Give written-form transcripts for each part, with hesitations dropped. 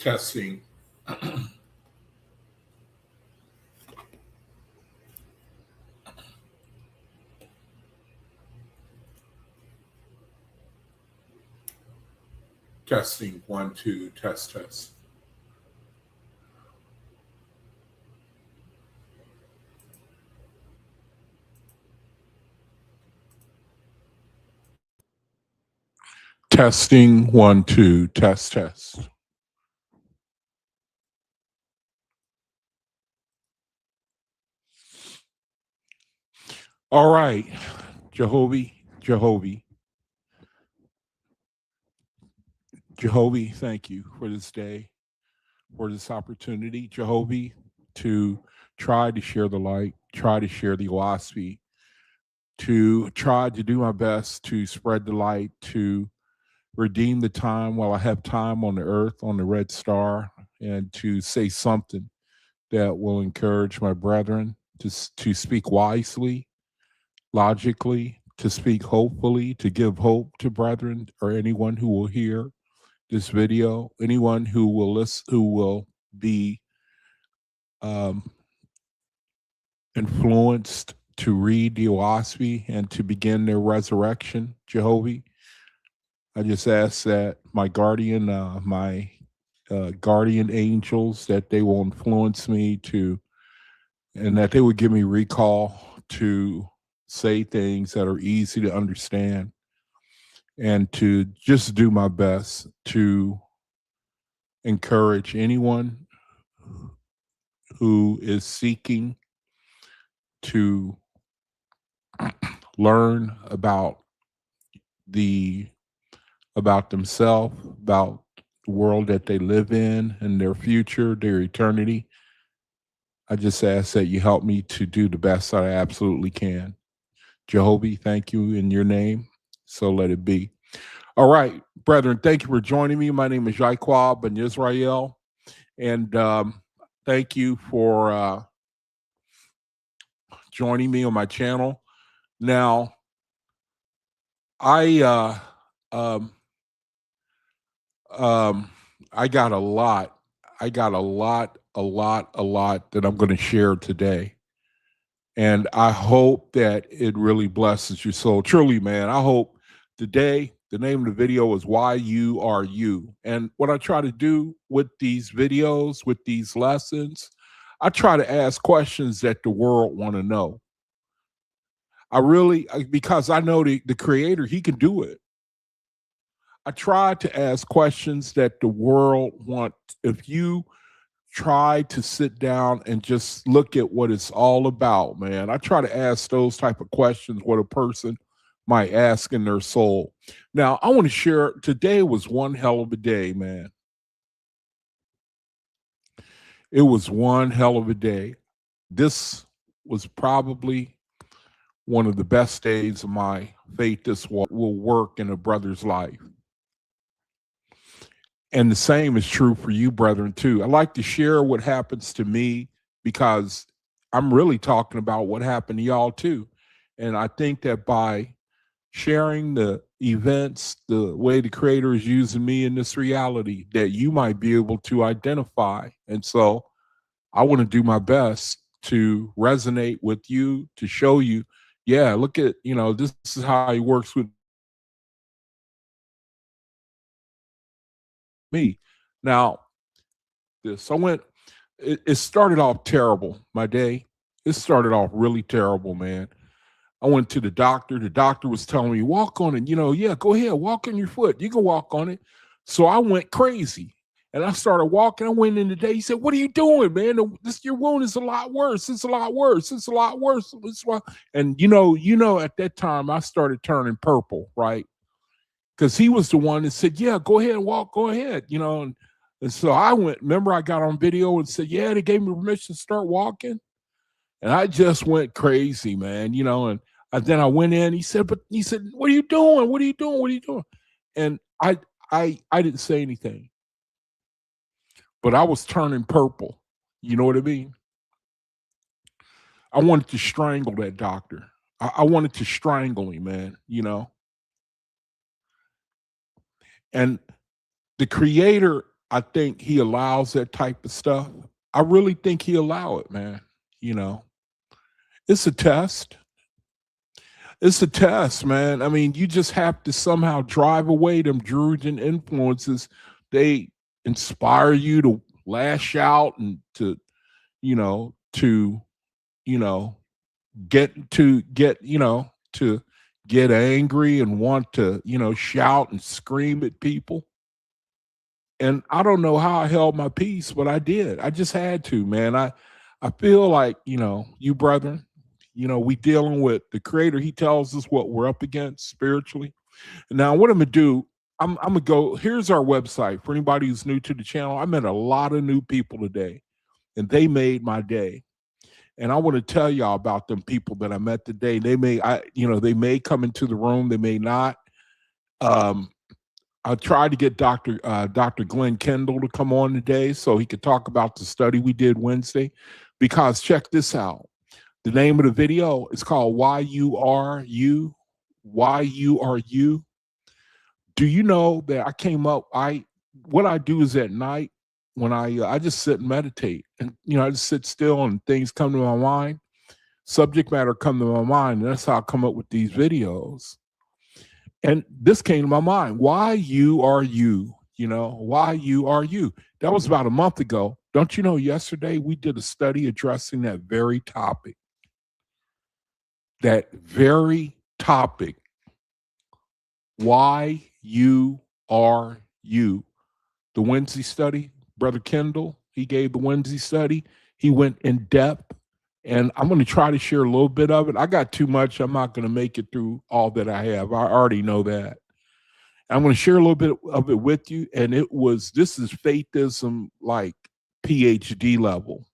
Testing. Testing. 1, 2, test, test. Testing. 1, 2, test, test. All right. Jehovah, thank you for this day, for this opportunity, Jehovah, to try to share the light, try to share the Oahspe, to try to do my best to spread the light, to redeem the time while I have time on the earth, on the red star, and to say something that will encourage my brethren to speak wisely, logically, to speak hopefully, to give hope to brethren or anyone who will hear this video, anyone who will listen, who will be influenced to read the Oahspe and to begin their resurrection, Jehovah. I just ask that my guardian angels, that they will influence me to, and that they would give me recall to say things that are easy to understand, and to just do my best to encourage anyone who is seeking to learn about themselves, about the world that they live in and their future, their eternity. I just ask that you help me to do the best that I absolutely can. Jehovah, thank you in your name. So let it be. All right, brethren, thank you for joining me. My name is Jaquab Ben Israel, and thank you for joining me on my channel. Now, I got a lot that I'm going to share today. And I hope that it really blesses your soul. Truly, man, I hope today, the name of the video is Why You Are You. And what I try to do with these videos, with these lessons, I try to ask questions that the world want to know. Because I know the Creator, He can do it. I try to ask questions that the world want. If you try to sit down and just look at what it's all about, man, I try to ask those type of questions what a person might ask in their soul. Now, I want to share, today was one hell of a day, man. It was one hell of a day. This was probably one of the best days of my faith. This will work in a brother's life. And the same is true for you, brethren, too. I like to share what happens to me because I'm really talking about what happened to y'all, too. And I think that by sharing the events, the way the Creator is using me in this reality, that you might be able to identify. And so I want to do my best to resonate with you, to show you, yeah, look at, this is how He works with me. Now, it started off terrible, my day. It started off really terrible, man. I went to the doctor. The doctor was telling me, walk on it. Yeah, go ahead, walk on your foot. You can walk on it. So I went crazy. And I started walking. I went in the day. He said, what are you doing, man? Your wound is a lot worse. It's a lot worse. It's a lot worse. And, at that time, I started turning purple, right? Because he was the one that said, yeah, go ahead and walk, go ahead, And so I went, remember I got on video and said, yeah, they gave me permission to start walking. And I just went crazy, man, and then I went in, he said, what are you doing? What are you doing? What are you doing? And I didn't say anything, but I was turning purple. You know what I mean? I wanted to strangle that doctor. I wanted to strangle him, man, And the Creator I think he allows that type of stuff. I really think he allow it, man. You know, it's a test. It's a test, man. I mean, you just have to somehow drive away them Druidian influences. They inspire you to lash out and to, to, you know, to get angry and want to, shout and scream at people. And I don't know how I held my peace, but I did. I just had to, man. I feel like, you brethren, we dealing with the creator. He tells us what we're up against spiritually. And now what I'm gonna do, I'm gonna go, here's our website for anybody who's new to the channel. I met a lot of new people today, and they made my day. And I want to tell y'all about them people that I met today. They may come into the room, they may not. I tried to get Dr. Glenn Kendall to come on today so he could talk about the study we did Wednesday. Because check this out. The name of the video is called Why You Are You. Why You Are You. Do you know that I came up, what I do is at night when I just sit and meditate, and I just sit still and things come to my mind, subject matter come to my mind, and that's how I come up with these videos. And this came to my mind. Why you are you? Why you are you? That was about a month ago. Don't you know, yesterday we did a study addressing that very topic. That very topic. Why you are you. The Wednesday study, Brother Kendall, he gave the Wednesday study. He went in depth, and I'm going to try to share a little bit of it. I got too much. I'm not going to make it through all that I have. I already know that. I'm going to share a little bit of it with you. And this is faithism, like PhD level,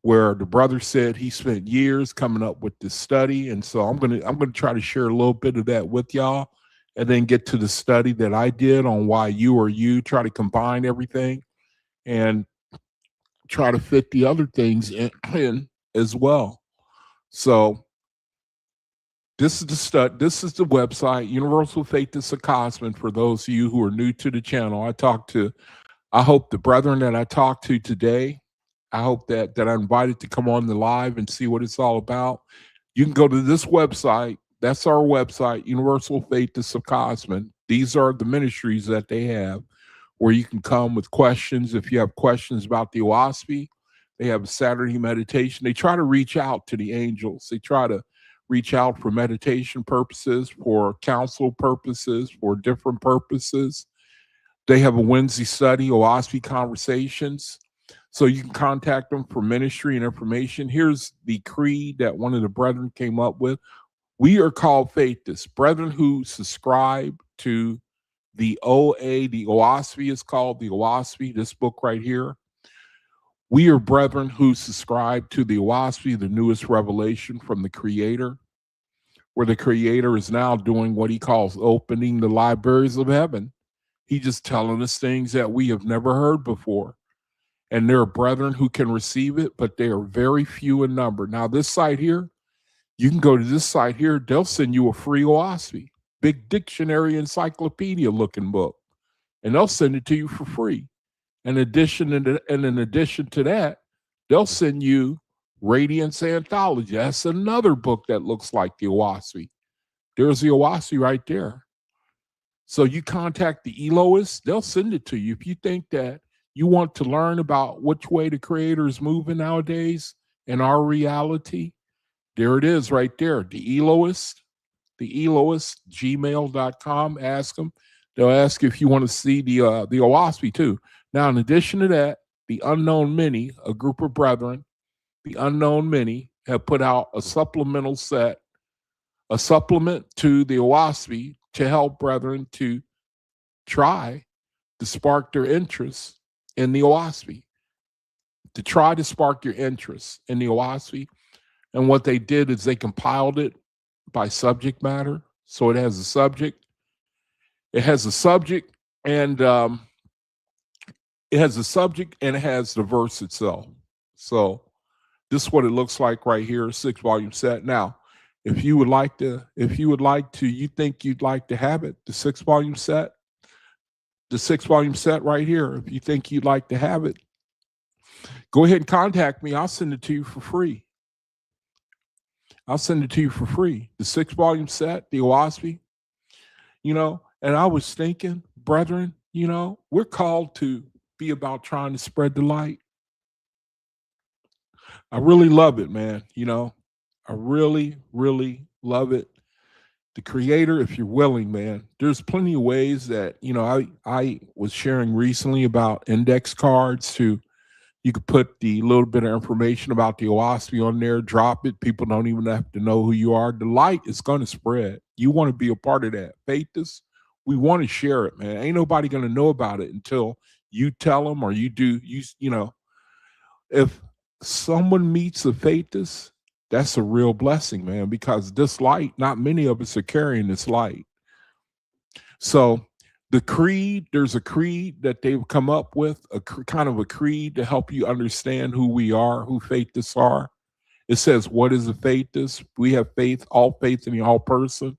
where the brother said he spent years coming up with this study. And so I'm going to try to share a little bit of that with y'all, and then get to the study that I did on why you are you, try to combine everything and try to fit the other things in as well. So this is the website, Universal Faithist Cosmin, for those of you who are new to the channel. I hope the brethren that I talked to today, I hope that I invited to come on the live and see what it's all about. You can go to this website. That's our website, Universal Faithist of Cosmin. These are the ministries that they have, where you can come with questions. If you have questions about the Oahspe, they have a Saturday meditation. They try to reach out to the angels. They try to reach out for meditation purposes, for counsel purposes, for different purposes. They have a Wednesday study, Oahspe Conversations. So you can contact them for ministry and information. Here's the creed that one of the brethren came up with. We are called faithists, brethren who subscribe to the Oahspe is called the Oahspe, this book right here. We are brethren who subscribe to the Oahspe, the newest revelation from the Creator, where the Creator is now doing what he calls opening the libraries of heaven. He's just telling us things that we have never heard before. And there are brethren who can receive it, but they are very few in number. Now, this site here, you can go to this site here. They'll send you a free Oahspe, big dictionary encyclopedia looking book, and they'll send it to you for free. In addition to that, they'll send you Radiance Anthology. That's another book that looks like the Oahspe. There's the Oahspe right there. So you contact the Eloists, they'll send it to you. If you think that you want to learn about which way the Creator is moving nowadays in our reality, there it is right there. The Eloist, gmail.com. Ask them. They'll ask if you want to see the Oahspe too. Now, in addition to that, the Unknown Many, a group of brethren, the Unknown Many have put out a supplemental set, a supplement to the Oahspe to help brethren to try to spark their interest in the Oahspe, to try to spark your interest in the Oahspe. And what they did is they compiled it by subject matter. So it has a subject. It has a subject, and it has the verse itself. So this is what it looks like right here, 6-volume set. Now, if you think you'd like to have it, the 6-volume set, the 6-volume set right here. If you think you'd like to have it, go ahead and contact me. I'll send it to you for free. I'll send it to you for free. The 6-volume set, the Oahspe, and I was thinking, brethren, we're called to be about trying to spread the light. I really love it, man. I really, really love it. The creator, if you're willing, man, there's plenty of ways that, I was sharing recently about index cards to, you could put the little bit of information about the Oahspe on there, drop it. People don't even have to know who you are. The light is going to spread. You want to be a part of that. Faithist, we want to share it, man. Ain't nobody going to know about it until you tell them or you do. If someone meets a faithist, that's a real blessing, man, because this light, not many of us are carrying this light. So the creed, there's a creed that they've come up with, kind of a creed to help you understand who we are, who faithists are. It says, what is a faithist? We have faith, all faith in the all person.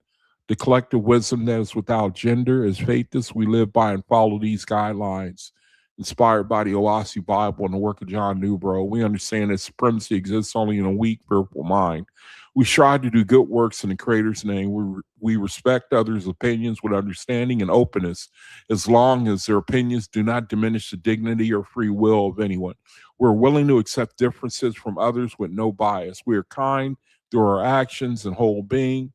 The collective wisdom that is without gender is faithist. We live by and follow these guidelines inspired by the Oahspe Bible and the work of John Newbro. We understand that supremacy exists only in a weak, fearful mind. We strive to do good works in the Creator's name. We respect others' opinions with understanding and openness, as long as their opinions do not diminish the dignity or free will of anyone. We're willing to accept differences from others with no bias. We are kind through our actions and whole being.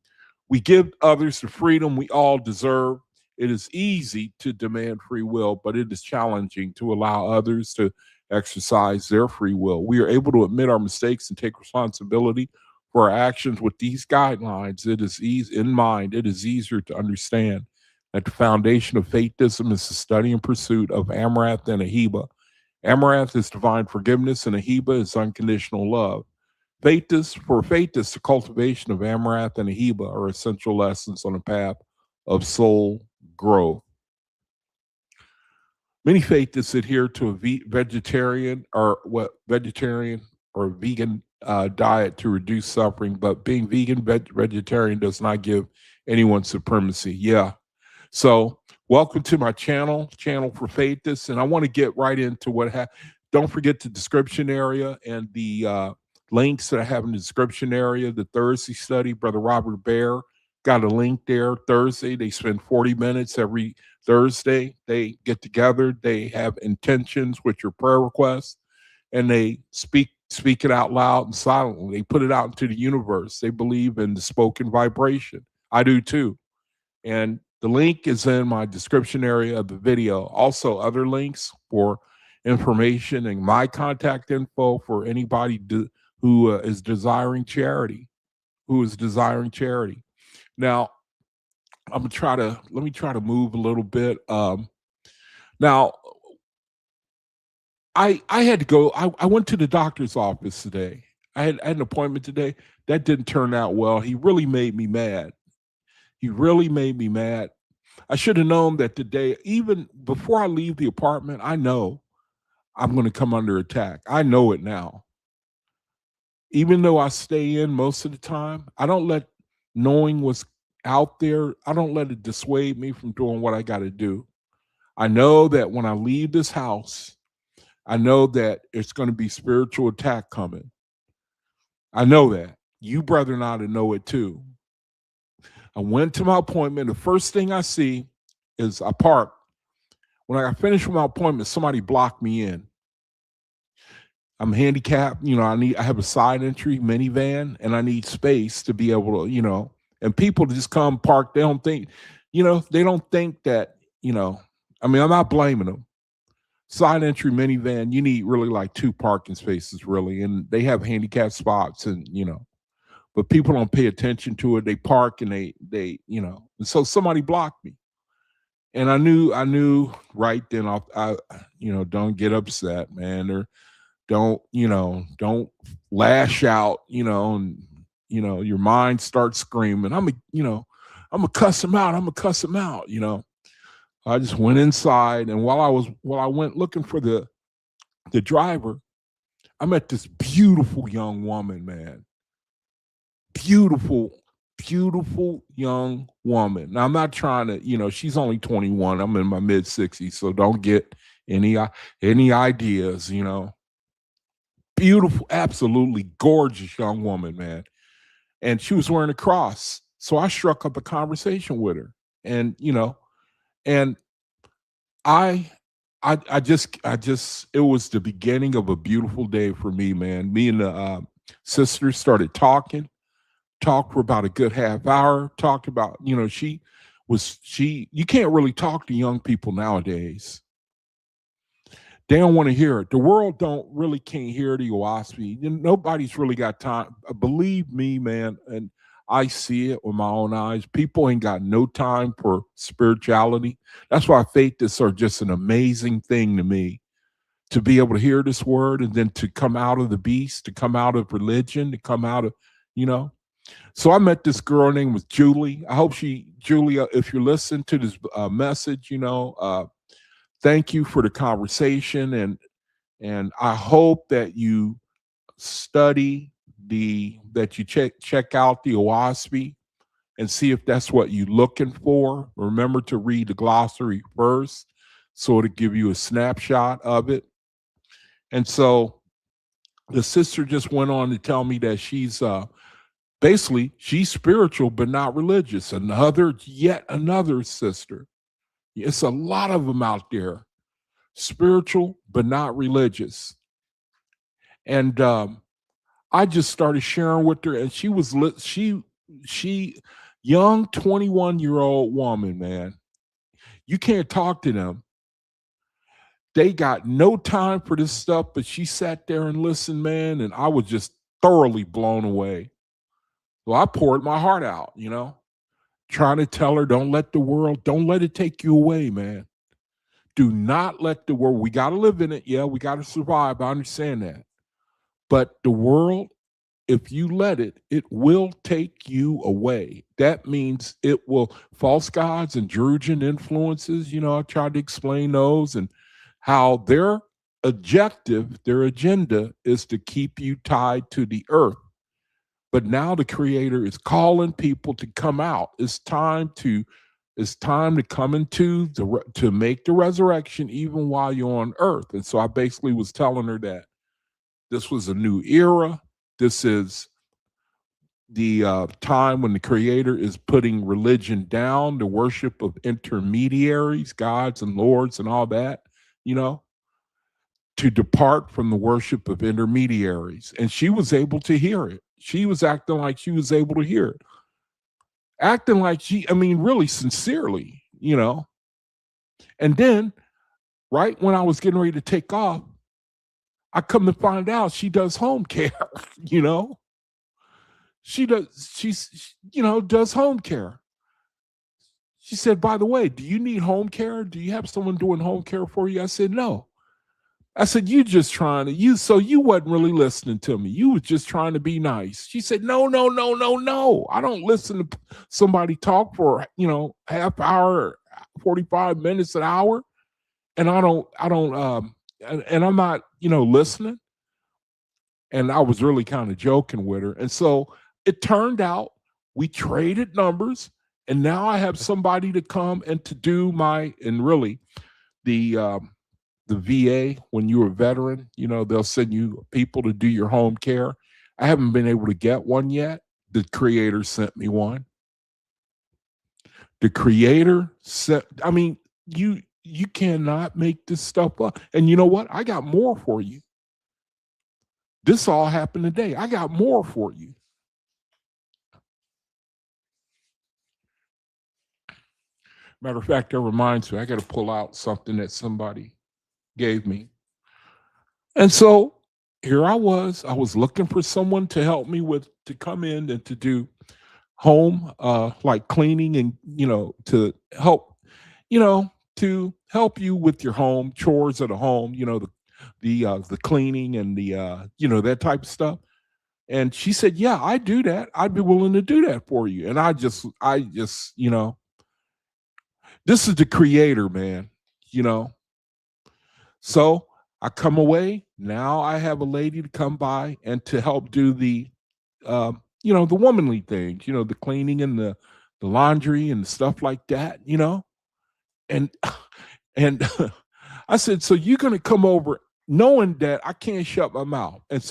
We give others the freedom we all deserve. It is easy to demand free will, but it is challenging to allow others to exercise their free will. We are able to admit our mistakes and take responsibility for our actions with these guidelines. It is in mind. It is easier to understand that the foundation of faithism is the study and pursuit of Amaranth and Ahiba. Amaranth is divine forgiveness, and Ahiba is unconditional love. For faithists, the cultivation of Amaranth and Ahiba are essential lessons on the path of soul growth. Many faithists adhere to a vegetarian or vegan diet to reduce suffering, but being vegetarian does not give anyone supremacy. Yeah. So welcome to my channel for faithists, and I want to get right into what happened. Don't forget the description area and the links that I have in the description area. The Thursday study, Brother Robert Bear got a link there. Thursday, they spend 40 minutes every Thursday. They get together. They have intentions, which are prayer requests, and they speak it out loud and silently. They put it out into the universe. They believe in the spoken vibration. I do too. And the link is in my description area of the video. Also, other links for information and my contact info for anybody who is desiring charity. Now, let me try to move a little bit. Now, I had to go. I went to the doctor's office today. I had an appointment today. That didn't turn out well. He really made me mad. I should have known that today, even before I leave the apartment, I know I'm going to come under attack. I know it now. Even though I stay in most of the time, I don't let knowing what's out there, I don't let it dissuade me from doing what I got to do. I know that when I leave this house, I know that it's going to be spiritual attack coming. I know that. You brethren ought to know it too. I went to my appointment. The first thing I see is I park. When I got finished with my appointment, somebody blocked me in. I'm handicapped. I have a side entry minivan, and I need space to be able to, and people just come park. They don't think, that, I'm not blaming them. Side entry minivan, you need really like 2 parking spaces, really. And they have handicapped spots, and, but people don't pay attention to it. They park and they and so somebody blocked me. And I knew right then, I don't get upset, man, or don't lash out, and, your mind starts screaming. I'm gonna cuss him out. I just went inside, and while I went looking for the driver, I met this beautiful young woman, man. Beautiful. beautiful young woman. Now, I'm not trying to, she's only 21. I'm in my mid 60s, so don't get any any ideas, Beautiful, absolutely gorgeous young woman, man. And she was wearing a cross. So I struck up a conversation with her. And, and I I just it was the beginning of a beautiful day for me, man. Me and the sisters started talked for about a good half hour, talked about, she you can't really talk to young people nowadays. They don't want to hear it. The world don't really can't hear the Oahspe. Nobody's really got time. Believe me, man, and I see it with my own eyes. People ain't got no time for spirituality. That's why faithists are just an amazing thing to me. To be able to hear this word and then to come out of the beast, to come out of religion, to come out of, you know. So I met this girl named was Julie. I hope Julia, if you're listening to this message, thank you for the conversation, and I hope that you study that you check out the Oahspe and see if that's what you're looking for. Remember to read the glossary first, so to give you a snapshot of it. And so the sister just went on to tell me that she's basically she's spiritual but not religious. Yet another sister. It's a lot of them out there, spiritual but not religious. And I just started sharing with her, and she was she young 21-year-old woman, man. You can't talk to them. They got no time for this stuff, but she sat there and listened, man, and I was just thoroughly blown away. Well, I poured my heart out, trying to tell her, don't let it take you away, man. Do not let the world, we got to live in it. Yeah, we got to survive. I understand that. But the world, if you let it, it will take you away. That means it will, false gods and Druidian influences, I tried to explain those and how their objective, their agenda is to keep you tied to the earth. But now the Creator is calling people to come out. It's time to come into to make the resurrection even while you're on earth. And so I basically was telling her that this was a new era. This is the time when the Creator is putting religion down, the worship of intermediaries, gods and lords and all that, to depart from the worship of intermediaries. And she was able to hear it. She was acting like she was able to hear it. Acting like really sincerely, And then, right when I was getting ready to take off, I come to find out she does home care, does home care. She said, by the way, do you need home care? Do you have someone doing home care for you? I said, no. I said, you just trying to, so you wasn't really listening to me. You was just trying to be nice. She said, no. I don't listen to somebody talk for, half hour, 45 minutes, an hour. And and I'm not, listening. And I was really kind of joking with her. And so it turned out we traded numbers, and now I have somebody to come and to do the VA, when you're a veteran, they'll send you people to do your home care. I haven't been able to get one yet. The Creator sent me one. The Creator sent, you cannot make this stuff up. And you know what? I got more for you. This all happened today. I got more for you. Matter of fact, that reminds me, I got to pull out something that somebody gave me. And so here I was looking for someone to help me to come in and to do home, like cleaning and, to help, to help you with your home chores at a home, the cleaning and the, that type of stuff. And she said, yeah, I do that. I'd be willing to do that for you. And I just, this is the Creator, man, So I come away. Now I have a lady to come by and to help do the the womanly things, the cleaning and the laundry and stuff like that. And and I said, so you're gonna come over knowing that I can't shut my mouth. And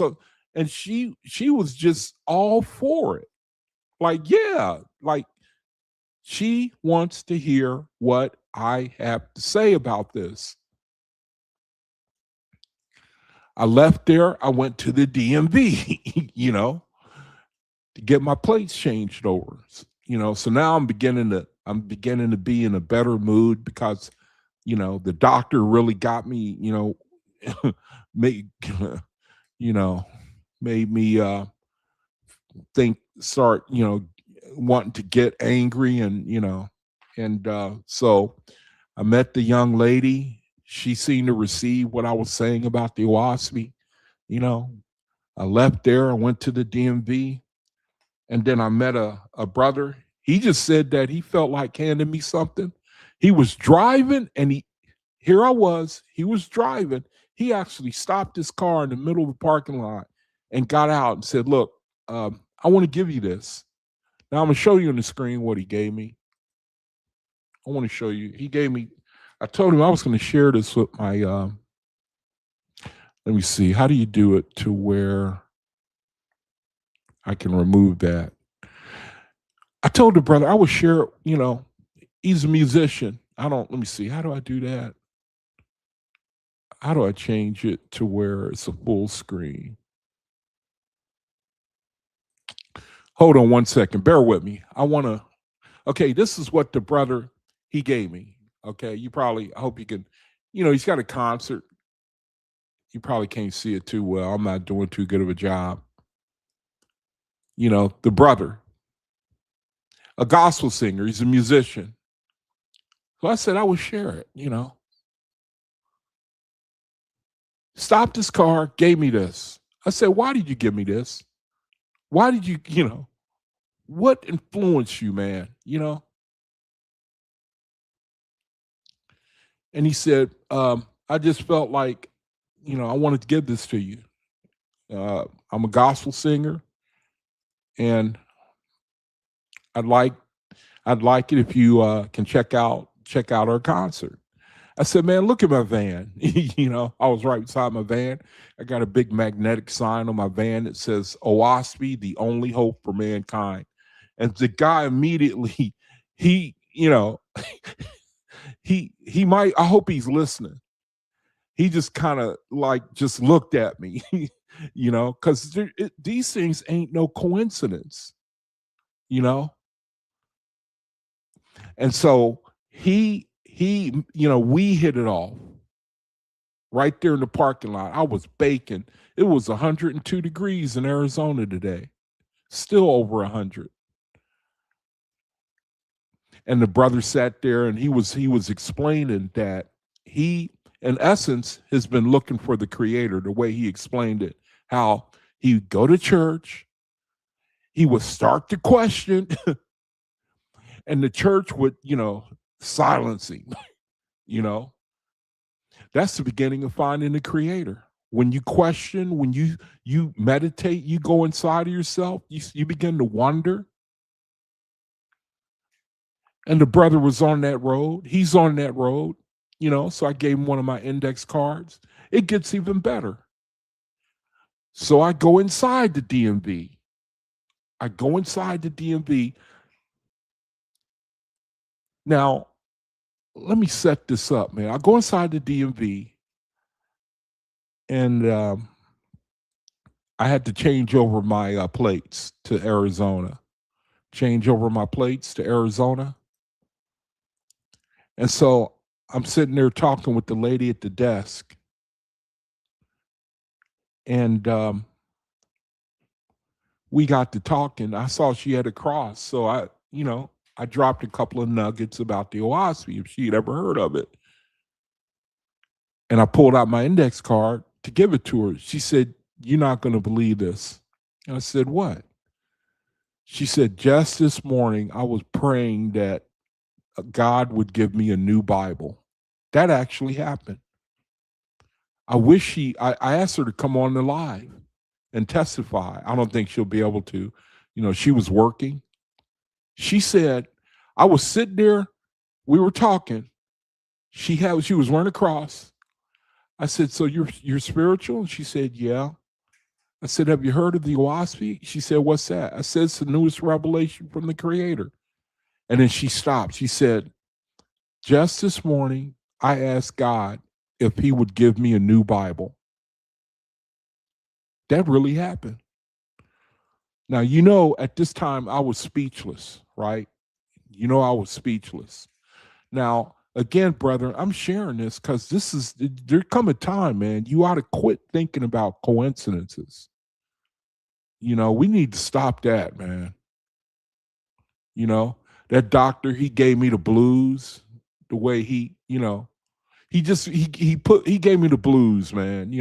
she was just all for it. Like, yeah, like she wants to hear what I have to say about this. I left there, I went to the DMV, to get my plates changed over. So now I'm beginning to be in a better mood because the doctor really got me, made you know, made me think start, wanting to get angry and so I met the young lady. She seemed to receive what I was saying about the Oahspe. You know, I left there. I went to the DMV, and then I met a brother. He just said that he felt like handing me something. He was driving, and here I was. He was driving. He actually stopped his car in the middle of the parking lot and got out and said, "Look, I want to give you this. Now I'm gonna show you on the screen what he gave me. I want to show you. He gave me. I told him I was going to share this with my. Let me see. How do you do it to where I can remove that? I told the brother I would share. He's a musician. I don't. Let me see. How do I do that? How do I change it to where it's a full screen? Hold on one second. Bear with me. I want to. Okay, this is what the brother he gave me. Okay, I hope you can. He's got a concert. You probably can't see it too well. I'm not doing too good of a job. The brother, a gospel singer. He's a musician. So I said I would share it. Stopped his car, gave me this. I said, why did you give me this? Why did what influenced you, man? And he said, I just felt like, I wanted to give this to you. I'm a gospel singer, and I'd like it if you can check out our concert. I said, man, look at my van. I was right beside my van. I got a big magnetic sign on my van that says Oahspe, the only hope for mankind. And the guy immediately, he, he might, I hope he's listening. He just kind of just looked at me, because these things ain't no coincidence, you know? And so we hit it off right there in the parking lot. I was baking. It was 102 degrees in Arizona today, still over 100. And the brother sat there and he was explaining that he, in essence, has been looking for the creator, the way he explained it, how he would go to church, he would start to question, and the church would, silence him. That's the beginning of finding the creator. When you question, when you meditate, you go inside of yourself, you begin to wonder. And the brother was on that road. He's on that road, so I gave him one of my index cards. It gets even better. So I go inside the DMV. Now, let me set this up, man. I go inside the DMV, and I had to change over my plates to Arizona. And so I'm sitting there talking with the lady at the desk, and we got to talking. I saw she had a cross, so I dropped a couple of nuggets about the Oahspe if she'd ever heard of it. And I pulled out my index card to give it to her. She said, "You're not going to believe this." And I said, "What?" She said, "Just this morning, I was praying that God would give me a new Bible." That actually happened. I asked her to come on the live and testify. I don't think she'll be able to. She was working. She said, I was sitting there, we were talking. She was wearing a cross. I said, so you're spiritual? And she said, yeah. I said, have you heard of the Oahspe? She said, what's that? I said, it's the newest revelation from the Creator. And then she stopped. She said, just this morning, I asked God if he would give me a new Bible. That really happened. Now, at this time, I was speechless, right? I was speechless. Now, again, brethren, I'm sharing this because there come a time, man, you ought to quit thinking about coincidences. We need to stop that, man. That doctor, he gave me the blues the way he gave me the blues, man.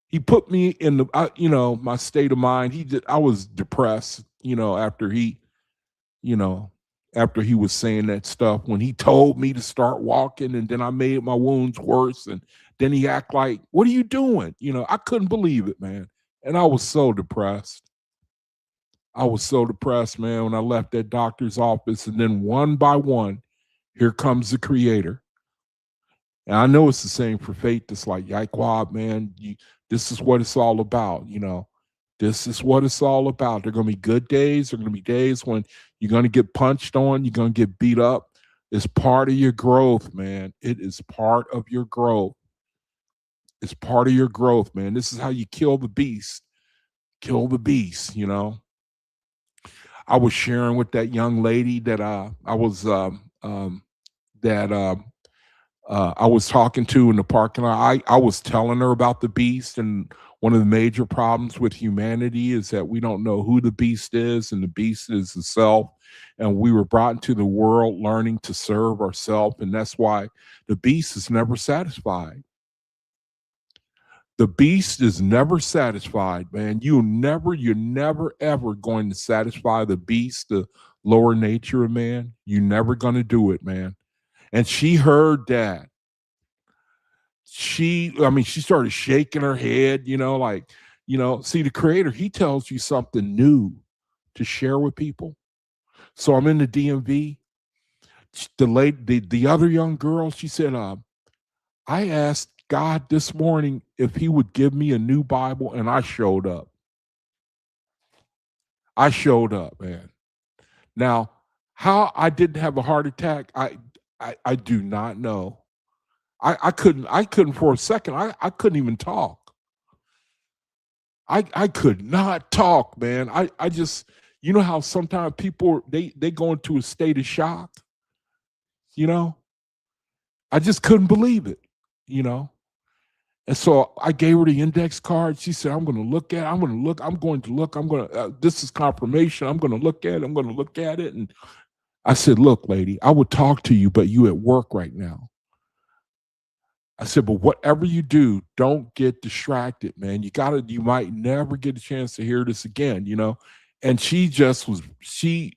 He put me in my state of mind. I was depressed, you know, after he was saying that stuff, when he told me to start walking, and then I made my wounds worse. And then he act like, what are you doing? I couldn't believe it, man. And I was so depressed. Man, when I left that doctor's office. And then one by one, here comes the Creator. And I know it's the same for faith. It's like, Yaquab, man, this is what it's all about. This is what it's all about. There are going to be good days. There are going to be days when you're going to get punched on. You're going to get beat up. It's part of your growth, man. It is part of your growth. It's part of your growth, man. This is how you kill the beast. Kill the beast, I was sharing with that young lady that I was talking to in the parking lot. I was telling her about the beast, and one of the major problems with humanity is that we don't know who the beast is, and the beast is the self. And we were brought into the world learning to serve ourselves, and that's why the beast is never satisfied. The beast is never satisfied, man. You're never, ever going to satisfy the beast, the lower nature of man. You're never going to do it, man. And she heard that. She started shaking her head, see, the Creator, he tells you something new to share with people. So I'm in the DMV. The other young girl, she said, I asked God this morning if he would give me a new Bible, and I showed up. Man. Now, how I didn't have a heart attack, I do not know. I couldn't for a second. I couldn't even talk. I could not talk, man. I just, how sometimes people, they go into a state of shock, I just couldn't believe it, And so I gave her the index card. She said, I'm going to look at it. This is confirmation. I'm going to look at it. And I said, look, lady, I would talk to you, but you at work right now. I said, but whatever you do, don't get distracted, man. You might never get a chance to hear this again, And she just was, she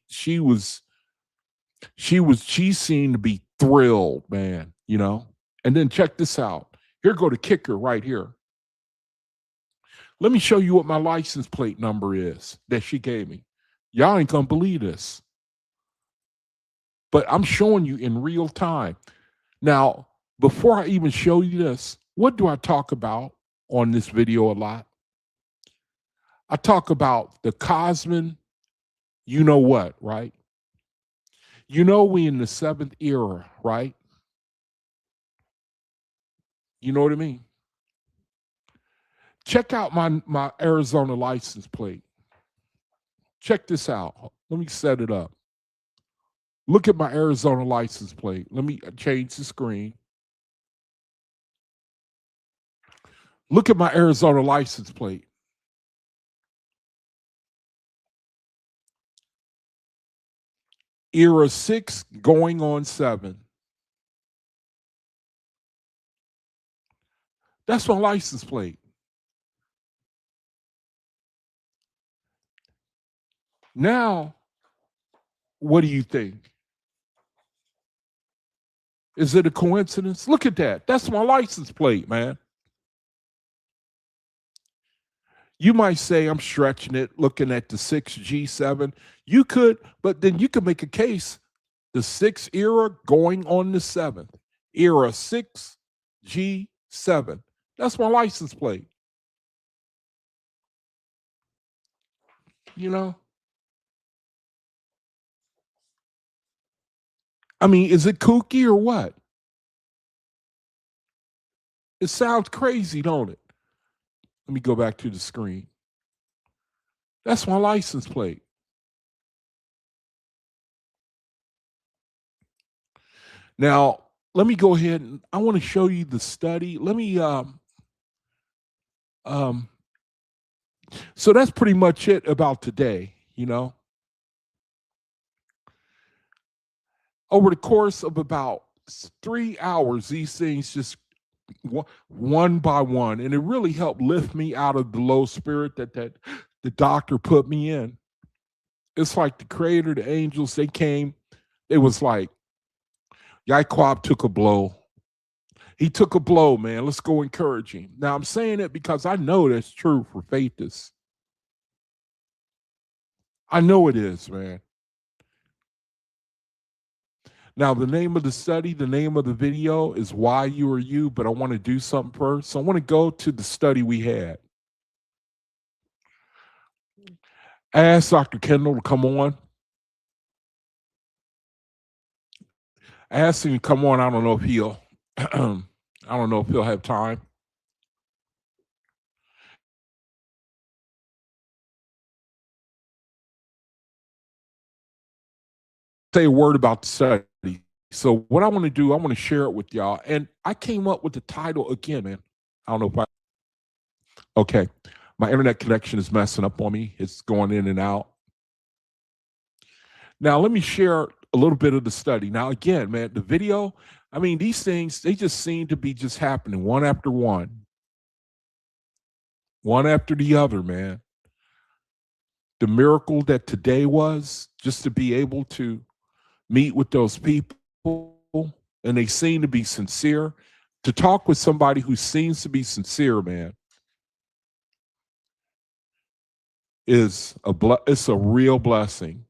seemed to be thrilled, man, And then check this out. Here go the kicker right here. Let me show you what my license plate number is that she gave me. Y'all ain't gonna believe this. But I'm showing you in real time. Now, before I even show you this, what do I talk about on this video a lot? I talk about the Cosmin, you know what, right? We in the 7th era, right? You know what I mean? Check out my Arizona license plate. Check this out. Let me set it up. Look at my Arizona license plate. Let me change the screen. Look at my Arizona license plate. Era 6 going on 7. That's my license plate. Now, what do you think? Is it a coincidence? Look at that. That's my license plate, man. You might say I'm stretching it, looking at the 6G7. You could, but then you could make a case the 6 era going on the 7th. Era 6G7. That's my license plate. You know? I mean, is it kooky or what? It sounds crazy, don't it? Let me go back to the screen. That's my license plate. Now, let me go ahead and I want to show you the study. Let me um so that's pretty much it about today, you know. Over the course of about 3 hours, these things just one by one, and it really helped lift me out of the low spirit that the doctor put me in. It's like the creator, the angels, they came. It was like Yaquab took a blow. He took a blow, man. Let's go encourage him. Now I'm saying it because I know that's true for Faithist. I know it is, man. Now, the name of the study, the name of the video is Why You Are You, but I want to do something first. So I want to go to the study we had. I asked Dr. Kendall to come on. I asked him to come on. I don't know if he'll I don't know if he'll have time. Say a word about the study. So what I want to do, I want to share it with y'all. And I came up with the title again, man. I don't know if okay. My internet connection is messing up on me. It's going in and out. Now, let me share a little bit of the study. Now, again, man, the video, I mean, these things, they just seem to be just happening one after one after the other, man. The miracle that today was just to be able to meet with those people, and they seem to be sincere. To talk with somebody who seems to be sincere, man, is it's a real blessing.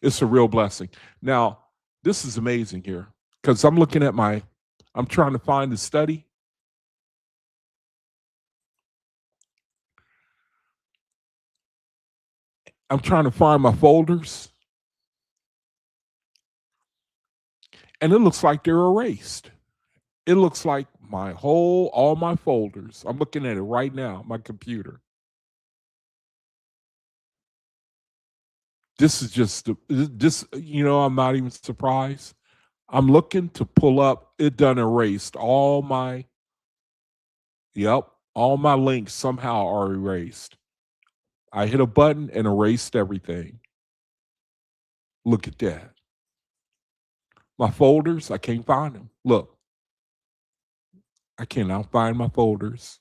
It's a real blessing. Now, this is amazing here because I'm looking at I'm trying to find the study. I'm trying to find my folders, and it looks like they're erased. It looks like all my folders. I'm looking at it right now, my computer. This is just this, I'm not even surprised. I'm looking to pull up, it done erased all all my links somehow are erased. I hit a button and erased everything. Look at that. My folders, I can't find them. Look, I cannot find my folders.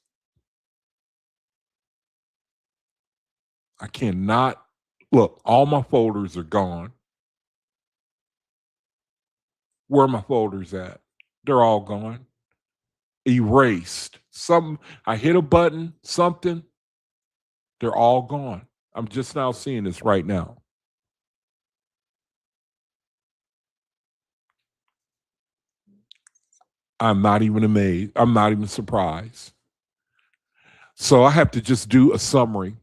I cannot look, all my folders are gone. Where are my folders at? They're all gone. Erased. I hit a button, something, they're all gone. I'm just now seeing this right now. I'm not even amazed. I'm not even surprised. So I have to just do a summary.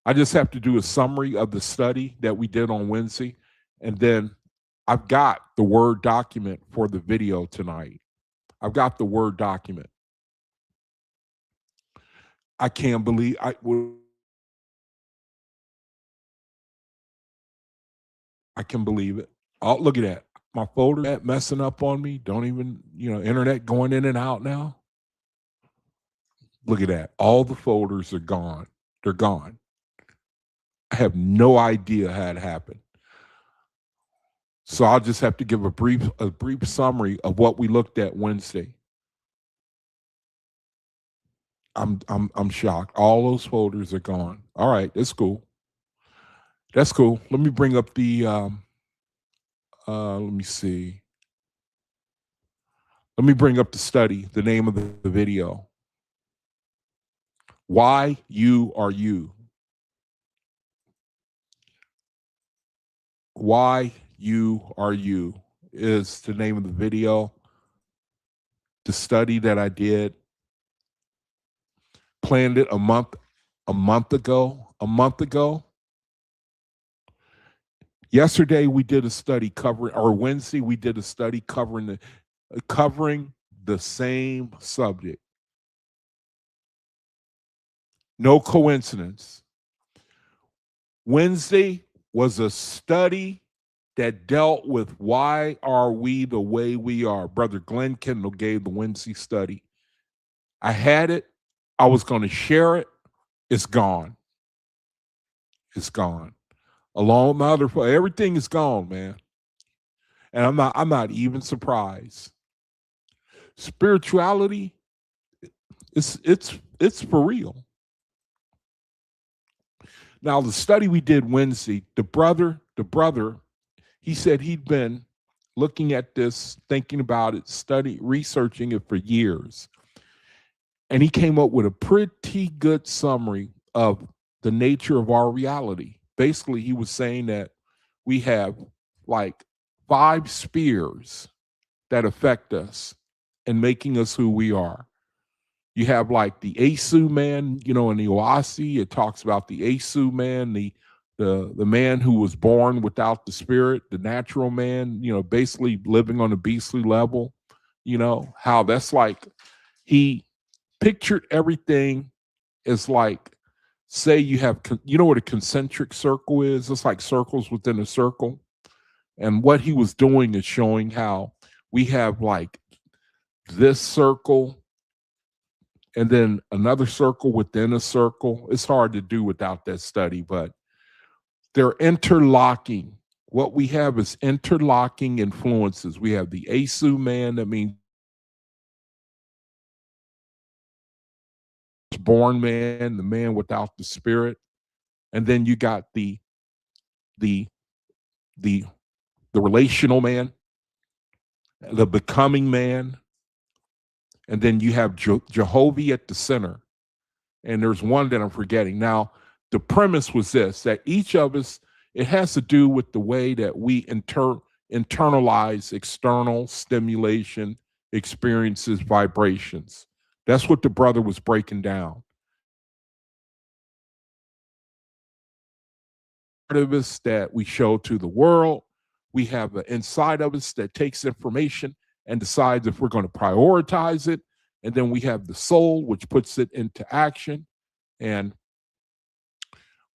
I just have to do a summary of the study that we did on Wednesday. And then I've got the Word document for the video tonight. I've got the Word document. I can't believe I can believe it. Oh, look at that. My folder messing up on me. Don't even, internet going in and out now. Look at that. All the folders are gone. They're gone. I have no idea how it happened. So I'll just have to give a brief summary of what we looked at Wednesday. I'm shocked. All those folders are gone. All right, that's cool. That's cool. Let me bring up the let me see. Let me bring up the study, the name of the video. Why you are you. Why you are you is the name of the video. The study that I did, planned it a month ago. Yesterday we did a study covering, or Wednesday we did a study covering the same subject. No coincidence. Wednesday was a study that dealt with why are we the way we are. Brother Glenn Kendall gave the Wednesday study. I had it. I was going to share it. It's gone. It's gone. Along with my other, everything is gone, man. And I'm not even surprised. Spirituality, it's for real. Now, the study we did Wednesday, the brother, he said he'd been looking at this, thinking about it, researching it for years. And he came up with a pretty good summary of the nature of our reality. Basically, he was saying that we have like 5 spheres that affect us and making us who we are. You have like the Asu man, in the Oahspe, it talks about the Asu man, the man who was born without the spirit, the natural man, basically living on a beastly level, how that's like, he pictured everything as like, say you have, what a concentric circle is? It's like circles within a circle. And what he was doing is showing how we have like this circle and then another circle within a circle. It's hard to do without that study, but they're interlocking. What we have is interlocking influences. We have the Asu man, that means born man, the man without the spirit. And then you got the relational man, the becoming man. And then you have Jehovah at the center. And there's one that I'm forgetting. Now, the premise was this, that each of us, it has to do with the way that we internalize external stimulation, experiences, vibrations. That's what the brother was breaking down. Part of us that we show to the world. We have an inside of us that takes information and decides if we're going to prioritize it. And then we have the soul, which puts it into action. And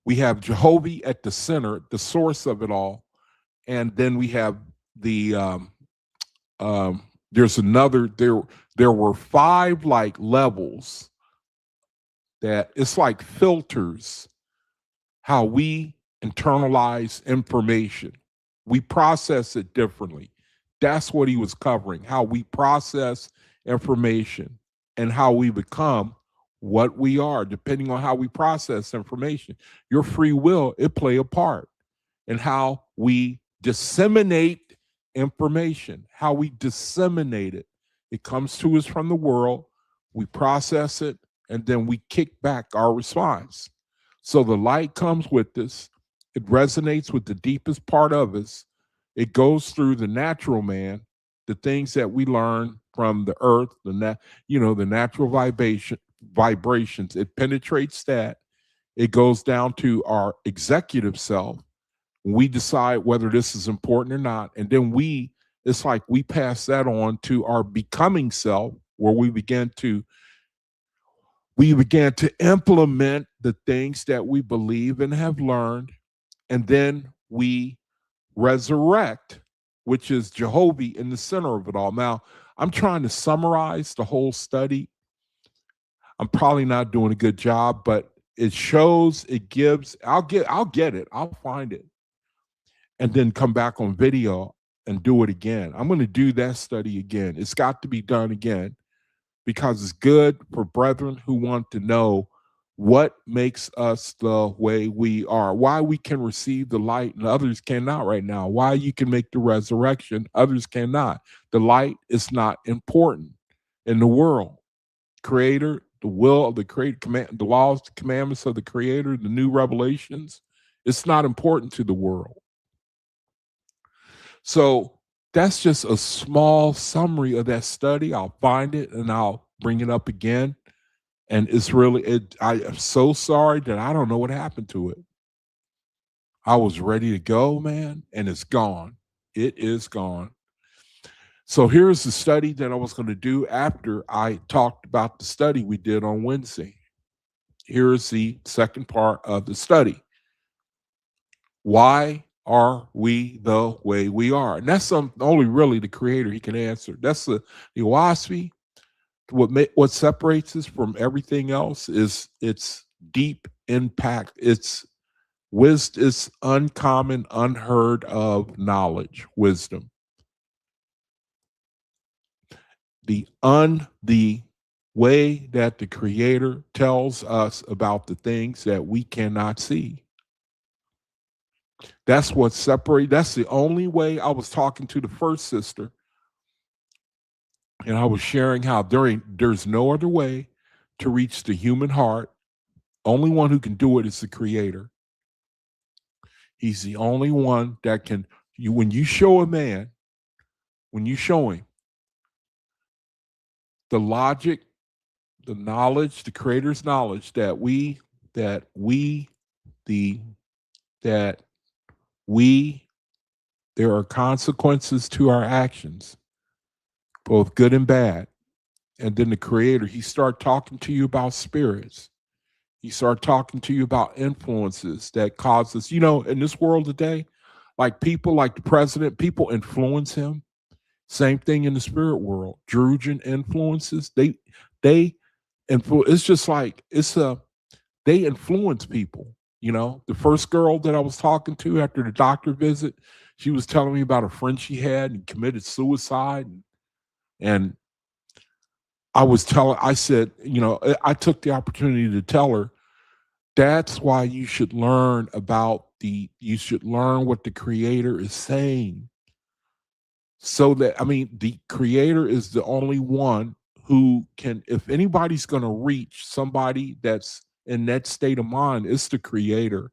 we have Jehovah at the center, the source of it all. And then we have the, there's another, there were 5 like levels that it's like filters, how we internalize information. We process it differently. That's what he was covering, how we process information and how we become what we are, depending on how we process information. Your free will, it play a part in how we disseminate information, how we disseminate it. It comes to us from the world, we process it, and then we kick back our response. So the light comes with us, it resonates with the deepest part of us, it goes through the natural man, the things that we learn from the earth, the natural vibrations, it penetrates that, it goes down to our executive self. We decide whether this is important or not, and then it's like we pass that on to our becoming self, where we began to implement the things that we believe and have learned, and then we resurrect, which is Jehovah in the center of it all. Now, I'm trying to summarize the whole study. I'm probably not doing a good job, but it shows, it gives, I'll get it, I'll find it, and then come back on video and do it again. I'm going to do that study again. It's got to be done again, because it's good for brethren who want to know what makes us the way we are, why we can receive the light and others cannot right now, why you can make the resurrection, others cannot. The light is not important in the world. Creator, the will of the creator, the laws, the commandments of the creator, the new revelations, it's not important to the world. So that's just a small summary of that study. I'll find it and I'll bring it up again. And it's really, I am so sorry that I don't know what happened to it. I was ready to go, man, and it's gone. It is gone. So here's the study that I was going to do after I talked about the study we did on Wednesday. Here's the second part of the study. Why are we the way we are? And that's only really the creator he can answer. That's the Oahspe. What separates us from everything else is its deep impact. It's wisdom, it's uncommon, unheard of knowledge, wisdom. The way that the creator tells us about the things that we cannot see. That's what separates. That's the only way. I was talking to the first sister, and I was sharing how there's no other way to reach the human heart. Only one who can do it is the creator. He's the only one that can. When you show a man, when you show him the logic, the knowledge, the creator's knowledge that there are consequences to our actions, both good and bad. And then the creator, he start talking to you about spirits. He start talking to you about influences that cause us, in this world today, like people like the president, people influence him. Same thing in the spirit world. Druidian influences, they influence. It's just like they influence people. The first girl that I was talking to after the doctor visit, she was telling me about a friend she had and committed suicide. And I said, I took the opportunity to tell her, that's why you should learn you should learn what the creator is saying. So that, the creator is the only one who can, if anybody's going to reach somebody that's in that state of mind, it's the creator.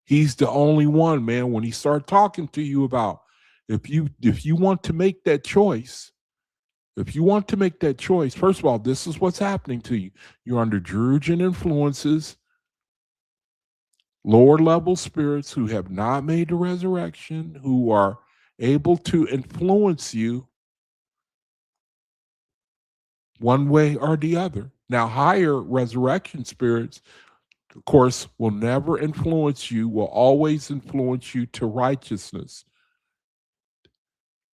He's the only one, man. When he starts talking to you about, if you want to make that choice, first of all, this is what's happening to you. You're under Druidian influences, lower level spirits who have not made the resurrection, who are able to influence you one way or the other. Now, higher resurrection spirits, of course, will never influence you, will always influence you to righteousness.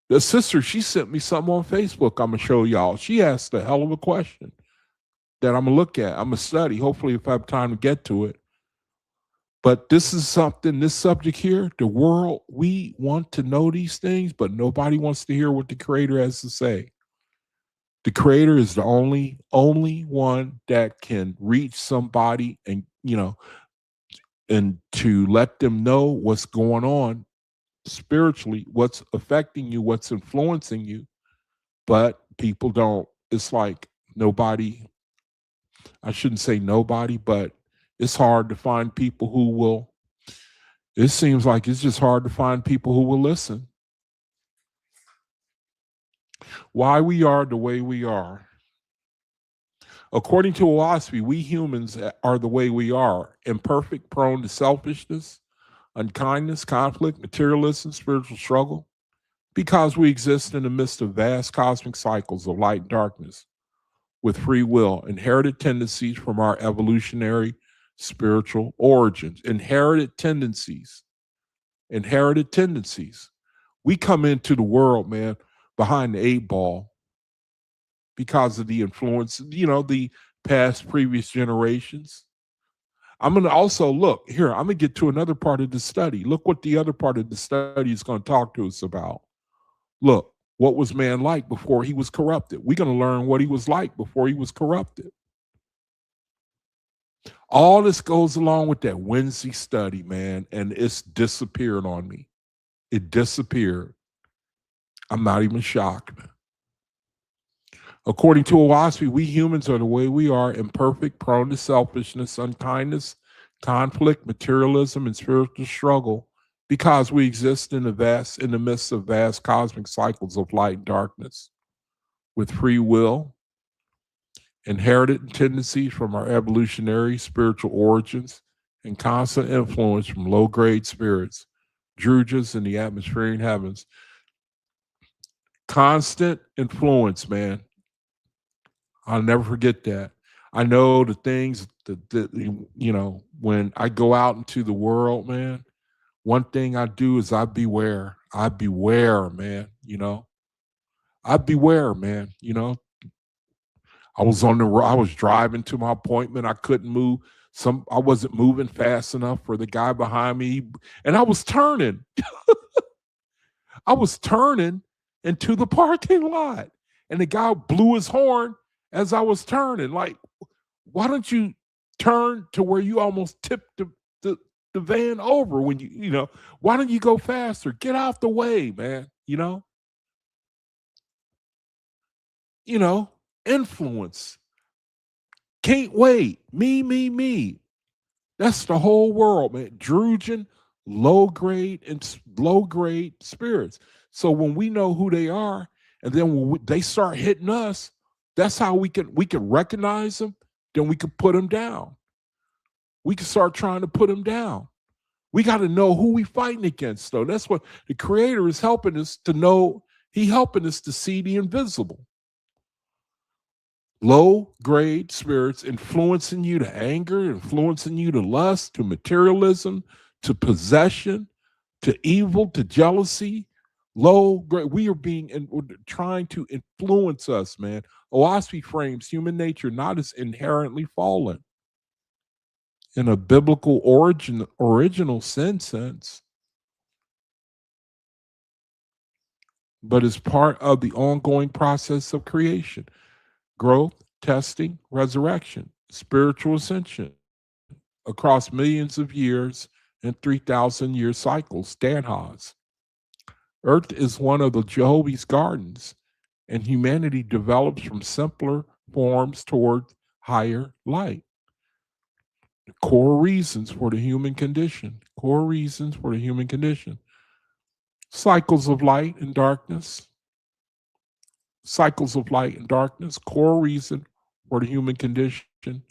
The sister, she sent me something on Facebook I'm going to show y'all. She asked a hell of a question that I'm going to look at. I'm going to study, hopefully if I have time to get to it. But this subject here, the world, we want to know these things, but nobody wants to hear what the creator has to say. The creator is the only one that can reach somebody and, and to let them know what's going on spiritually, what's affecting you, what's influencing you. But people don't. It's like nobody, I shouldn't say nobody, but it's hard to find people who will, it seems like it's just hard to find people who will listen. Why we are the way we are. According to Oahspe, we humans are the way we are: imperfect, prone to selfishness, unkindness, conflict, materialism, spiritual struggle, because we exist in the midst of vast cosmic cycles of light and darkness with free will, inherited tendencies from our evolutionary spiritual origins, inherited tendencies. We come into the world, man, behind the 8-ball because of the influence, the previous generations. I'm going to also look here. I'm going to get to another part of the study. Look what the other part of the study is going to talk to us about. Look, what was man like before he was corrupted? We're going to learn what he was like before he was corrupted. All this goes along with that Wednesday study, man, and it's disappeared on me. It disappeared. I'm not even shocked. According to Oahspe, we humans are the way we are, imperfect, prone to selfishness, unkindness, conflict, materialism, and spiritual struggle, because we exist in the midst of vast cosmic cycles of light and darkness, with free will, inherited tendencies from our evolutionary spiritual origins, and constant influence from low-grade spirits, druids in the atmospheric heavens. Constant influence, man. I'll never forget that. I know the things that when I go out into the world, man, one thing I do is I beware. I beware, man. I beware, man. I was driving to my appointment. I couldn't move. I wasn't moving fast enough for the guy behind me, and I was turning. I was turning into the parking lot, and the guy blew his horn as I was turning. Like, why don't you turn to where you almost tipped the van over when why don't you go faster? Get out the way, man. Influence. Can't wait. Me. That's the whole world, man. Drugen, low grade spirits. So when we know who they are, and then when they start hitting us, that's how we can recognize them. Then we can put them down. We can start trying to put them down. We got to know who we fighting against, though. That's what the Creator is helping us to know. He's helping us to see the invisible. Low-grade spirits influencing you to anger, influencing you to lust, to materialism, to possession, to evil, to jealousy. Low-grade, we are trying to influence us, man. Oahspe frames human nature not as inherently fallen in a biblical original sense, but as part of the ongoing process of creation. Growth, testing, resurrection, spiritual ascension across millions of years and 3,000-year cycles. Dan Haas. Earth is one of the Jehovah's gardens, and humanity develops from simpler forms toward higher light. The core reasons for the human condition. Cycles of light and darkness. Core reason for the human condition.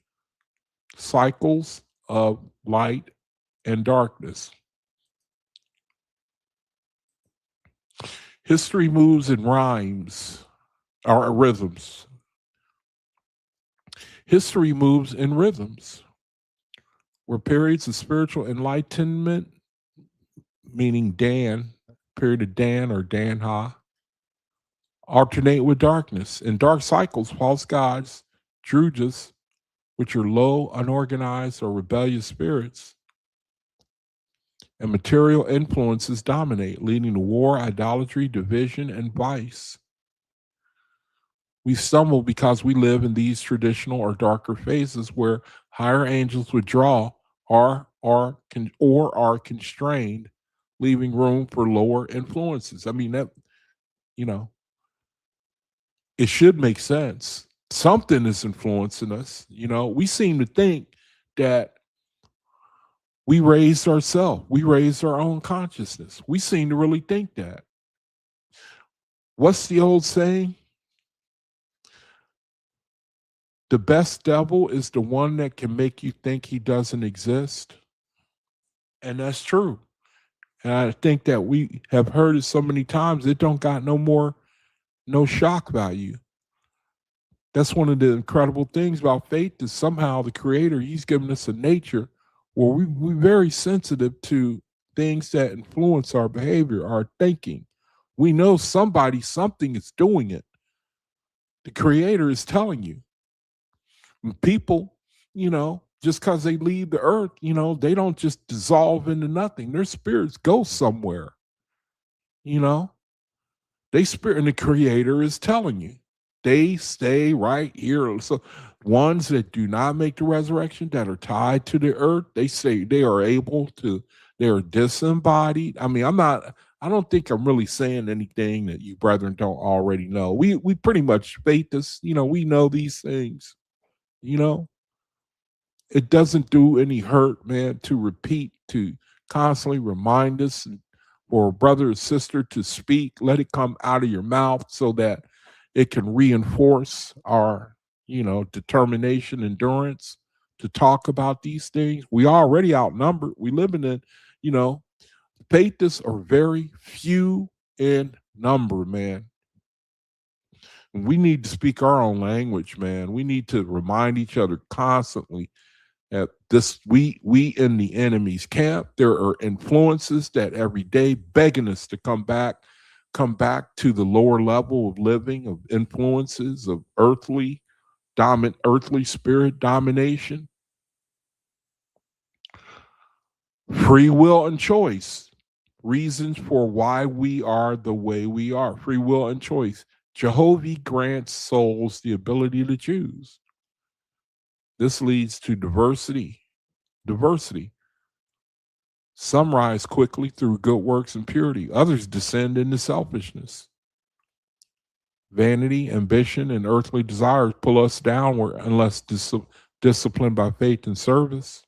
Cycles of light and darkness. History moves in rhymes or rhythms. History moves in rhythms, where periods of spiritual enlightenment, meaning period of Dan or Dan-ha, alternate with darkness. In dark cycles, false gods, druids, which are low, unorganized, or rebellious spirits, and material influences dominate, leading to war, idolatry, division, and vice. We stumble because we live in these traditional or darker phases where higher angels withdraw or are constrained, leaving room for lower influences. I mean, that, it should make sense. Something is influencing us. We seem to think that we raised ourselves. We raised our own consciousness. We seem to really think that. What's the old saying? The best devil is the one that can make you think he doesn't exist. And that's true. And I think that we have heard it so many times, it don't got no shock value. That's one of the incredible things about faith, is somehow the Creator, he's given us a nature where we're very sensitive to things that influence our behavior, our thinking. We know something is doing it. The Creator is telling you. And people, just because they leave the earth, they don't just dissolve into nothing. Their spirits go somewhere. They spirit, and the Creator is telling you. They stay right here. So ones that do not make the resurrection, that are tied to the earth, they say they are able to, they are disembodied. I mean, I don't think I'm really saying anything that you brethren don't already know. We pretty much faith this, we know these things, you know. It doesn't do any hurt, man, to repeat, to constantly remind us, and for a brother or sister to speak, let it come out of your mouth so that it can reinforce our, determination, endurance to talk about these things. We already outnumbered. We live in, you know, Pathos are very few in number, man. We need to speak our own language, man. We need to remind each other constantly that we in the enemy's camp. There are influences that every day begging us to come back to the lower level of living, of influences of earthly spirit domination. Free will and choice. Reasons for why we are the way we are. Free will and choice. Jehovah grants souls the ability to choose. This leads to diversity. Diversity. Some rise quickly through good works and purity. Others descend into selfishness. Vanity, ambition, and earthly desires pull us downward unless disciplined by faith and service.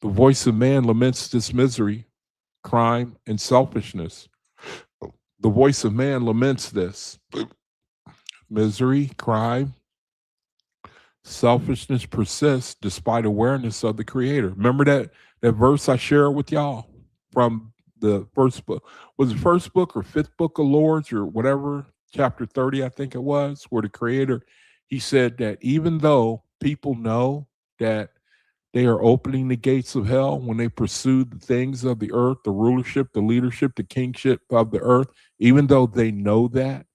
The voice of man laments this misery, crime, and selfishness. The voice of man laments this misery, crime, selfishness persists despite awareness of the Creator. Remember that verse I shared with y'all from the first book? Was it first book or fifth book of Lords or whatever, chapter 30, I think it was, where the Creator, he said that even though people know that they are opening the gates of hell when they pursue the things of the earth, the rulership, the leadership, the kingship of the earth, even though they know that,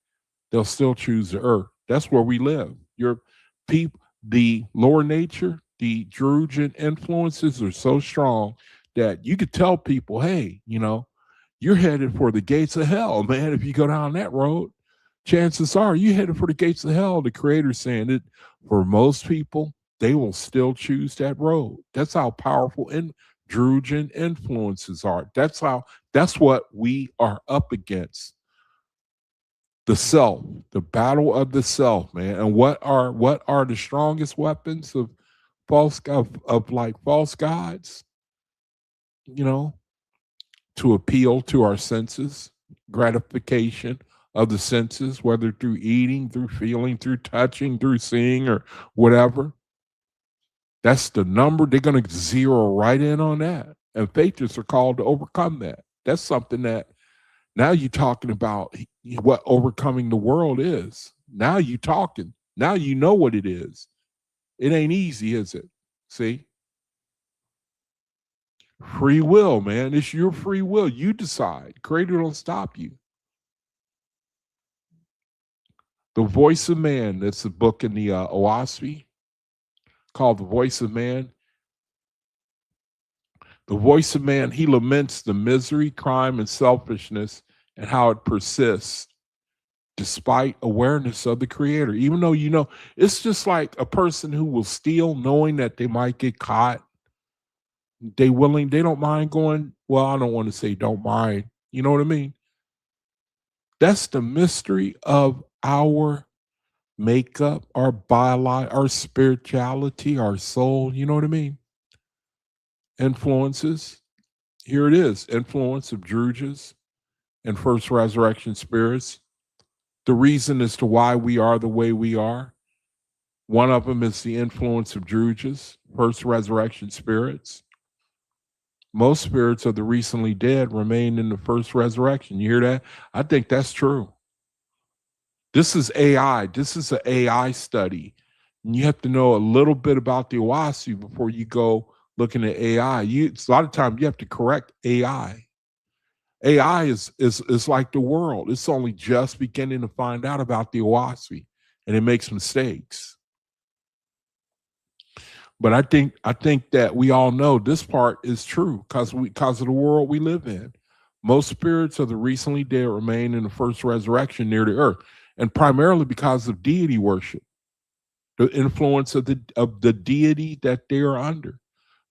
they'll still choose the earth. That's where we live. Your people, the lower nature, the Druidian influences are so strong that you could tell people, hey, you're headed for the gates of hell, man. If you go down that road, chances are you headed for the gates of hell. The Creator's saying it. For most people, they will still choose that road. That's how powerful Druidian influences are. That's what we are up against. The self, the battle of the self, man. And what are the strongest weapons of false gods? To appeal to our senses, gratification of the senses, whether through eating, through feeling, through touching, through seeing, or whatever. That's the number. They're going to zero right in on that. And faithers are called to overcome that. That's something that now you're talking about what overcoming the world is. Now you're talking. Now you know what it is. It ain't easy, is it? See? Free will, man. It's your free will. You decide. Creator don't stop you. The Voice of Man. That's a book in the Oahspe called The Voice of Man. The voice of man, he laments the misery, crime, and selfishness and how it persists despite awareness of the Creator. Even though it's just like a person who will steal knowing that they might get caught. They don't mind going, well, I don't want to say don't mind. You know what I mean? That's the mystery of our makeup, our biology, our spirituality, our soul. You know what I mean? Influences. Here it is. Influence of Druges and first resurrection spirits. The reason as to why we are the way we are. One of them is the influence of Druges, first resurrection spirits. Most spirits of the recently dead remain in the first resurrection. You hear that? I think that's true. This is AI. This is an AI study. And you have to know a little bit about the Oahspe before you go looking at AI. A lot of times you have to correct AI. AI is like the world. It's only just beginning to find out about the Oahspe, and it makes mistakes. But I think that we all know this part is true because of the world we live in. Most spirits of the recently dead remain in the first resurrection near the earth, and primarily because of deity worship, the influence of the deity that they are under,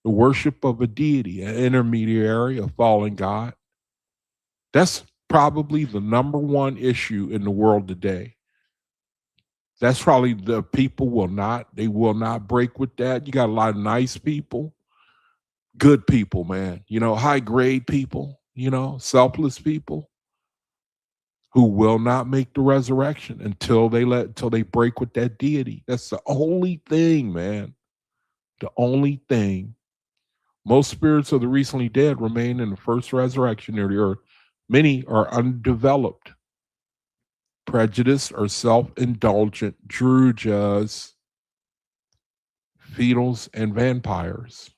the worship of a deity, an intermediary, a fallen god. That's probably the number one issue in the world today. That's probably the people they will not break with that. You got a lot of nice people, good people, man, high grade people, selfless people who will not make the resurrection until they break with that deity. That's the only thing, man. The only thing. Most spirits of the recently dead remain in the first resurrection near the earth. Many are undeveloped, prejudiced, or self-indulgent druids, fetals, and vampires.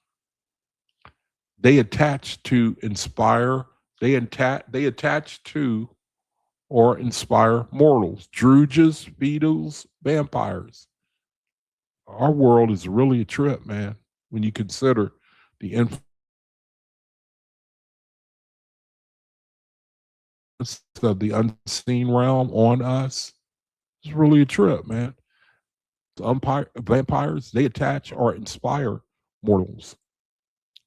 They attach to inspire. They attach to or inspire mortals. Druids, fetals, vampires. Our world is really a trip, man. When you consider the influence of the unseen realm on us, it's really a trip, man. Vampires, they attach or inspire mortals,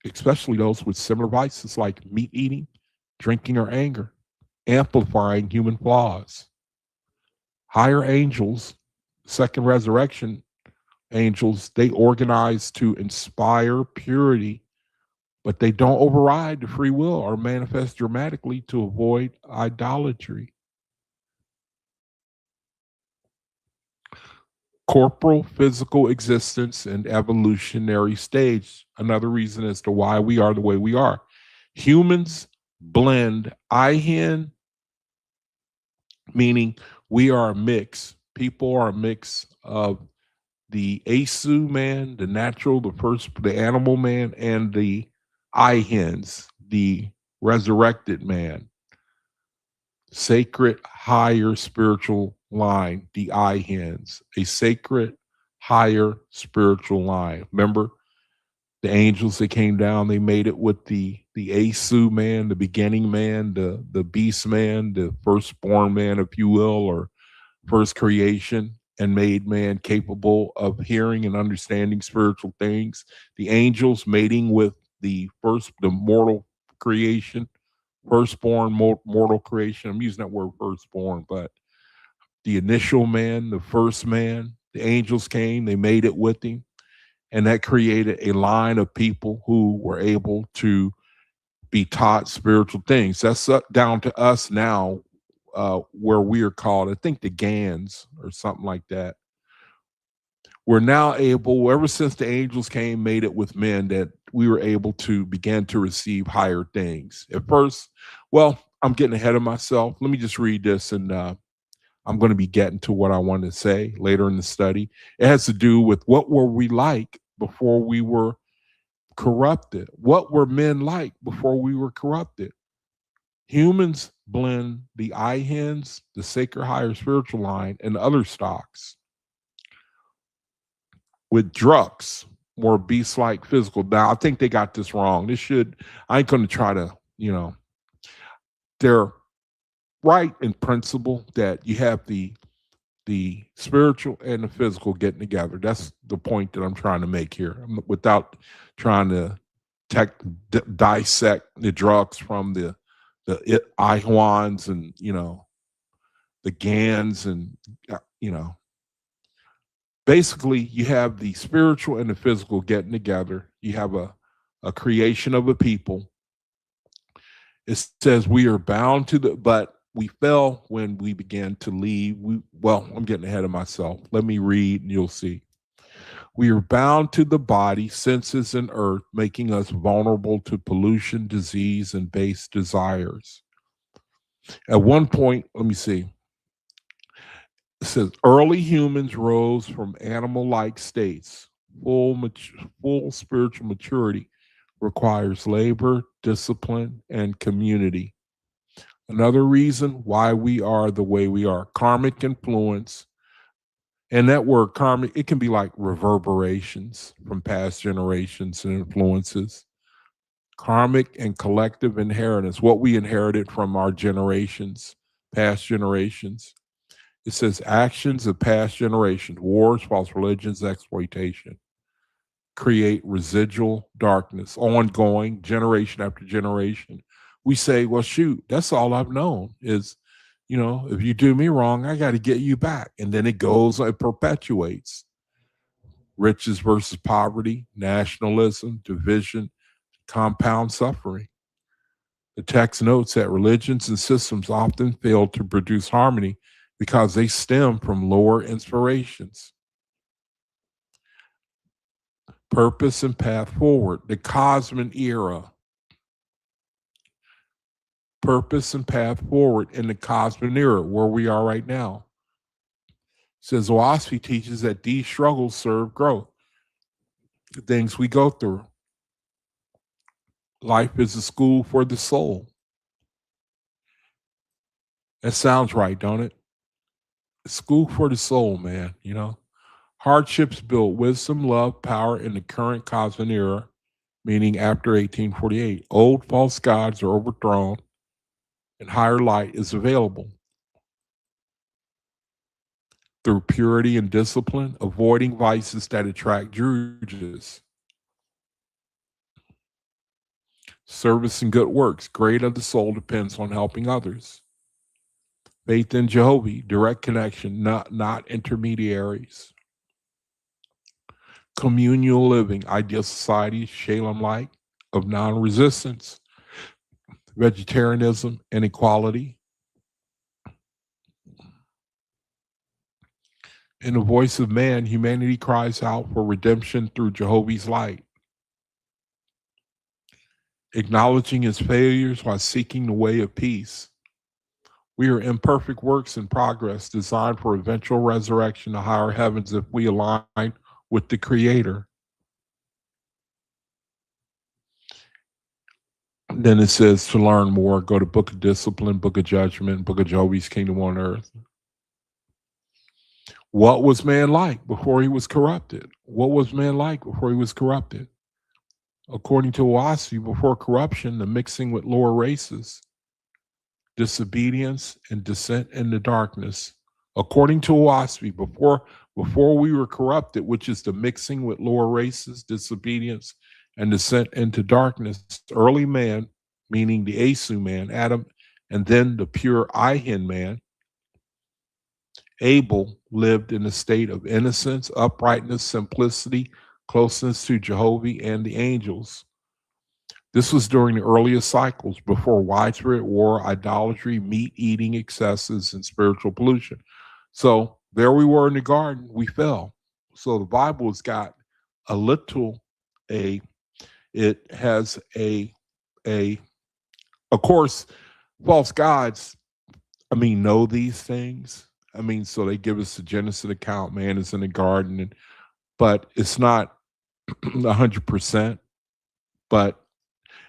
especially those with similar vices like meat eating, drinking, or anger, amplifying human flaws. Higher angels, second resurrection angels, they organize to inspire purity, but they don't override the free will or manifest dramatically to avoid idolatry. Corporal physical existence and evolutionary stage. Another reason as to why we are the way we are. Humans blend Ihin, meaning we are a mix. People are a mix of the Asu man, the natural, the animal man, and the Ihins, the resurrected man. Sacred higher spiritual line, the Ihins, a sacred higher spiritual line. Remember the angels that came down, they made it with the Asu man, the beginning man, the beast man, the firstborn man, if you will, or first creation, and made man capable of hearing and understanding spiritual things. The angels mating with the mortal creation, firstborn mortal creation. I'm using that word firstborn, but the initial man, the first man, the angels came, they made it with him, and that created a line of people who were able to be taught spiritual things. That's down to us now, where we are called, I think, the Gans or something like that. We're now able, ever since the angels came, made it with men, that we were able to begin to receive higher things. At first, well, I'm getting ahead of myself. Let me just read this, and I'm going to be getting to what I want to say later in the study. It has to do with what were we like before we were corrupted? What were men like before we were corrupted? Humans blend the Ihins, the sacred higher spiritual line, and other stocks with drugs, more beast-like physical. Now, I think they got this wrong. I ain't going to try to, they're right in principle that you have the spiritual and the physical getting together. That's the point that I'm trying to make here, without trying to dissect the drugs from the Ihwans and the Gans, and basically you have the spiritual and the physical getting together. You have a creation of a people. It says we are bound to but we fell when we began to leave. I'm getting ahead of myself. Let me read and you'll see. We are bound to the body, senses, and earth, making us vulnerable to pollution, disease, and base desires. At one point, let me see. It says early humans rose from animal-like states. Full spiritual maturity requires labor, discipline, and community. Another reason why we are the way we are. Karmic influence. And that word karmic, it can be like reverberations from past generations and influences. Karmic and collective inheritance, what we inherited from our generations, past generations. It says actions of past generations, wars, false religions, exploitation, create residual darkness, ongoing, generation after generation. we say, well, shoot, that's all I've known is, if you do me wrong, I got to get you back. And then it goes, it perpetuates riches versus poverty, nationalism, division, compound suffering. The text notes that religions and systems often fail to produce harmony because they stem from lower inspirations. Purpose and path forward, the Cosmic era. Purpose and path forward in the Cosmic era, where we are right now. It says Oahspe teaches that these struggles serve growth. The things we go through. Life is a school for the soul. That sounds right, don't it? School for the soul, man, Hardships build wisdom, love, power in the current cosmic era, meaning after 1848. Old false gods are overthrown and higher light is available. Through purity and discipline, avoiding vices that attract druges. Service and good works, great of the soul depends on helping others. Faith in Jehovah, direct connection, not intermediaries. Communal living, ideal society, Shalem-like, of non-resistance. Vegetarianism and equality. In the voice of man, humanity cries out for redemption through Jehovah's light. Acknowledging his failures while seeking the way of peace. We are imperfect works in progress designed for eventual resurrection to higher heavens if we align with the Creator. Then it says to learn more, go to Book of Discipline, Book of Judgment, Book of Jehovah's Kingdom on Earth. What was man like before he was corrupted? What was man like before he was corrupted? According to Oahspe, before corruption, the mixing with lower races, disobedience, and descent into darkness. According to Oahspe, before we were corrupted, which is the mixing with lower races, disobedience, and descent into darkness, early man, meaning the Asu man, Adam, and then the pure Ihin man, Abel, lived in a state of innocence, uprightness, simplicity, closeness to Jehovah and the angels. This was during the earliest cycles before widespread war, idolatry, meat eating excesses, and spiritual pollution. So there we were in the garden, we fell. So the Bible has got it has of course, false gods, know these things. So they give us the Genesis account, man is in the garden, but it's not 100%. But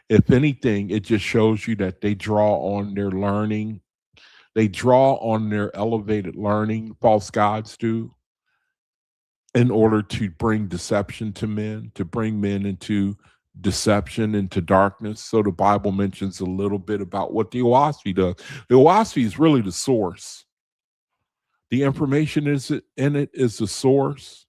if anything, it just shows you that they draw on their learning. They draw on their elevated learning, false gods do, in order to bring deception to men, to bring men into deception, into darkness. So the Bible mentions a little bit about what the Oahspe does. The Oahspe is really the source. The information in it is the source.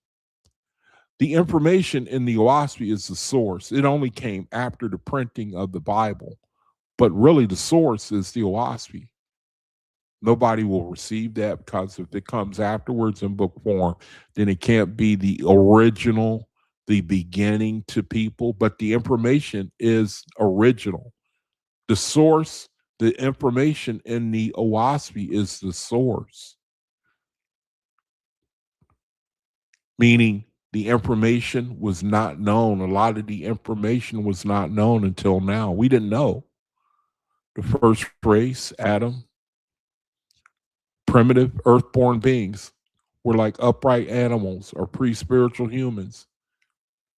The information in the Oahspe is the source. It only came after the printing of the Bible, but really the source is the Oahspe. Nobody will receive that because if it comes afterwards in book form, then it can't be the original, the beginning to people, but the information is original. The source, the information in the Oahspe is the source. Meaning the information was not known. A lot of the information was not known until now. We didn't know. The first race, Adam, primitive earthborn beings, were like upright animals or pre-spiritual humans.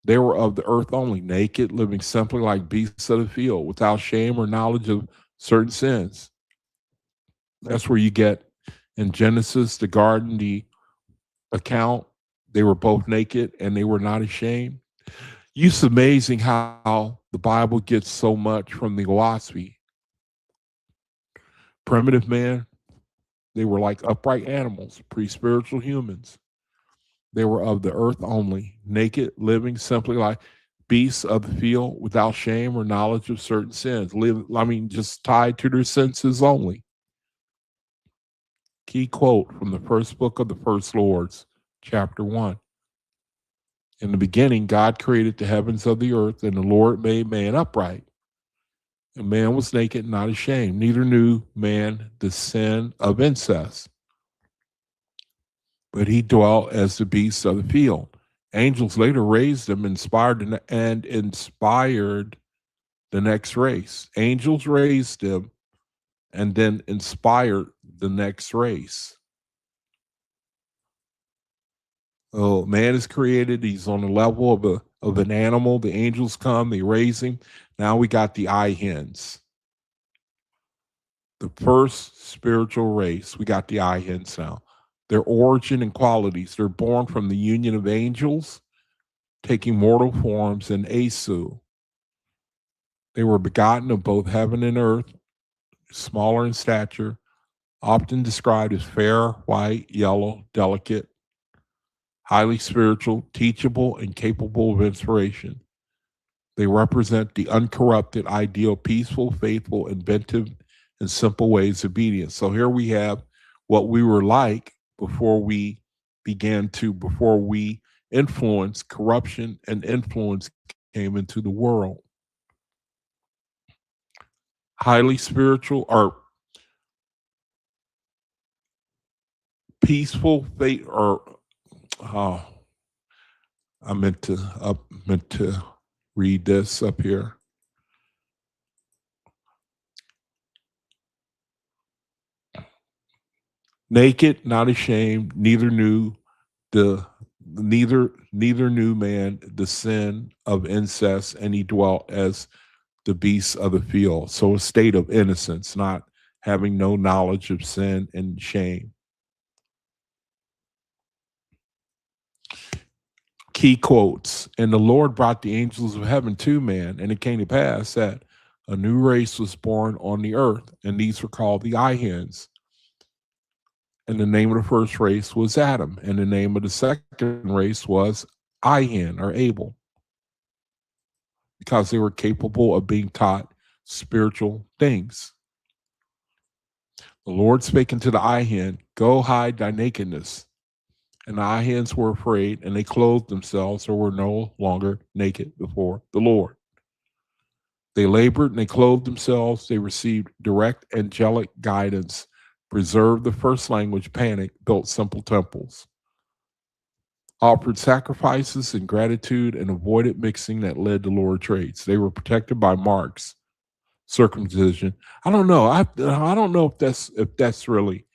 They were of the earth only, naked, living simply like beasts of the field, without shame or knowledge of certain sins. That's where you get in Genesis, the garden, the account. They were both naked and they were not ashamed. It's amazing how the Bible gets so much from the Oahspe. Primitive man, they were like upright animals, pre-spiritual humans. They were of the earth only, naked, living simply like beasts of the field without shame or knowledge of certain sins. Just tied to their senses only. Key quote from the first book of the First Lords, chapter 1. In the beginning, God created the heavens of the earth, and the Lord made man upright. And man was naked and not ashamed. Neither knew man the sin of incest, but he dwelt as the beasts of the field. Angels later raised him, inspired the next race. Angels raised him and then inspired the next race. Oh, man is created. He's on the level of an animal. The angels come, they raise him. Now we got the eye hens. The first spiritual race, we got the eye hens now. Their origin and qualities, they're born from the union of angels, taking mortal forms in Oahspe. They were begotten of both heaven and earth, smaller in stature, often described as fair, white, yellow, delicate, highly spiritual, teachable, and capable of inspiration. They represent the uncorrupted, ideal, peaceful, faithful, inventive, and simple ways of obedience. So here we have what we were like before we influenced, corruption and influence came into the world. Highly spiritual or peaceful faith, or I meant to read this up here. Naked, not ashamed, neither knew man the sin of incest, and he dwelt as the beasts of the field. So a state of innocence, not having no knowledge of sin and shame. Key quotes. And the Lord brought the angels of heaven to man, and it came to pass that a new race was born on the earth, and these were called the eye hens. And the name of the first race was Adam, and the name of the second race was eye hen, or Abel, because they were capable of being taught spiritual things. The Lord spake unto the eye hen, go hide thy nakedness. And the eye hens were afraid, and they clothed themselves, or were no longer naked before the Lord. They labored and they clothed themselves. They received direct angelic guidance, preserved the first language, panic, built simple temples, offered sacrifices in gratitude, and avoided mixing that led to lower traits. They were protected by marks, circumcision. I don't know. I don't know if that's really.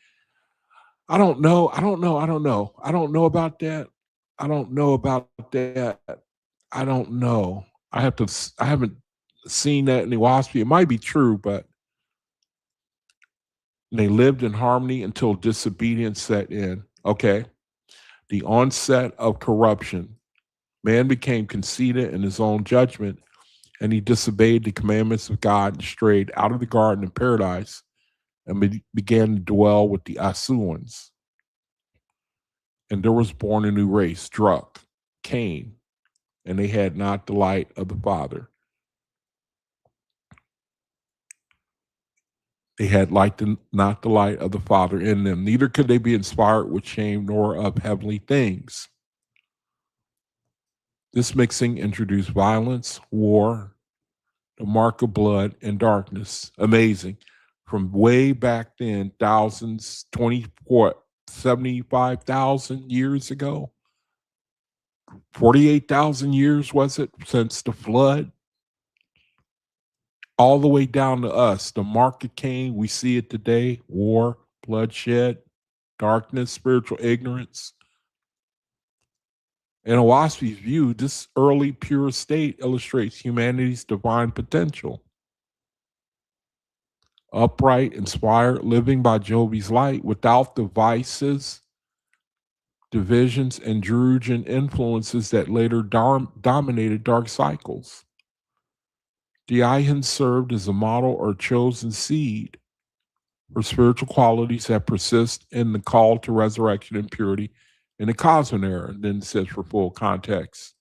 I don't know about that. I don't know. I haven't seen that in the Oahspe. It might be true, but they lived in harmony until disobedience set in. Okay. The onset of corruption. Man became conceited in his own judgment, and he disobeyed the commandments of God and strayed out of the garden of paradise and began to dwell with the Asuans. And there was born a new race, Druk, Cain, and they had not the light of the Father. They had not the light of the Father in them. Neither could they be inspired with shame nor of heavenly things. This mixing introduced violence, war, the mark of blood, and darkness. Amazing. From way back then, thousands, 75,000 years ago, 48,000 years, was it, since the flood, all the way down to us. The mark of Cain, we see it today: war, bloodshed, darkness, spiritual ignorance. In Oahspe's view, this early pure state illustrates humanity's divine potential. Upright, inspired, living by Jehovah's light without the vices, divisions, and Druidian influences that later dominated dark cycles. The Ihans served as a model or chosen seed for spiritual qualities that persist in the call to resurrection and purity in the Cosmic era. And then it says, for full context,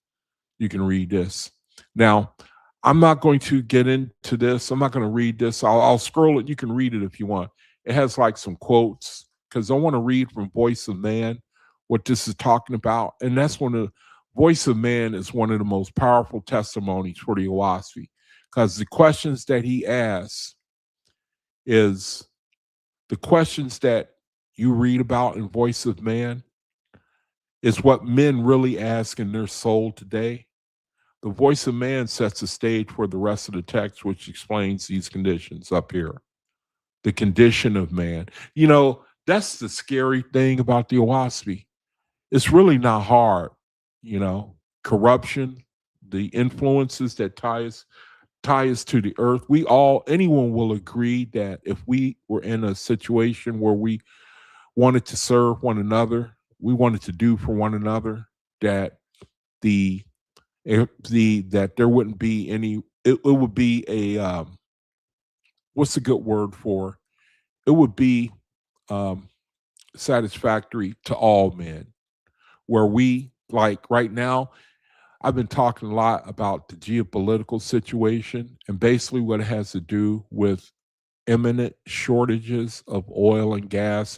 you can read this. Now, I'm not going to get into this. I'm not going to read this. I'll scroll it. You can read it if you want. It has like some quotes because I want to read from Voice of Man what this is talking about. And that's one of Voice of Man is one of the most powerful testimonies for the Oahspe because the questions that he asks is the questions that you read about in Voice of Man is what men really ask in their soul today. The Voice of Man sets the stage for the rest of the text, which explains these conditions up here. The condition of man. You know, that's the scary thing about the Oahspe. It's really not hard, you know. Corruption, the influences that tie us to the earth. Anyone will agree that if we were in a situation where we wanted to serve one another, we wanted to do for one another, that the that there wouldn't be any. It would be a what's a good word for? It would be um, satisfactory to all men. Where we like right now, I've been talking a lot about the geopolitical situation and basically what it has to do with imminent shortages of oil and gas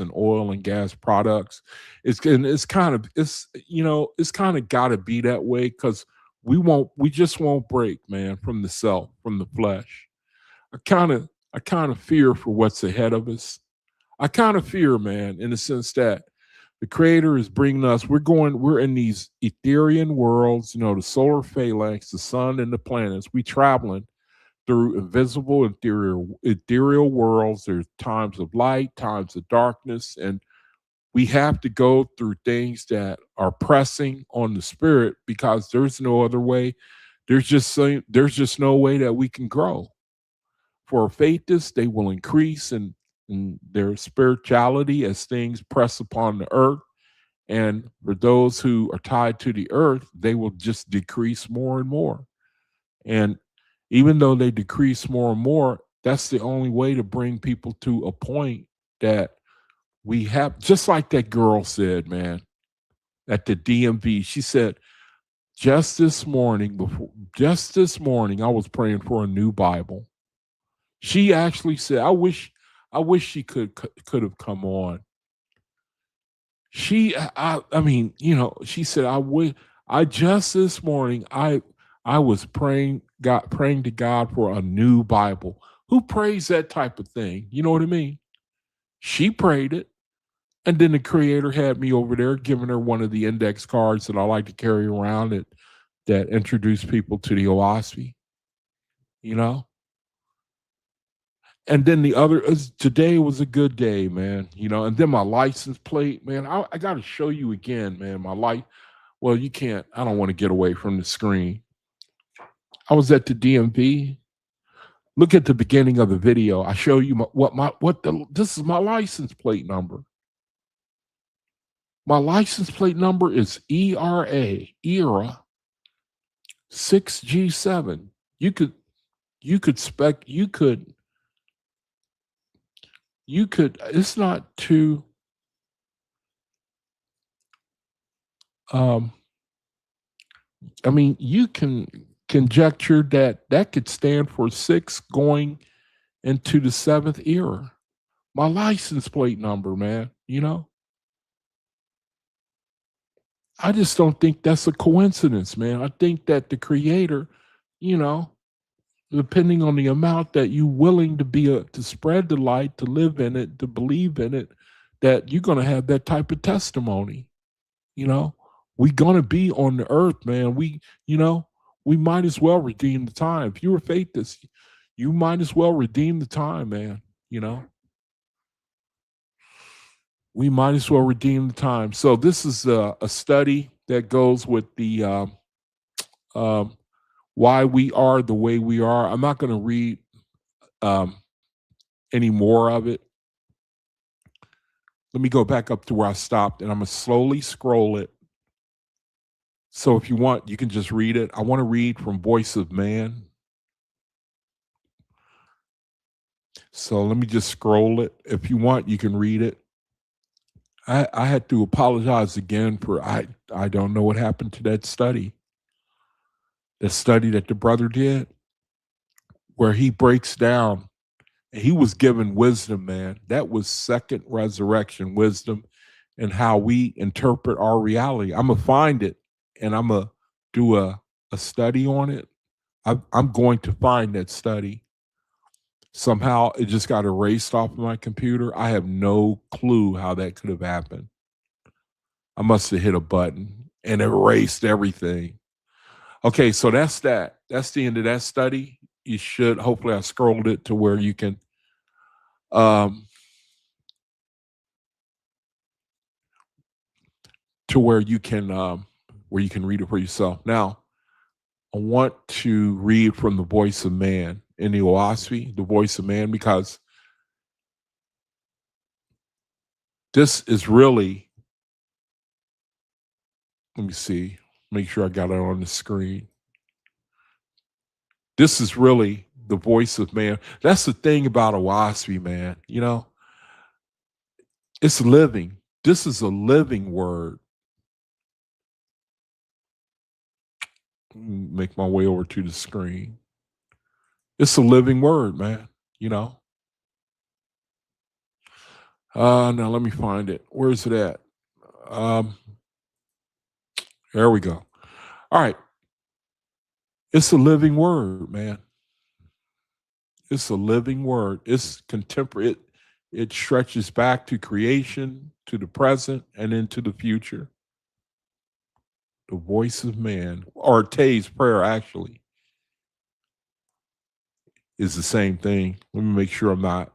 products. It's kind of it's kind of got to be that way because we just won't break, man, from the self, from the flesh. I kind of fear for what's ahead of us. I kind of fear, man, in the sense that the creator is bringing us, we're in these ethereal worlds, the solar phalanx, the sun and the planets. We traveling through invisible ethereal worlds. There's times of light, times of darkness, and we have to go through things that are pressing on the spirit because there's no other way. There's just no way that we can grow. For faithists, they will increase in their spirituality as things press upon the earth. And for those who are tied to the earth, they will just decrease more and more. And even though they decrease more and more, that's the only way to bring people to a point that we have, just like that girl said, man, at the DMV. She said, just this morning, I was praying for a new Bible. She actually said, I wish she could have come on. I mean, she said, I just this morning, I was praying to God for a new Bible. Who prays that type of thing? You know what I mean? She prayed it. And then the creator had me over there giving her one of the index cards that I like to carry around that introduce people to the Oahspe, you know? And then today was a good day, man, and then my license plate, man, I got to show you again, man, well, you can't, I don't want to get away from the screen. I was at the DMV. Look at the beginning of the video. I show you this is my license plate number. My license plate number is ERA 6G7. You could it's not too I mean, you can conjecture that could stand for 6 going into the 7th era. My license plate number, man, I just don't think that's a coincidence, man. I think that the creator, you know, depending on the amount that you willing to spread the light, to live in it, to believe in it, that you're going to have that type of testimony. We're going to be on the earth, man. We might as well redeem the time. If you were faithless, you might as well redeem the time, man. We might as well redeem the time. So this is a study that goes with the why we are the way we are. I'm not going to read any more of it. Let me go back up to where I stopped, and I'm going to slowly scroll it. So if you want, you can just read it. I want to read from Voice of Man. So let me just scroll it. If you want, you can read it. I had to apologize again for I don't know what happened to that study. The study that the brother did, where he breaks down, and he was given wisdom, man. That was second resurrection wisdom and how we interpret our reality. I'm gonna find it and I'm gonna do a study on it. I'm going to find that study. Somehow it just got erased off of my computer. I have no clue how that could have happened. I must have hit a button and erased everything. Okay, so that's that. That's the end of that study. You should hopefully I scrolled it to where you can um to where you can read it for yourself. Now, I want to read from the voice of man in the Oahspe, the voice of man, because this is really, let me see, make sure I got it on the screen. This is really the voice of man. That's the thing about Oahspe, man. You know, it's living. This is a living word. Make my way over to the screen. It's a living word, man. You know. Now let me find it. Where is it at? Um, there we go. All right. It's a living word, man. It's a living word. It's contemporary. It stretches back to creation, to the present, and into the future. The voice of man, or Tay's prayer, actually, is the same thing. Let me make sure I'm not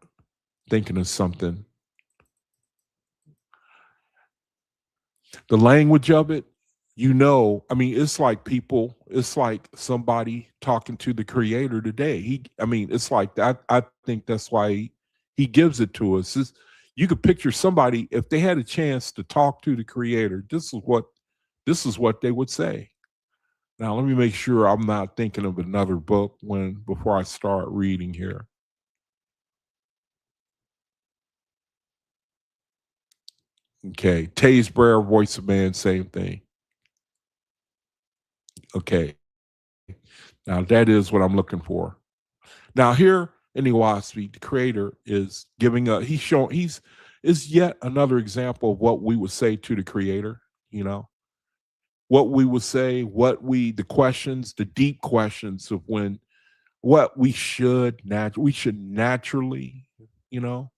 thinking of something. The language of it, you know, I mean, it's like people, it's like somebody talking to the creator today. I mean, it's like that. I think that's why he gives it to us. You could picture somebody, if they had a chance to talk to the creator, this is what they would say. Now, let me make sure I'm not thinking of another book before I start reading here. Okay, Tay's Prayer, Voice of Man, same thing. Okay, now that is what I'm looking for. Now here in the Oahspe, the creator is giving a he's is yet another example of what we would say to the creator, you know, what we would say, the questions, the deep questions of what we should naturally, you know,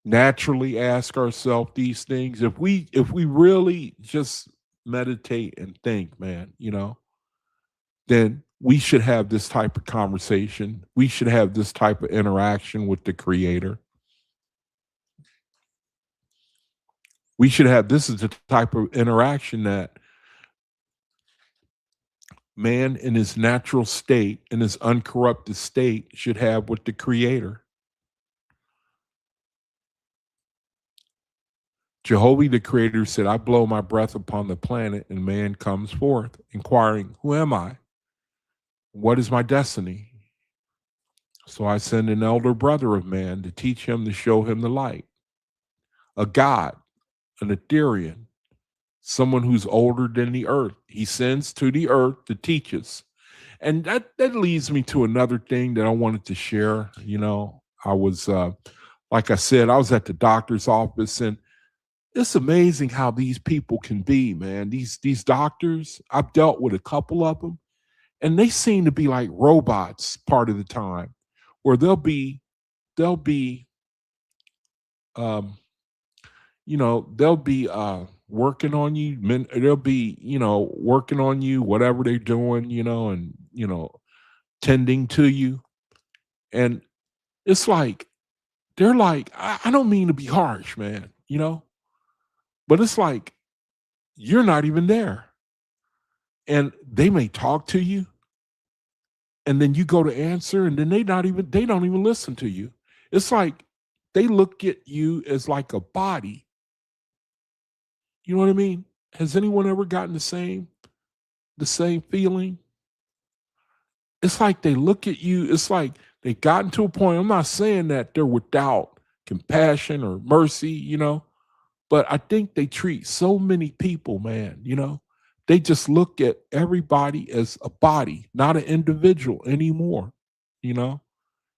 naturally ask ourselves these things. If we really just meditate and think, man, you know, then we should have this type of conversation. We should have this type of interaction with the creator. We should have this is the type of interaction that man in his natural state, in his uncorrupted state, should have with the creator. Jehovah the creator said, I blow my breath upon the planet and man comes forth, inquiring, who am I? What is my destiny? So I send an elder brother of man to teach him to show him the light. A God, an Etherean, someone who's older than the earth. He sends to the earth to teach us. And that leads me to another thing that I wanted to share. You know, I was like I said, I was at the doctor's office, and it's amazing how these people can be, man. These doctors, I've dealt with a couple of them, and they seem to be like robots part of the time, where they'll be um they'll be working on you, they'll be, working on you, whatever they're doing, and tending to you. And it's like they're like, I don't mean to be harsh, man, but it's like you're not even there. And they may talk to you, and then you go to answer, and then they don't even listen to you. It's like they look at you as like a body. You know what I mean? Has anyone ever gotten the same feeling? It's like they look at you, it's like they gotten to a point. I'm not saying that they're without compassion or mercy, but I think they treat so many people, man, They just look at everybody as a body, not an individual anymore, you know?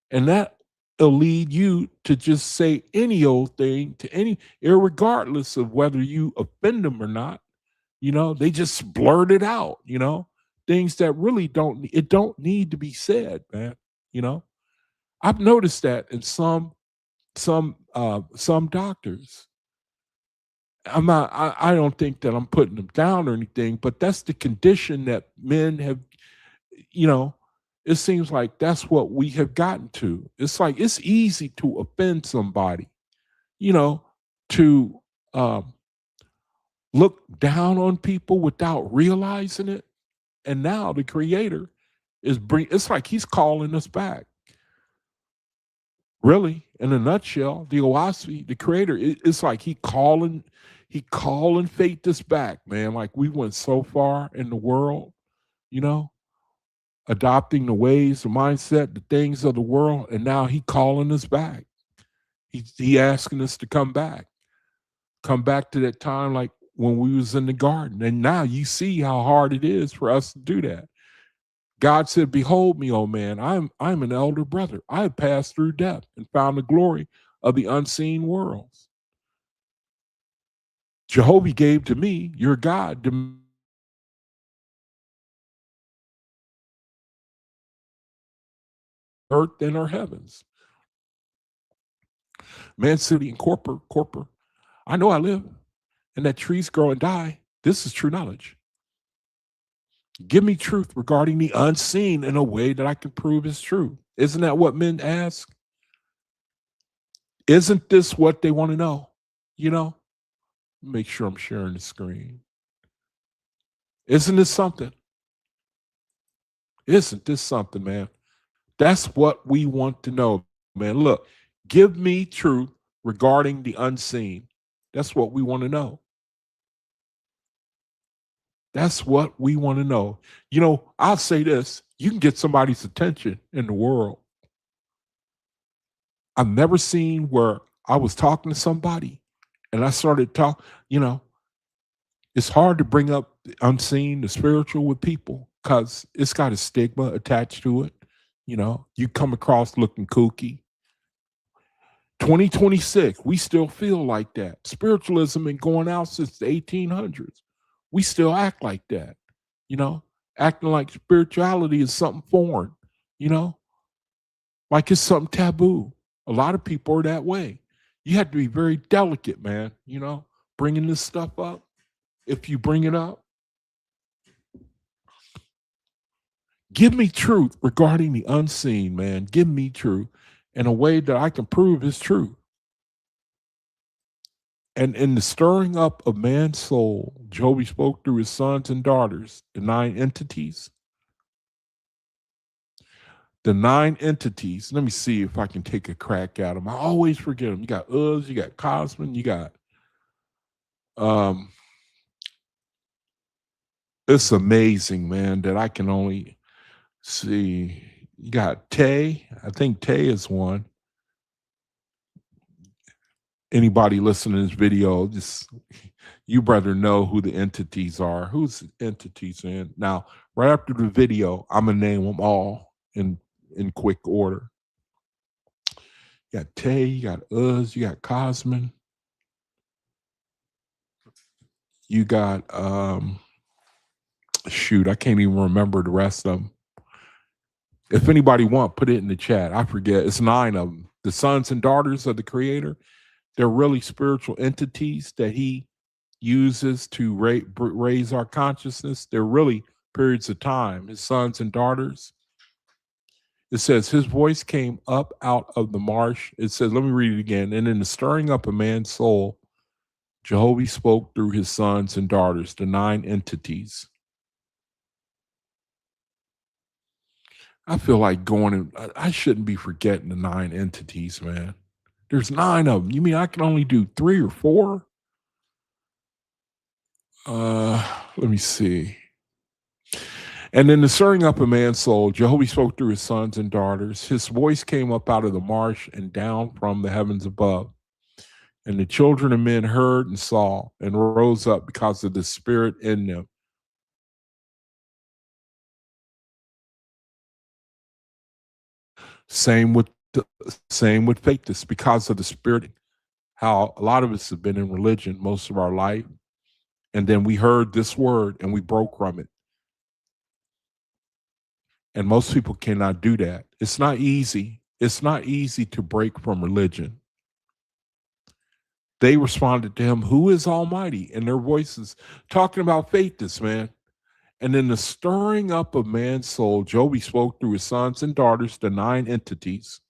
And that will lead you to just say any old thing to any, irregardless of whether you offend them or not. They just blurt it out, things that really don't need to be said, man. You know, I've noticed that in some doctors. I don't think that I'm putting them down or anything, but that's the condition that men have, you know, it seems like that's what we have gotten to. It's like it's easy to offend somebody, you know, to look down on people without realizing it. And now the creator it's like he's calling us back. Really, in a nutshell, the Oahspe, the creator, it's like he calling fate this back, man. Like we went so far in the world, you know, adopting the ways, the mindset, the things of the world, and now he calling us back. He asking us to come back to that time like when we was in the garden. And now you see how hard it is for us to do that. God said, "Behold me, O man, I'm an elder brother. I have passed through death and found the glory of the unseen worlds. Jehovah gave to me, your God, the earth and our heavens. Man, city, and corporate. I know I live, and that trees grow and die. This is true knowledge. Give me truth regarding the unseen in a way that I can prove is true." Isn't that what men ask? Isn't this what they want to know? You know, make sure I'm sharing the screen. Isn't this something? Isn't this something, man? That's what we want to know, man. Look, give me truth regarding the unseen. That's what we want to know. That's what we want to know. I'll say this: you can get somebody's attention in the world. I've never seen where I was talking to somebody and I started talk, it's hard to bring up the unseen, the spiritual with people because it's got a stigma attached to it. You come across looking kooky. 2026, we still feel like that. Spiritualism been going out since the 1800s. We still act like that, you know, acting like spirituality is something foreign, you know, like it's something taboo. A lot of people are that way. You have to be very delicate, man, bringing this stuff up. If you bring it up, give me truth regarding the unseen, man. Give me truth in a way that I can prove is true. And in the stirring up of man's soul, Jehovah spoke through his sons and daughters, the nine entities. The nine entities. Let me see if I can take a crack at them. I always forget them. You got Uz, you got Cosmin, you got it's amazing, man, that I can only see. You got Tay. I think Tay is one. Anybody listening to this video, just you better know who the entities are. Who's the entities in? Now, right after the video, I'm gonna name them all in quick order. You got Tay, you got Uz, you got Cosmin, you got shoot, I can't even remember the rest of them. If anybody want, put it in the chat. I forget. It's 9 of them. The sons and daughters of the Creator. They're really spiritual entities that he uses to raise our consciousness. They're really periods of time. His sons and daughters. It says, his voice came up out of the marsh. It says, let me read it again. And in the stirring up of man's soul, Jehovah spoke through his sons and daughters, the 9 entities. I feel like I shouldn't be forgetting the 9 entities, man. There's 9 of them. You mean I can only do 3 or 4? Let me see. And in the stirring up of man's soul, Jehovah spoke through his sons and daughters. His voice came up out of the marsh and down from the heavens above. And the children of men heard and saw and rose up because of the spirit in them, Same with same with faith. It's because of the spirit. How a lot of us have been in religion most of our life, and then we heard this word and we broke from it. And most people cannot do that. It's not easy. It's not easy to break from religion. They responded to him, "Who is Almighty?" And their voices talking about faith, this man. And in the stirring up of man's soul, Joby spoke through his sons and daughters, the nine entities.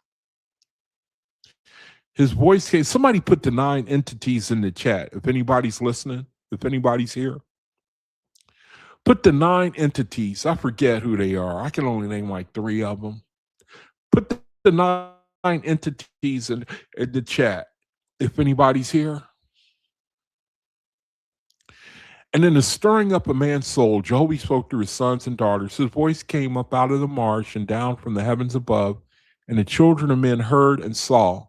His voice came. Somebody put the nine entities in the chat. If anybody's listening, if anybody's here, put the nine entities. I forget who they are. I can only name like three of them. Put the nine entities in the chat. If anybody's here. And in the stirring up of man's soul, Jehovah spoke to his sons and daughters. His voice came up out of the marsh and down from the heavens above, and the children of men heard and saw,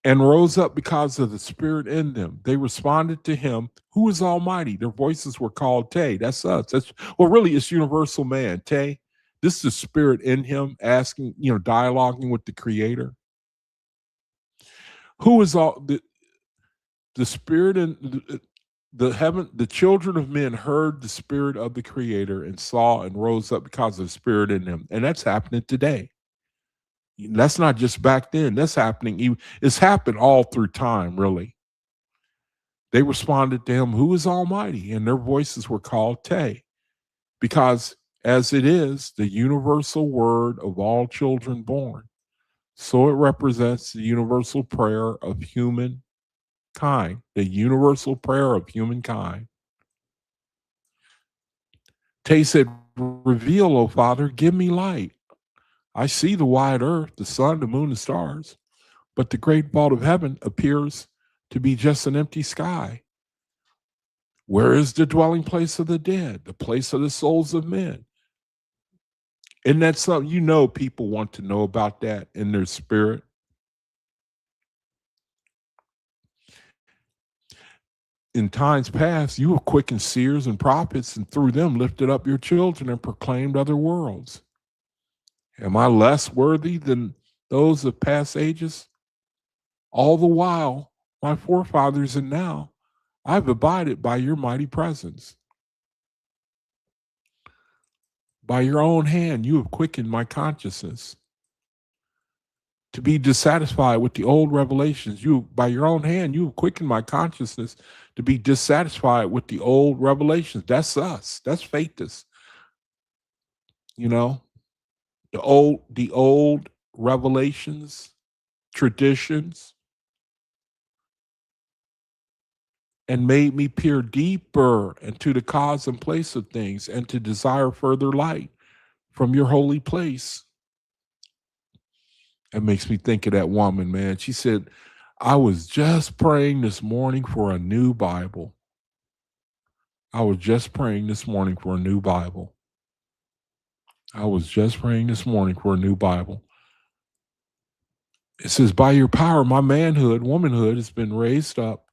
and rose up because of the spirit in them. They responded to him, "Who is Almighty?" Their voices were called Te. That's us. Well, really, it's universal man. Te. This is the spirit in him asking, dialoguing with the Creator. Who is all the spirit in the children of men heard the spirit of the Creator and saw and rose up because of the spirit in them. And that's happening today. That's not just back then. That's happening. It's happened all through time, really. They responded to him, "Who is Almighty?" And their voices were called Te, because as it is the universal word of all children born, so it represents the universal prayer of humankind, the universal prayer of humankind. Te said, "Reveal, O Father, give me light. I see the wide earth, the sun, the moon, the stars, but the great vault of heaven appears to be just an empty sky. Where is the dwelling place of the dead, the place of the souls of men?" Isn't that something people want to know about that in their spirit? In times past, you have quickened seers and prophets, and through them lifted up your children and proclaimed other worlds. Am I less worthy than those of past ages? All the while, my forefathers and now, I've abided by your mighty presence. By your own hand, you have quickened my consciousness. To be dissatisfied with the old revelations, by your own hand, you have quickened my consciousness to be dissatisfied with the old revelations. That's us. That's faithist. The old revelations, traditions, and made me peer deeper into the cause and place of things and to desire further light from your holy place. That makes me think of that woman, man. She said, "I was just praying this morning for a new Bible. I was just praying this morning for a new Bible. I was just praying this morning for a new Bible." It says, "By your power, my womanhood has been raised up.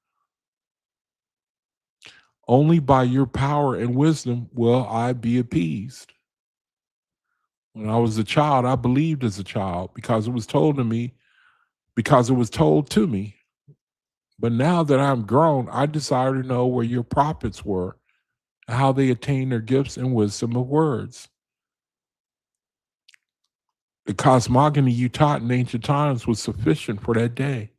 Only by your power and wisdom will I be appeased." When I was a child, I believed as a child because it was told to me, But now that I'm grown, I desire to know where your prophets were, and how they attained their gifts and wisdom of words. The cosmogony you taught in ancient times was sufficient for that day.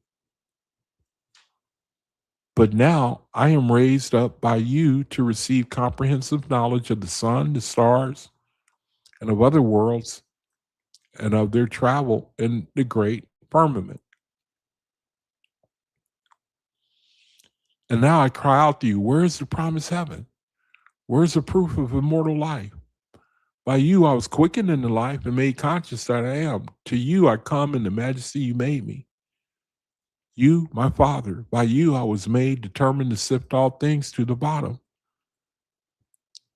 But now I am raised up by you to receive comprehensive knowledge of the sun, the stars, and of other worlds, and of their travel in the great firmament. And now I cry out to you, where is the promised heaven? Where is the proof of immortal life? By you I was quickened into life and made conscious that I am. To you I come in the majesty you made me. You, my Father, by you I was made determined to sift all things to the bottom.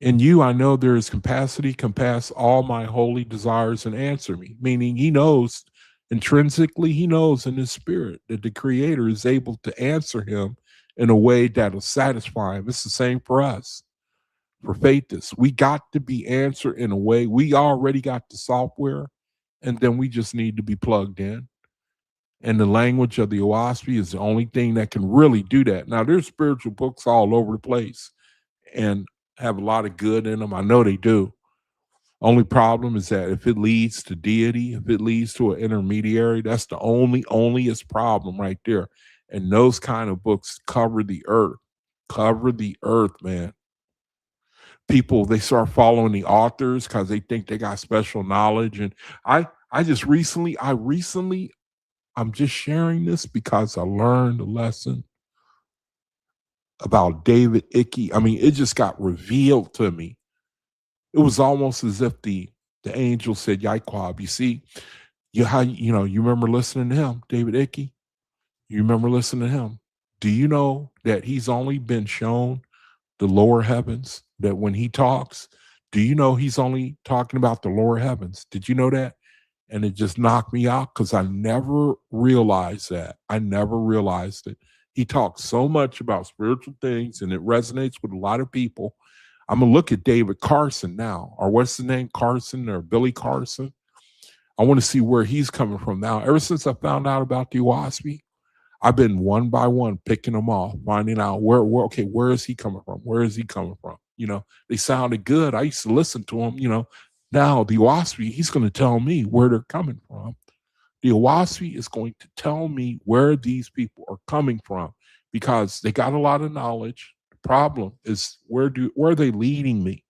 In you I know there is capacity, compass all my holy desires and answer me. Meaning he knows, intrinsically he knows in his spirit that the Creator is able to answer him in a way that'll satisfy him. It's the same for us. For faithists, we got to be answered in a way. We already got the software. and then we just need to be plugged in. And the language of the Oahspe is the only thing that can really do that. Now, there's spiritual books all over the place and have a lot of good in them. I know they do. Only problem is that if it leads to deity, if it leads to an intermediary, that's the onlyest problem right there. And those kind of books cover the earth, man. People, they start following the authors because they think they got special knowledge. And I just recently, I'm just sharing this because I learned a lesson about David Icke. I mean, it just got revealed to me. It was almost as if the angel said, Yaiquab, you see, you remember listening to him, David Icke? You remember listening to him? Do you know that he's only been shown the lower heavens? That when he talks, do you know he's only talking about the lower heavens? Did you know that? And it just knocked me out because I never realized that. I never realized it. He talks so much about spiritual things and it resonates with a lot of people. I'm gonna look at David Carson now, or what's the name, Carson or Billy Carson. I want to see where he's coming from now. Ever since I found out about the Oahspe, I've been one by one picking them off, finding out where is he coming from? Where is he coming from? They sounded good. I used to listen to them, Now the Oahspe, he's going to tell me where they're coming from. The Oahspe is going to tell me where these people are coming from because they got a lot of knowledge. The problem is where are they leading me?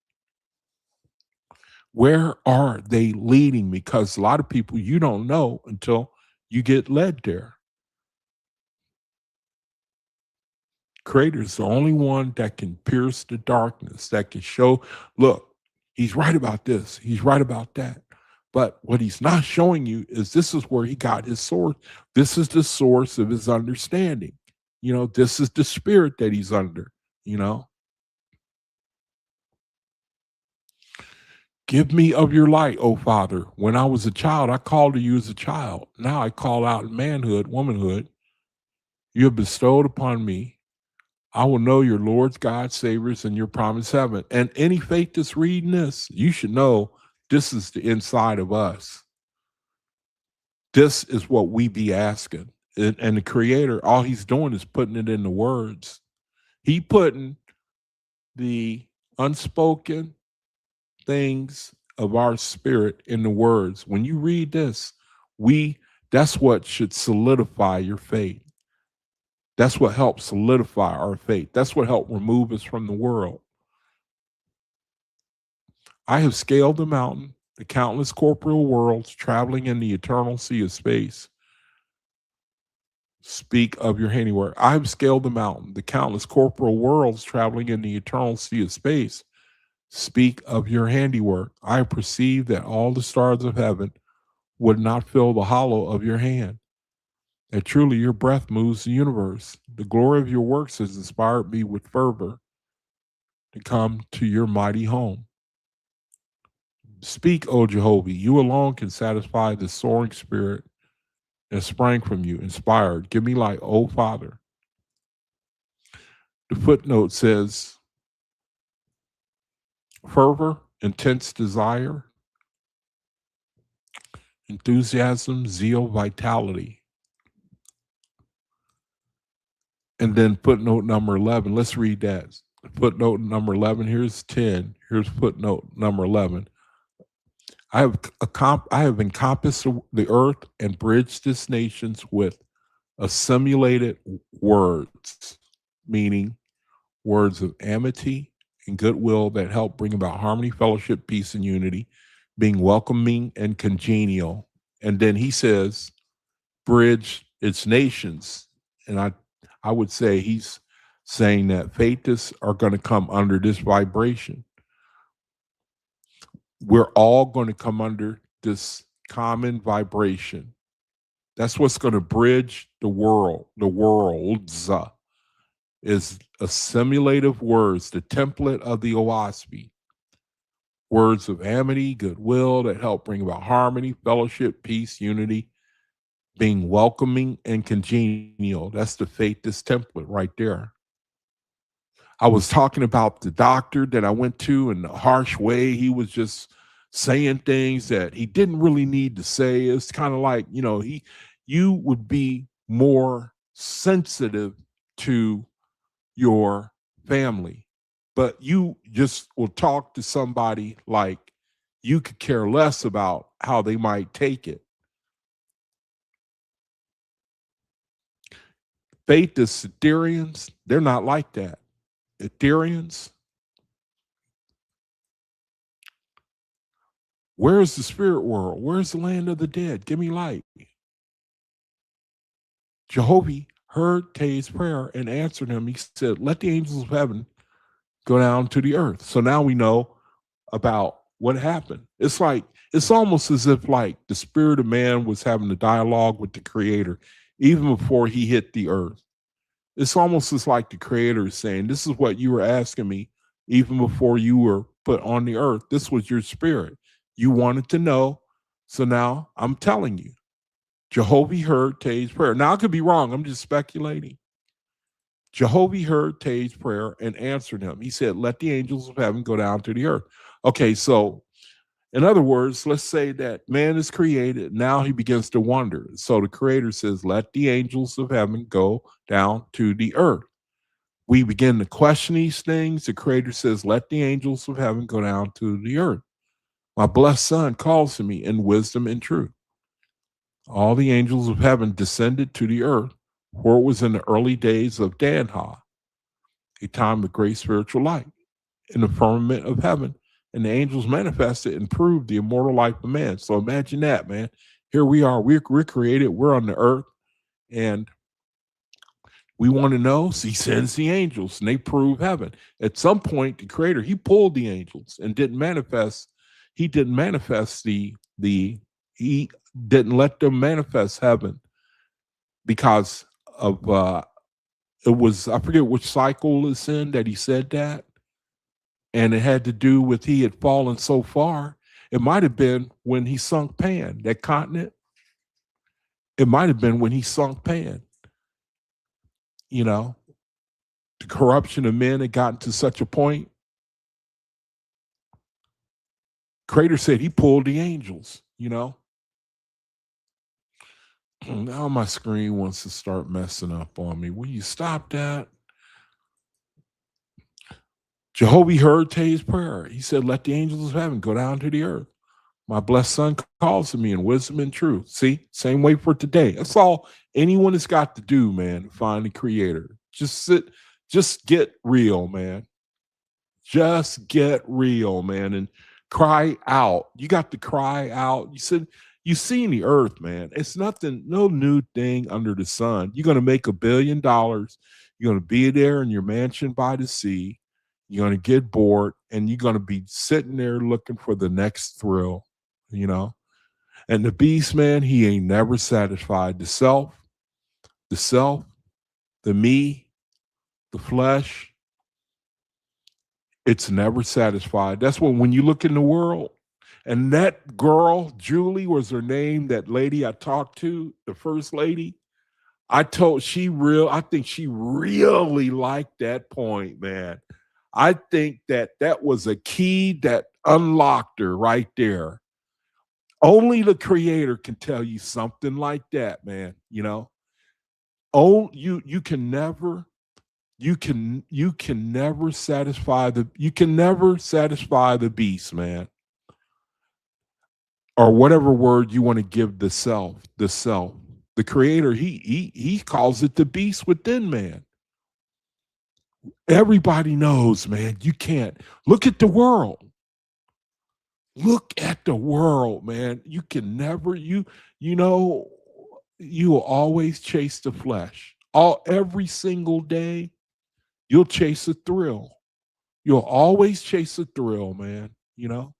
Where are they leading me? Because a lot of people you don't know until you get led there. Creator is the only one that can pierce the darkness, that can show, look, he's right about this, he's right about that. But what he's not showing you is this is where he got his source. This is the source of his understanding. This is the spirit that he's under, Give me of your light, O Father. When I was a child, I called to you as a child. Now I call out in manhood, womanhood. You have bestowed upon me. I will know your Lord's God, Saviors, and your promised heaven. And any faith that's reading this, you should know this is the inside of us. This is what we be asking. And the Creator, all he's doing is putting it in the words. He putting the unspoken things of our spirit in the words. When you read this, that's what should solidify your faith. That's what helps solidify our faith. That's what helped remove us from the world. I have scaled the mountain, the countless corporeal worlds, traveling in the eternal sea of space. Speak of your handiwork. I have scaled the mountain, the countless corporeal worlds, traveling in the eternal sea of space. Speak of your handiwork. I perceive that all the stars of heaven would not fill the hollow of your hand. That truly your breath moves the universe. The glory of your works has inspired me with fervor to come to your mighty home. Speak, O Jehovah, you alone can satisfy the soaring spirit that sprang from you, inspired. Give me light, O Father. The footnote says, fervor, intense desire, enthusiasm, zeal, vitality. And then footnote number 11. Let's read that. Footnote number 11. Here's 10. Here's footnote number 11. I have encompassed the earth and bridged its nations with assimilated words, meaning words of amity and goodwill that help bring about harmony, fellowship, peace, and unity, being welcoming and congenial. And then he says, bridge its nations. And I would say he's saying that faithists are going to come under this vibration. We're all going to come under this common vibration. That's what's going to bridge the world, the worlds, is assimilative words, the template of the Oahspe. Words of amity, goodwill that help bring about harmony, fellowship, peace, unity, being welcoming and congenial. That's the faithist template right there. I was talking about the doctor that I went to and the harsh way he was just saying things that he didn't really need to say. It's kind of like, you would be more sensitive to your family, but you just will talk to somebody like you could care less about how they might take it. Faith is Ethereans, they're not like that. Ethereans, where's the spirit world? Where's the land of the dead? Give me light. Jehovah heard Tay's prayer and answered him. He said, let the angels of heaven go down to the earth. So now we know about what happened. It's almost as if like the spirit of man was having a dialogue with the creator even before he hit the earth. It's almost as like the creator is saying, this is what you were asking me even before you were put on the earth. This was your spirit. You wanted to know. So now I'm telling you. Jehovah heard Tay's prayer. Now I could be wrong. I'm just speculating. Jehovah heard Tay's prayer and answered him. He said, let the angels of heaven go down to the earth. Okay, so in other words, let's say that man is created. Now he begins to wonder. So the creator says, let the angels of heaven go down to the earth. We begin to question these things. The creator says, let the angels of heaven go down to the earth. My blessed son calls to me in wisdom and truth. All the angels of heaven descended to the earth, where it was in the early days of Danha, a time of great spiritual light, in the firmament of heaven, and the angels manifested and proved the immortal life of man. So imagine that, man. Here we are. We're created. We're on the earth, and we want to know. So he sends the angels, and they prove heaven. At some point, the creator, he pulled the angels and didn't manifest. He didn't manifest he didn't let them manifest heaven because of it was, I forget which cycle it's in that he said that, and it had to do with he had fallen so far. It might have been when he sunk Pan, that continent. It might have been when he sunk Pan. The corruption of men had gotten to such a point. Creator said he pulled the angels. Now my screen wants to start messing up on me. Will you stop that? Jehovah heard Tay's prayer. He said, let the angels of heaven go down to the earth. My blessed son calls to me in wisdom and truth. See, same way for today. That's all anyone has got to do, man, to find the creator. Just get real, man. Just get real, man, and cry out. You got to cry out. You seen the earth, man. It's nothing, no new thing under the sun. You're going to make $1 billion. You're going to be there in your mansion by the sea. You're going to get bored, and you're going to be sitting there looking for the next thrill, And the beast, man, he ain't never satisfied. The self, the me, the flesh, it's never satisfied. That's when you look in the world, and that girl, Julie was her name, that lady I talked to, the first lady, I think she really liked that point, man. I think that was a key that unlocked her right there. Only the creator can tell you something like that, man. Oh, you can never satisfy the beast, man. Or whatever word you want to give the self. The creator, he calls it the beast within man. Everybody knows, man, you can't. Look at the world. Look at the world, man. You can never, you will always chase the flesh. Every single day, you'll chase a thrill. You'll always chase a thrill, man. You'll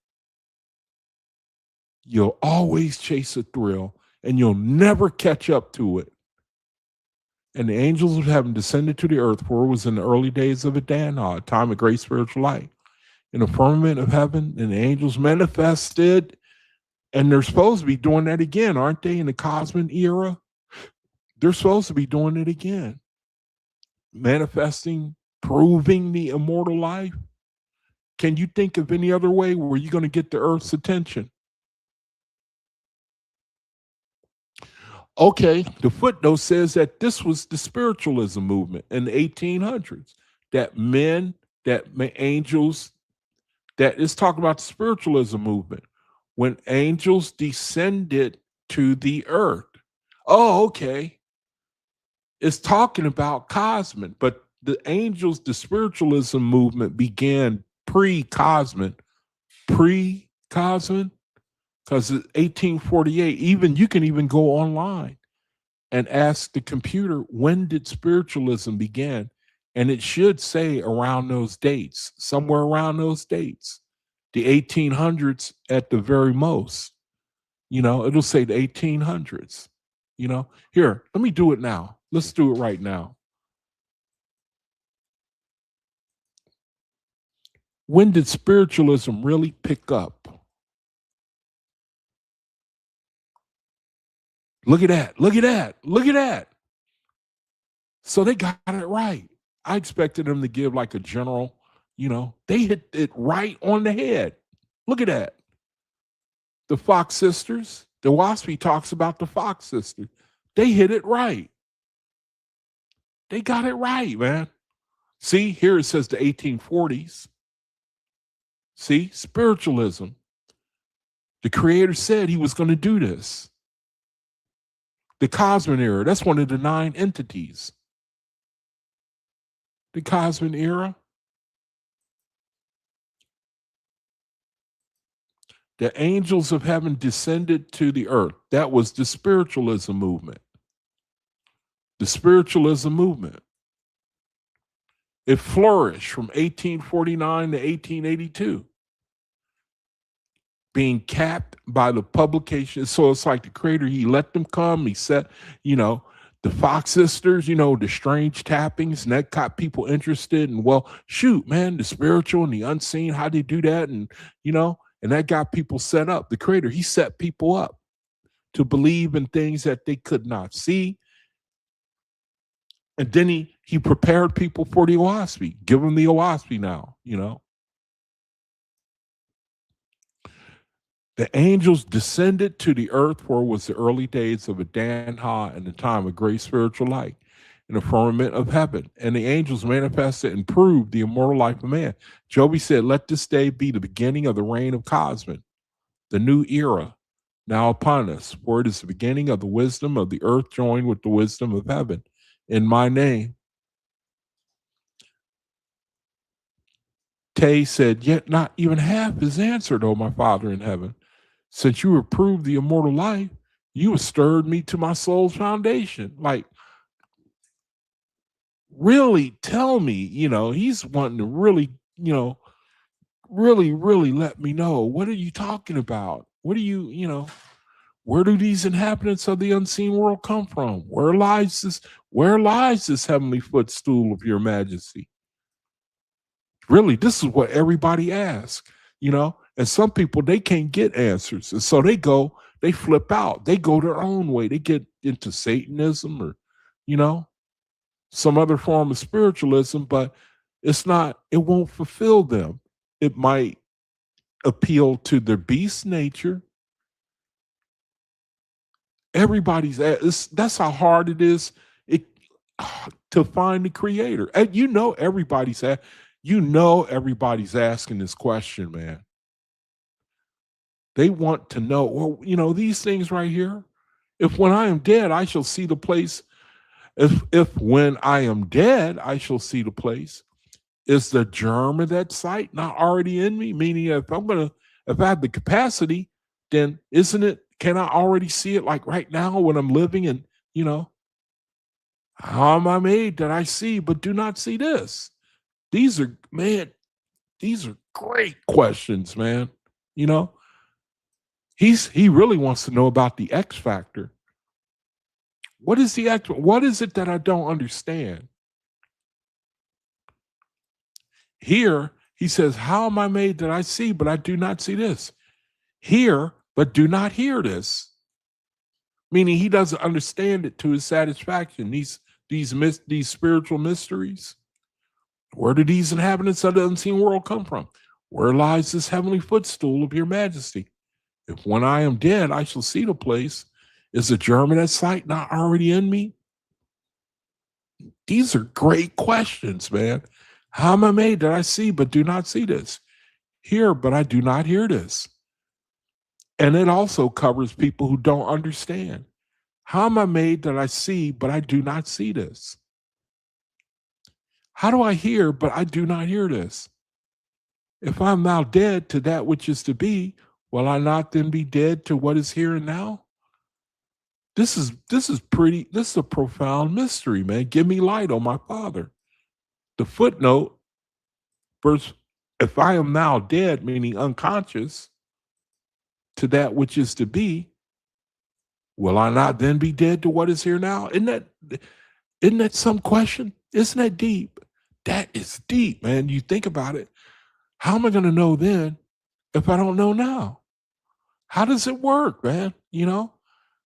always chase a thrill, and you'll never catch up to it. And the angels of heaven descended to the earth, for it was in the early days of Adana, a time of great spiritual light. In the firmament of heaven, and the angels manifested, and they're supposed to be doing that again, aren't they, in the cosmic era? They're supposed to be doing it again. Manifesting, proving the immortal life. Can you think of any other way where you're going to get the earth's attention? Okay, the footnote says that this was the spiritualism movement in the 1800s, that men, angels, that is talking about the spiritualism movement when angels descended to the earth. Oh, okay. It's talking about cosmic, but the angels, the spiritualism movement began pre-cosmic, because it's 1848. Even you can even go online and ask the computer, when did spiritualism begin? And it should say around those dates, somewhere around those dates, the 1800s at the very most. It'll say the 1800s. Here, let me do it now. Let's do it right now. When did spiritualism really pick up? Look at that. Look at that. Look at that. So they got it right. I expected them to give like a general, they hit it right on the head. Look at that. The Fox sisters, the Oahspe talks about the Fox sisters. They hit it right. They got it right, man. See, here it says the 1840s. See, spiritualism. The creator said he was going to do this. The Cosmic era, that's one of the 9 entities. The Cosmic era. The angels of heaven descended to the earth. That was the spiritualism movement. The spiritualism movement. It flourished from 1849 to 1882. Being capped by the publication. So it's like the creator, he let them come. He said, the Fox sisters, the strange tappings, and that got people interested. And well, shoot, man, the spiritual and the unseen, how they do that? And, and that got people set up. The creator, he set people up to believe in things that they could not see. And then he prepared people for the Oahspe. Give them the Oahspe now, The angels descended to the earth for was the early days of a Danha and the time of great spiritual light in the firmament of heaven. And the angels manifested and proved the immortal life of man. Joby said, let this day be the beginning of the reign of Cosmic, the new era now upon us, for it is the beginning of the wisdom of the earth joined with the wisdom of heaven. In my name. Tay said, yet not even half is answered, O my Father in heaven. Since you have proved the immortal life, you have stirred me to my soul's foundation. Like, really tell me, he's wanting to really, really let me know. What are you talking about? What do you, where do these inhabitants of the unseen world come from? Where lies this heavenly footstool of your majesty? Really, this is what everybody asks, and some people, they can't get answers. And so they flip out. They go their own way. They get into Satanism or, some other form of spiritualism, but it won't fulfill them. It might appeal to their beast nature. That's how hard it is to find the creator. And everybody's asking this question, man. They want to know, well, these things right here. If when I am dead, I shall see the place. If when I am dead, I shall see the place. Is the germ of that sight not already in me? Meaning, if I have the capacity, then can I already see it like right now when I'm living? And how am I made that I see but do not see this? These are great questions, man. He really wants to know about the X factor. What is the X? What is it that I don't understand? Here, he says, how am I made that I see, but I do not see this? Hear, but do not hear this. Meaning he doesn't understand it to his satisfaction. These spiritual mysteries. Where do these inhabitants of the unseen world come from? Where lies this heavenly footstool of your majesty? If when I am dead, I shall see the place, is the German at sight not already in me? These are great questions, man. How am I made that I see but do not see this? Hear but I do not hear this. And it also covers people who don't understand. How am I made that I see but I do not see this? How do I hear but I do not hear this? If I'm now dead to that which is to be, will I not then be dead to what is here and now? This is a profound mystery, man. Give me light, oh my Father. The footnote, verse, if I am now dead, meaning unconscious, to that which is to be, will I not then be dead to what is here now? Isn't that some question? Isn't that deep? That is deep, man. You think about it. How am I going to know then if I don't know now? How does it work, man?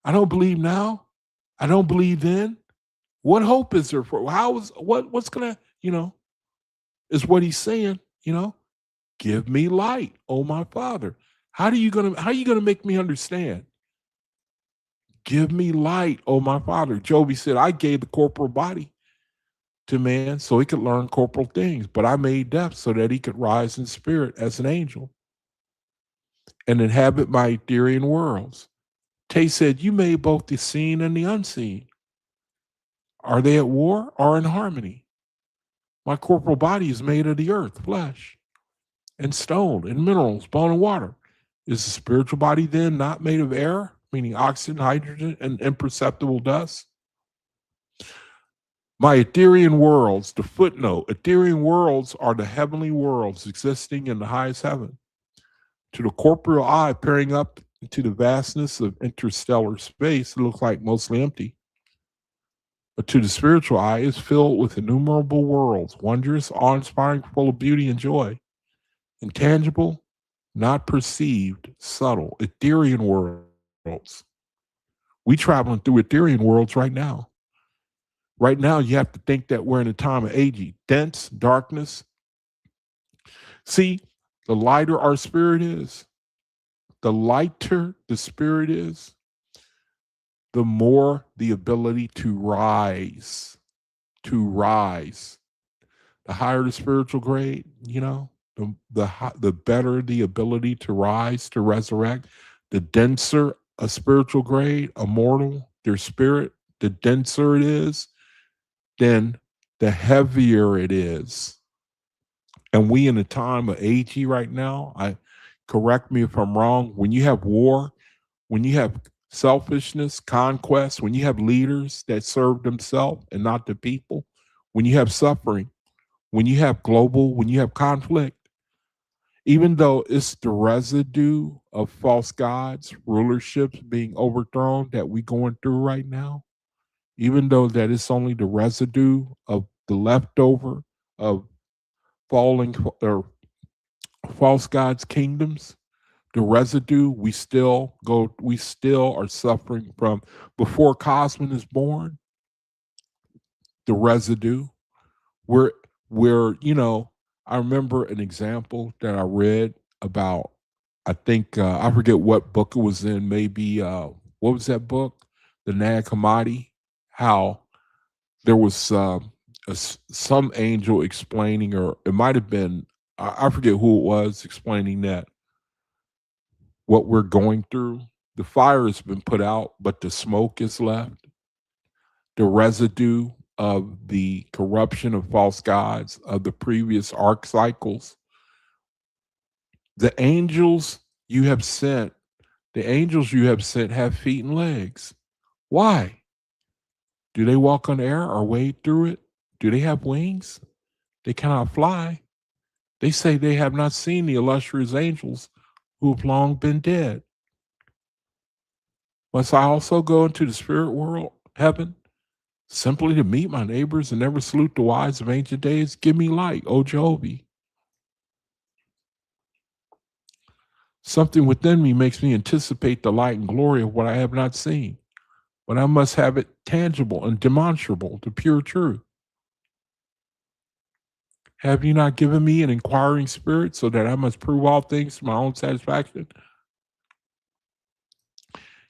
I don't believe now. I don't believe then. What hope is there for? What's gonna, is what he's saying, give me light, oh my Father. How are you gonna make me understand? Give me light, oh my Father. Job said, I gave the corporal body to man so he could learn corporal things, but I made death so that he could rise in spirit as an angel and inhabit my ethereal worlds. Tay said, you made both the seen and the unseen. Are they at war or in harmony? My corporal body is made of the earth, flesh, and stone, and minerals, bone, and water. Is the spiritual body then not made of air, meaning oxygen, hydrogen, and imperceptible dust? My ethereal worlds, the footnote, ethereal worlds are the heavenly worlds existing in the highest heaven. To the corporeal eye, peering up into the vastness of interstellar space, it looks like mostly empty. But to the spiritual eye, is filled with innumerable worlds, wondrous, awe-inspiring, full of beauty and joy, intangible, not perceived, subtle, ethereal worlds. We traveling through ethereal worlds right now. Right now, you have to think that we're in a time of aging, dense darkness. See, the lighter our spirit is, the lighter the spirit is, the more the ability to rise. The higher the spiritual grade, the better the ability to rise, to resurrect. The denser a spiritual grade, immortal, their spirit, the denser it is, then the heavier it is. And we in a time of AG right now, correct me if I'm wrong, when you have war, when you have selfishness, conquest, when you have leaders that serve themselves and not the people, when you have suffering, when you have conflict, even though it's the residue of false gods, rulerships being overthrown that we're going through right now, even though that it's only the residue of the leftover of falling or false gods' kingdoms, the residue we still are suffering from before Cosmin is born. The residue, where I remember an example that I read about. I think I forget what book it was in. Maybe what was that book? The Nag Hammadi. How there was some angel explaining, or it might have been, I forget who it was explaining that what we're going through. The fire has been put out, but the smoke is left. The residue of the corruption of false gods of the previous arc cycles. The angels you have sent have feet and legs. Why? Do they walk on air or wade through it? Do they have wings? They cannot fly. They say they have not seen the illustrious angels who have long been dead. Must I also go into the spirit world, heaven, simply to meet my neighbors and never salute the wise of ancient days? Give me light, O Jehovah. Something within me makes me anticipate the light and glory of what I have not seen, but I must have it tangible and demonstrable, the pure truth. Have you not given me an inquiring spirit so that I must prove all things to my own satisfaction?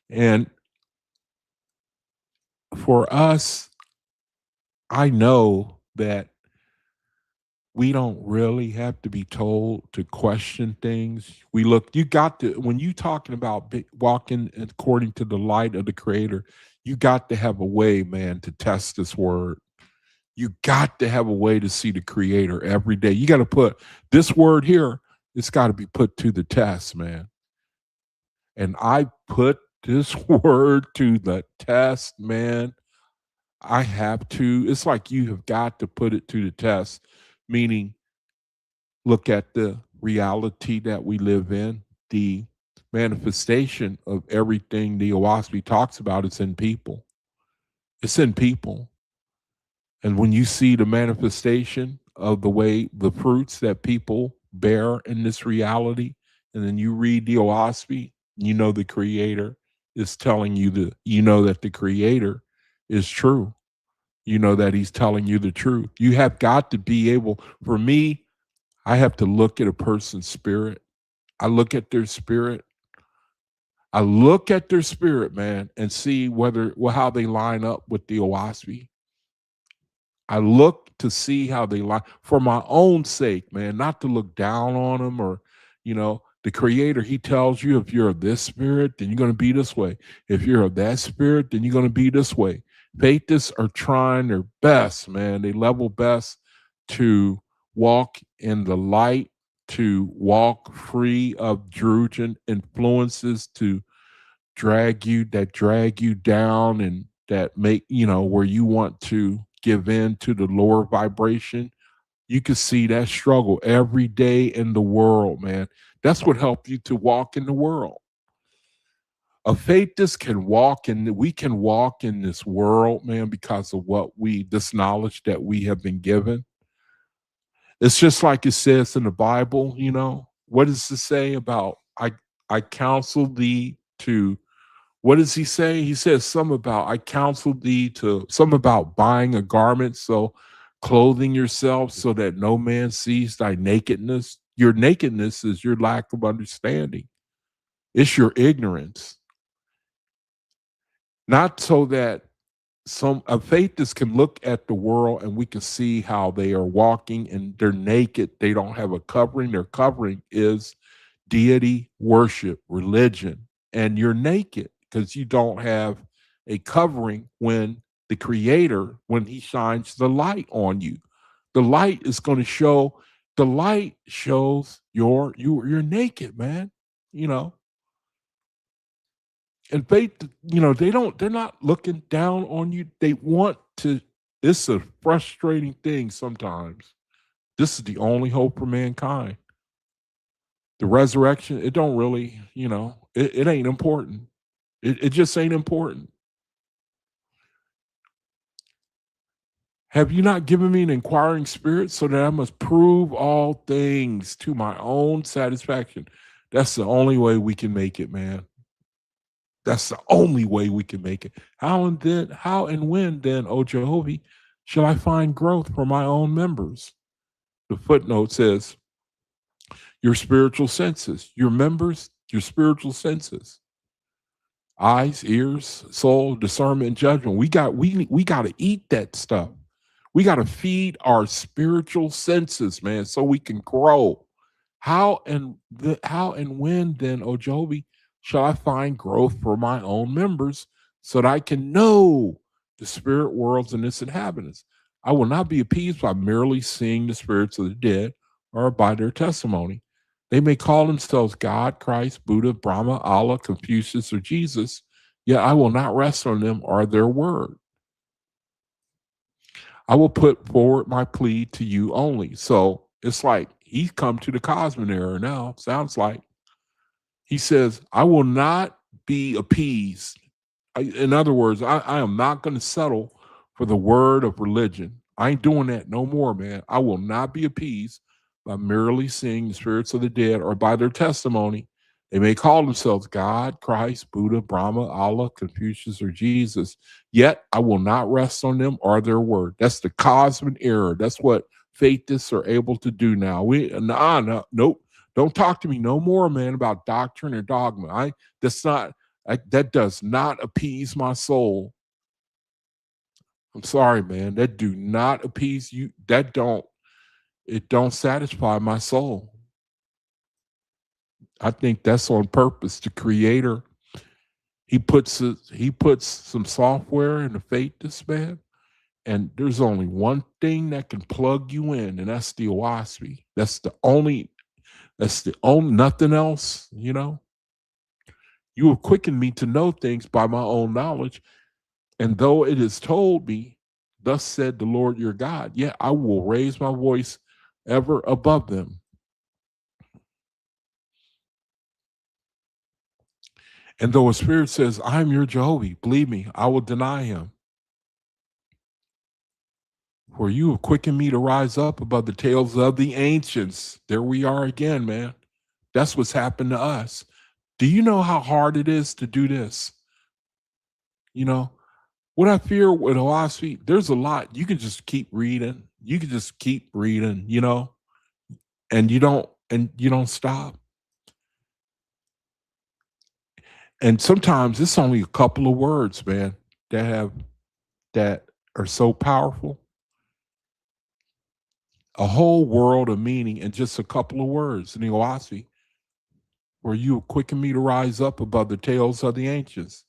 And for us, I know that we don't really have to be told to question things. We look, you got to, when you talking about walking according to the light of the creator, you got to have a way, man, to test this word. You got to have a way to see the creator every day. You got to put this word here, it's got to be put to the test, man. And I put this word to the test, man. I have to. It's like you have got to put it to the test, meaning look at the reality that we live in, the manifestation of everything the Oahspe talks about. It's in people. It's in people. And when you see the manifestation of the way the fruits that people bear in this reality, and then you read the Oahspe, you know the creator is telling you you know that the creator is true. You know that he's telling you the truth. You have got to be able, for me, I have to look at a person's spirit. I look at their spirit. I look at their spirit, man, and see how they line up with the Oahspe. I look to see how they lie for my own sake, man, not to look down on them or, the creator, he tells you if you're of this spirit, then you're going to be this way. If you're of that spirit, then you're going to be this way. Faithists are trying their best, man. They level best to walk in the light, to walk free of Druidian influences, to drag you down and that make, where you want to give in to the lower vibration. You can see that struggle every day in the world, man. That's what helped you to walk in the world. A faithist can walk in, we can walk in this world, man, because of this knowledge that we have been given. It's just like it says in the Bible, what does it say about, I counsel thee to, what does he say? He says some about, I counsel thee to, some about buying a garment, so clothing yourself so that no man sees thy nakedness. Your nakedness is your lack of understanding. It's your ignorance. Not so that a faithist can look at the world and we can see how they are walking and they're naked. They don't have a covering. Their covering is deity, worship, religion, and you're naked because you don't have a covering when the creator, when he shines the light on you. The light is going to show, the light shows you're naked, man. And faith, they're not looking down on you. They want to, it's a frustrating thing sometimes. This is the only hope for mankind. The resurrection, it don't really, it ain't important. It just ain't important. Have you not given me an inquiring spirit so that I must prove all things to my own satisfaction? That's the only way we can make it, man. That's the only way we can make it. How and when then, O Jehovah, shall I find growth for my own members? The footnote says, your spiritual senses, your members, your spiritual senses. Eyes, ears, soul, discernment, judgment. We got to eat that stuff. We got to feed our spiritual senses, man, so we can grow. How and when then, O Jehovah, shall I find growth for my own members so that I can know the spirit worlds and its inhabitants? I will not be appeased by merely seeing the spirits of the dead or by their testimony. They may call themselves God, Christ, Buddha, Brahma, Allah, Confucius, or Jesus, yet I will not rest on them or their word. I will put forward my plea to you only. So it's like he's come to the Cosmic era now, sounds like. He says, I will not be appeased. In other words, I am not going to settle for the word of religion. I ain't doing that no more, man. I will not be appeased by merely seeing the spirits of the dead or by their testimony. They may call themselves God, Christ, Buddha, Brahma, Allah, Confucius, or Jesus. Yet I will not rest on them or their word. That's the cosmic era. That's what faithists are able to do now. Nope. Don't talk to me no more, man, about doctrine or dogma. That does not appease my soul. I'm sorry, man. That do not appease you. It don't satisfy my soul. I think that's on purpose. The creator, he puts some software in the faithist, man. And there's only one thing that can plug you in, and that's the Oahspe. That's the only, nothing else, You have quickened me to know things by my own knowledge. And though it is told me, thus said the Lord your God, yet I will raise my voice ever above them. And though a spirit says, I am your Jehovah, believe me, I will deny him. For you have quickened me to rise up above the tails of the ancients. There we are again, man. That's what's happened to us. Do you know how hard it is to do this? What I fear with Oahspe, there's a lot. You can just keep reading. And you don't stop. And sometimes it's only a couple of words, man, that are so powerful. A whole world of meaning in just a couple of words in the Oahspe, where you quicken me to rise up above the tails of the ancients.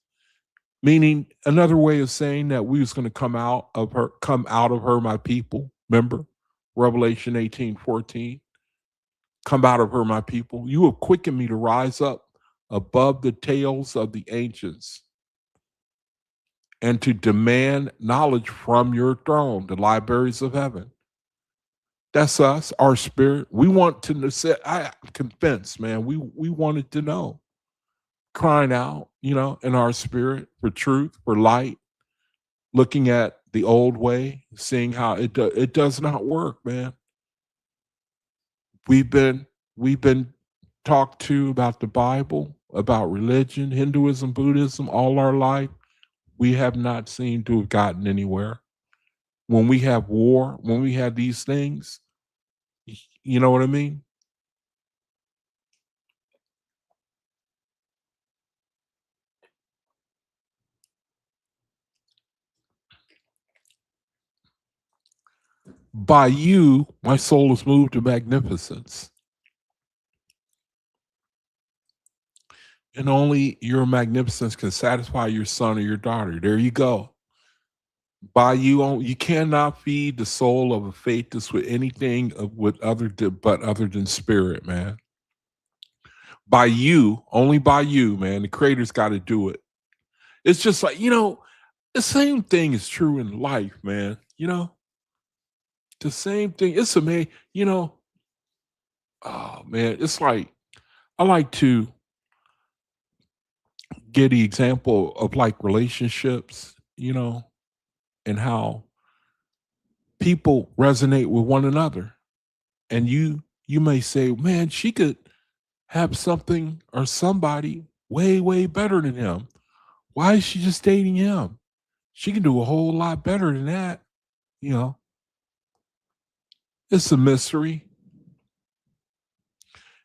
Meaning, another way of saying that we was going to come out of her, my people. Remember, Revelation 18:14. Come out of her, my people. You have quickened me to rise up above the tails of the ancients, and to demand knowledge from your throne, the libraries of heaven. That's us, our spirit. We want to say, I'm convinced, man, we wanted to know. Crying out, in our spirit for truth, for light, looking at the old way, seeing how it does not work, man. We've been talked to about the Bible, about religion, Hinduism, Buddhism, all our life. We have not seemed to have gotten anywhere. When we have war, when we have these things, you know what I mean? By you, my soul is moved to magnificence. And only your magnificence can satisfy your son or your daughter. There you go. By you cannot feed the soul of a faithless with anything other than spirit, man. Only by you, man. The creator's got to do it. It's just like, the same thing is true in life, man. The same thing. It's amazing, oh man, it's like, I like to get the example of like relationships, and how people resonate with one another. And you may say, man, she could have something or somebody way, way better than him. Why is she just dating him? She can do a whole lot better than that. It's a mystery.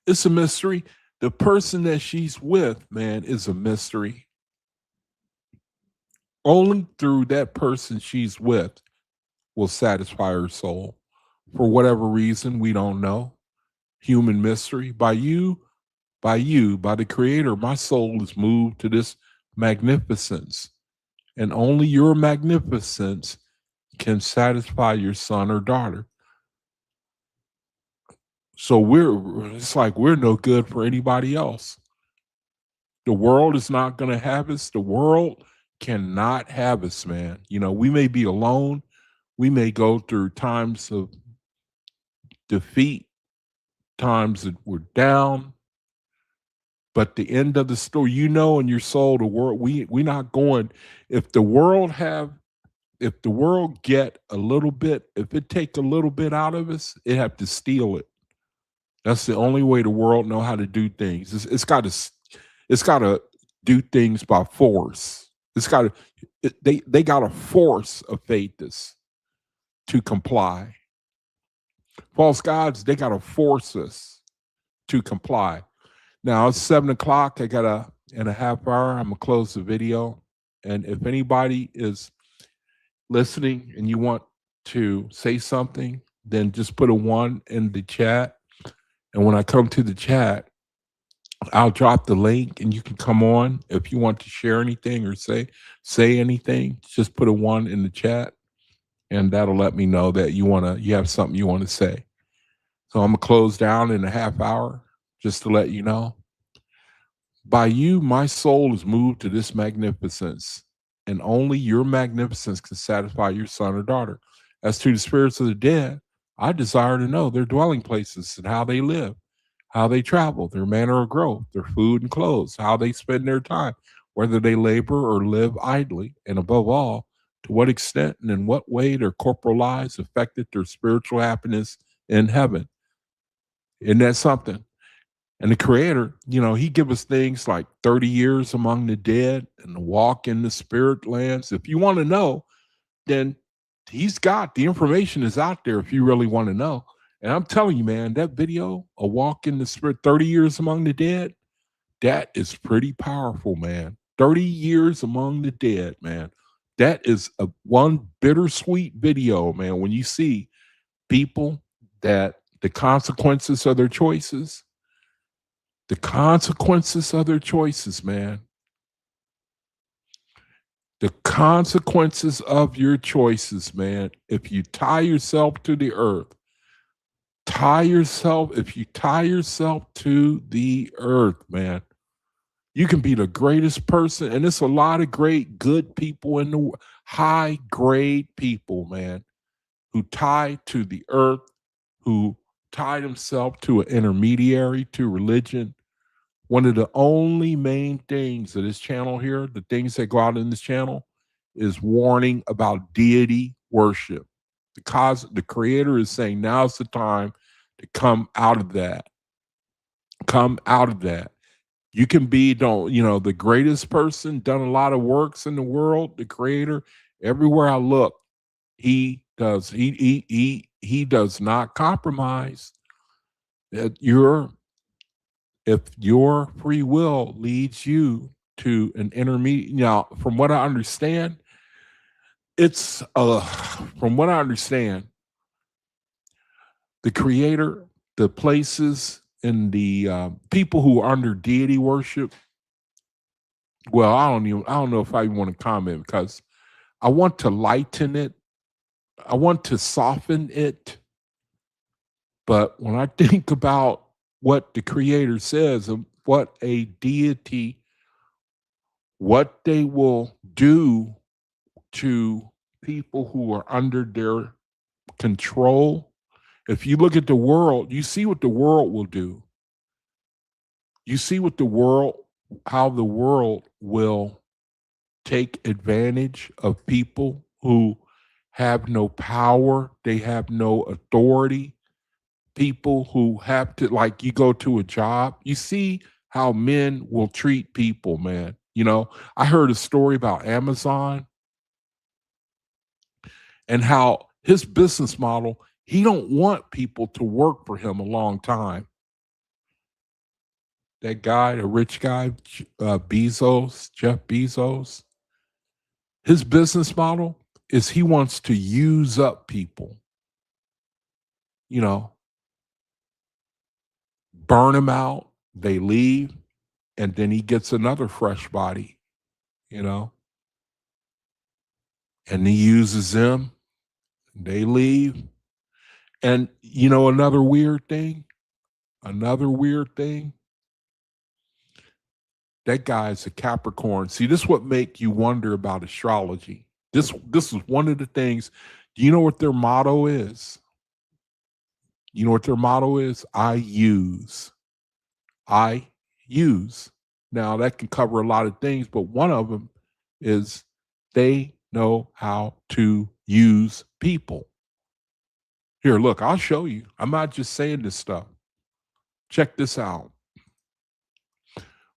It's a mystery. The person that she's with, man, is a mystery. Only through that person she's with will satisfy her soul. For whatever reason, we don't know. Human mystery. By the creator, my soul is moved to this magnificence. And only your magnificence can satisfy your son or daughter. So it's like we're no good for anybody else. The world is not going to have us. The world cannot have us, man. We may be alone. We may go through times of defeat, times that we're down. But the end of the story, in your soul, the world, we're not going. If the world get a little bit, if it take a little bit out of us, it have to steal it. That's the only way the world know how to do things. It's got to do things by force. They got to force a faithist to comply. False gods, they got to force us to comply. Now it's 7 o'clock. I got in a half hour. I'm gonna close the video. And if anybody is listening and you want to say something, then just put a one in the chat. And when I come to the chat, I'll drop the link and you can come on. If you want to share anything or say anything, just put a one in the chat and that'll let me know that you have something you want to say. So I'm gonna close down in a half hour just to let you know. By you, my soul is moved to this magnificence, and only your magnificence can satisfy your son or daughter. As to the spirits of the dead, I desire to know their dwelling places and how they live, how they travel, their manner of growth, their food and clothes, how they spend their time, whether they labor or live idly, and above all, to what extent and in what way their corporal lives affected their spiritual happiness in heaven. Isn't that something? And the creator, he give us things like 30 years among the dead and the walk in the spirit lands. If you want to know, then he's got the information is out there if you really want to know. And I'm telling you, man, that video, A Walk in the Spirit, 30 years among the dead, that is pretty powerful, man. 30 years among the dead, man. That is one bittersweet video, man, when you see people that the consequences of their choices, man. The consequences of your choices, man. If you tie yourself to the earth, if you tie yourself to the earth, man, you can be the greatest person. And it's a lot of great, good people in the world, high grade people, man, who tie to the earth, who tie themselves to an intermediary, to religion. One of the only main things of this channel here, the things that go out in this channel, is warning about deity worship. Because the creator is saying now's the time to come out of that. Come out of that. You can be, the greatest person, done a lot of works in the world, the creator. Everywhere I look, he does not compromise. That if your free will leads you to an intermediate, from what I understand, the creator, the places and the people who are under deity worship. Well, I don't know if I even want to comment because I want to lighten it. I want to soften it. But when I think about what the creator says and what a deity, what they will do to people who are under their control. If you look at the world, you see what the world will do. You see how the world will take advantage of people who have no power, they have no authority, people who have to, like, you go to a job, you see how men will treat people, man. I heard a story about Amazon and how his business model, he don't want people to work for him a long time. That guy, the rich guy, Jeff Bezos, his business model is he wants to use up people, burn them out, they leave, and then he gets another fresh body, and he uses them, they leave. And another weird thing, that guy is a Capricorn. See, this is what make you wonder about astrology. This is one of the things. Do you know what their motto is? I use. Now that can cover a lot of things, but one of them is they know how to use people. Here, look, I'll show you. I'm not just saying this stuff. Check this out.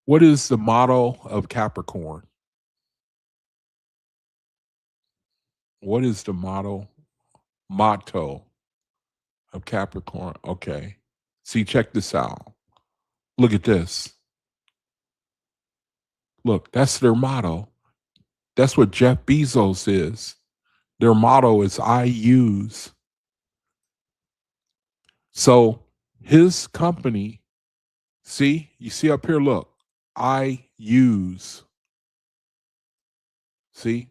What is the motto of Capricorn? What is the motto of Capricorn. Okay. See, check this out. Look at this. Look, that's their motto. That's what Jeff Bezos is. Their motto is I use. So his company, see, you see up here, look, I use. See?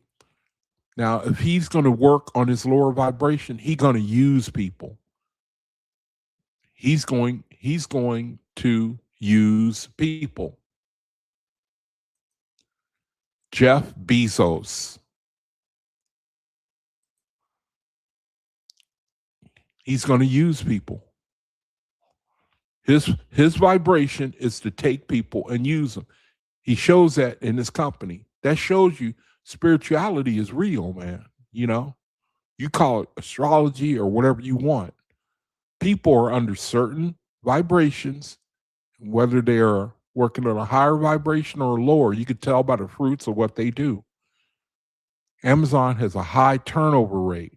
Now, if he's going to work on his lower vibration, he's going to use people. He's going to use people. Jeff Bezos. He's going to use people. His vibration is to take people and use them. He shows that in his company. That shows you spirituality is real, man. You know, you call it astrology or whatever you want. People are under certain vibrations, whether they are working on a higher vibration or a lower. You could tell by the fruits of what they do. Amazon has a high turnover rate.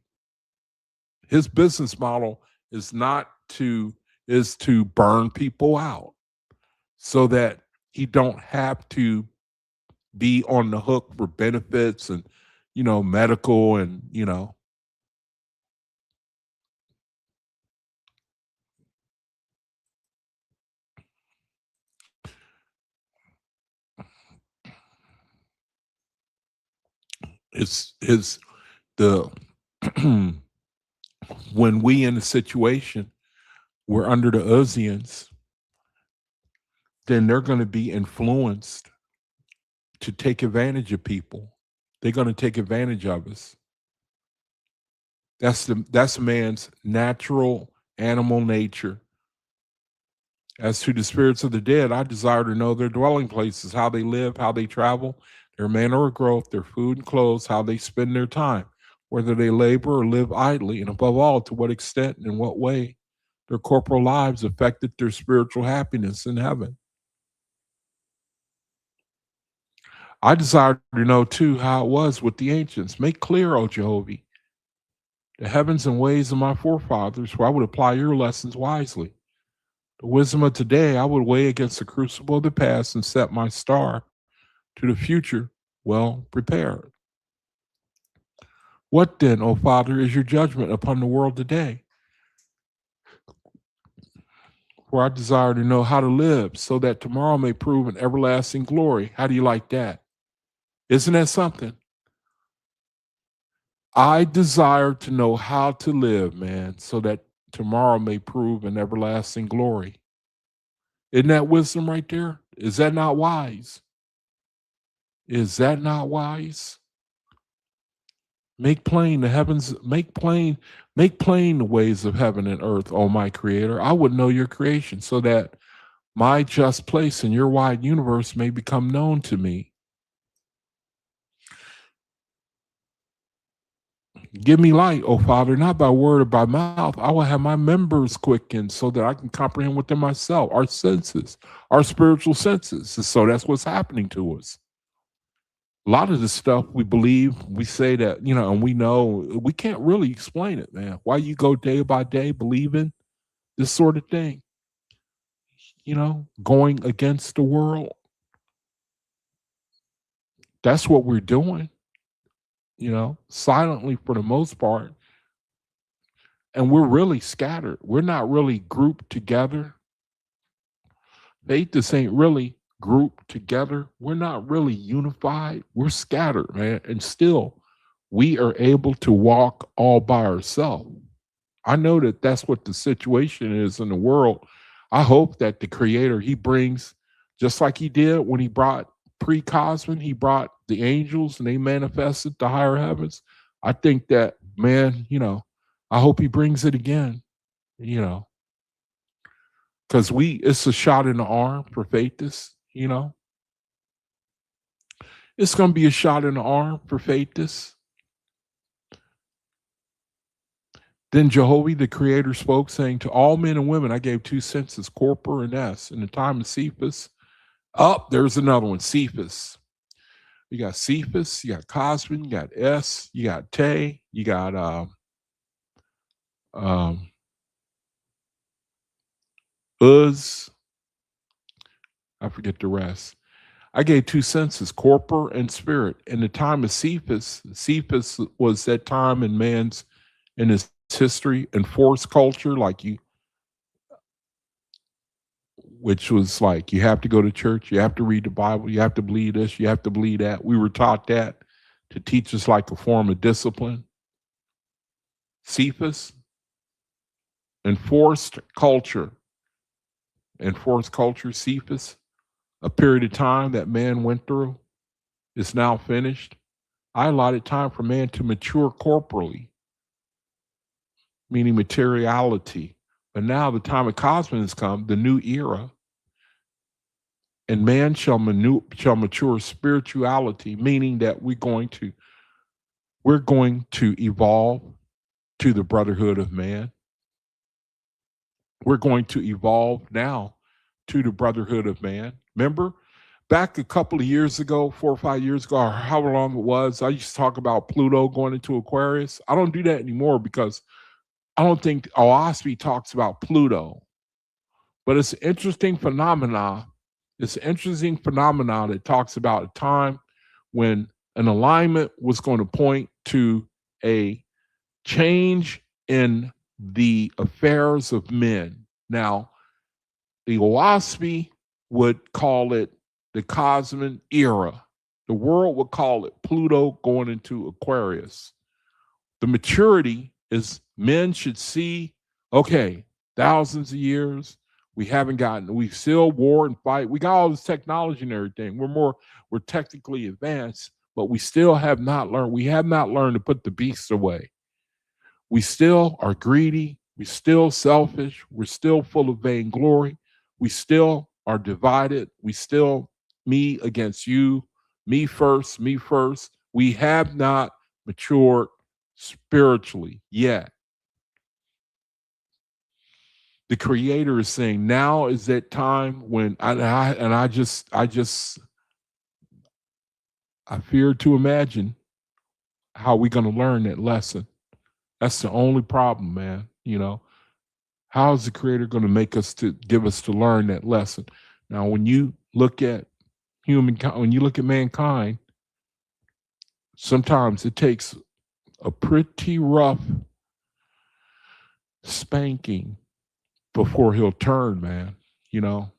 His business model is to burn people out so that he don't have to be on the hook for benefits and, medical and, it's the when we in a situation we're under the Ozians, then they're going to be influenced to take advantage of people. They're going to take advantage of us. That's man's natural animal nature. As to the spirits of the dead, I desire to know their dwelling places, how they live, how they travel, their manner of growth, their food and clothes, how they spend their time, whether they labor or live idly, and above all, to what extent and in what way their corporal lives affected their spiritual happiness in heaven. I desire to know, too, how it was with the ancients. Make clear, O Jehovah, the heavens and ways of my forefathers, for I would apply your lessons wisely. The wisdom of today I would weigh against the crucible of the past and set my star to the future well prepared. What then, O Father, is your judgment upon the world today? For I desire to know how to live so that tomorrow may prove an everlasting glory. How do you like that? Isn't that something? I desire to know how to live, man, so that tomorrow may prove an everlasting glory. Isn't that wisdom right there? Is that not wise? Is that not wise? Make plain the heavens, make plain the ways of heaven and earth, O my creator. I would know your creation so that my just place in your wide universe may become known to me. Give me light, O Father, not by word or by mouth. I will have my members quickened so that I can comprehend within myself, our senses, our spiritual senses. And so that's what's happening to us. A lot of this stuff we believe, we say that, and we know we can't really explain it, man. Why you go day by day believing this sort of thing, going against the world. That's what we're doing, silently for the most part. And we're really scattered. We're not really grouped together. Faith ain't really grouped together. We're not really unified. We're scattered, man. And still, we are able to walk all by ourselves. I know that that's what the situation is in the world. I hope that the Creator, he brings, just like he did when he brought pre-Cosmin, he brought the angels and they manifested the higher heavens. I think that, man, I hope he brings it again, because it's a shot in the arm for Faithist, It's going to be a shot in the arm for Faithist. Then Jehovah, the Creator, spoke, saying, to all men and women, I gave two senses, corpor and S. In the time of Cephas, there's another one, Cephas. You got Cephas, you got Cosmin, you got S, you got Te, you got Uz, I forget the rest. I gave two senses, corpor and spirit. In the time of Cephas was that time in man's in his history and force culture, like you, which was like you have to go to church, you have to read the Bible, you have to believe this, you have to believe that. We were taught that to teach us like a form of discipline. Cephas, enforced culture, Cephas, a period of time that man went through is now finished. I allotted time for man to mature corporally, meaning materiality. But now the time of Cosmos has come, the new era, and man shall mature spirituality, meaning that we're going to evolve to the brotherhood of man. We're going to evolve now to the brotherhood of man. Remember, back a couple of years ago, 4 or 5 years ago, or however long it was, I used to talk about Pluto going into Aquarius. I don't do that anymore because I don't think Oahspe talks about Pluto. But it's an interesting phenomenon. It's an interesting phenomenon that talks about a time when an alignment was going to point to a change in the affairs of men. Now, the Oahspe would call it the Cosmic era. The world would call it Pluto going into Aquarius. The maturity is men should see, okay, thousands of years, we still war and fight. We got all this technology and everything. We're technically advanced, but we still have not learned. We have not learned to put the beasts away. We still are greedy. We're still selfish. We're still full of vainglory. We still are divided. We still me against you, me first, me first. We have not matured spiritually yet. The Creator is saying now is that time when I fear to imagine how we're going to learn that lesson. That's the only problem, man. You know, how is the Creator going to give us to learn that lesson? Now, when you look at mankind, sometimes it takes a pretty rough spanking before he'll turn, man, you know.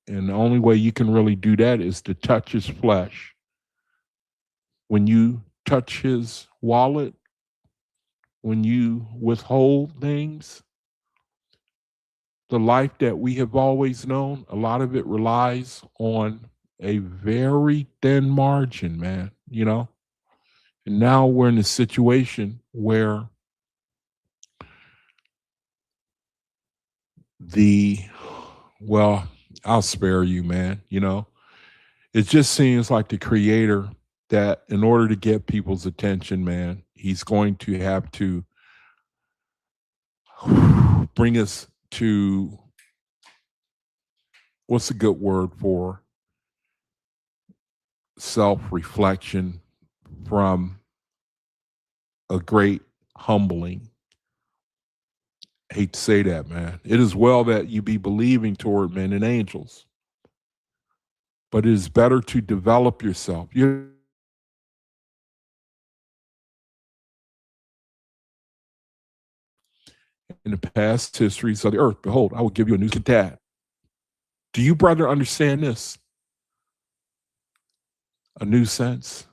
And the only way you can really do that is to touch his flesh. When you touch his wallet, when you withhold things, the life that we have always known, a lot of it relies on a very thin margin, man, you know. And now we're in a situation where I'll spare you, man, you know. It just seems like the Creator that in order to get people's attention, man, he's going to have to bring us to, what's a good word for self-reflection from a great humbling. I hate to say that, man. It is well that you be believing toward men and angels, but it is better to develop yourself. In the past histories of the earth, behold, I will give you a new dad. Do you, brother, understand this? A new sense.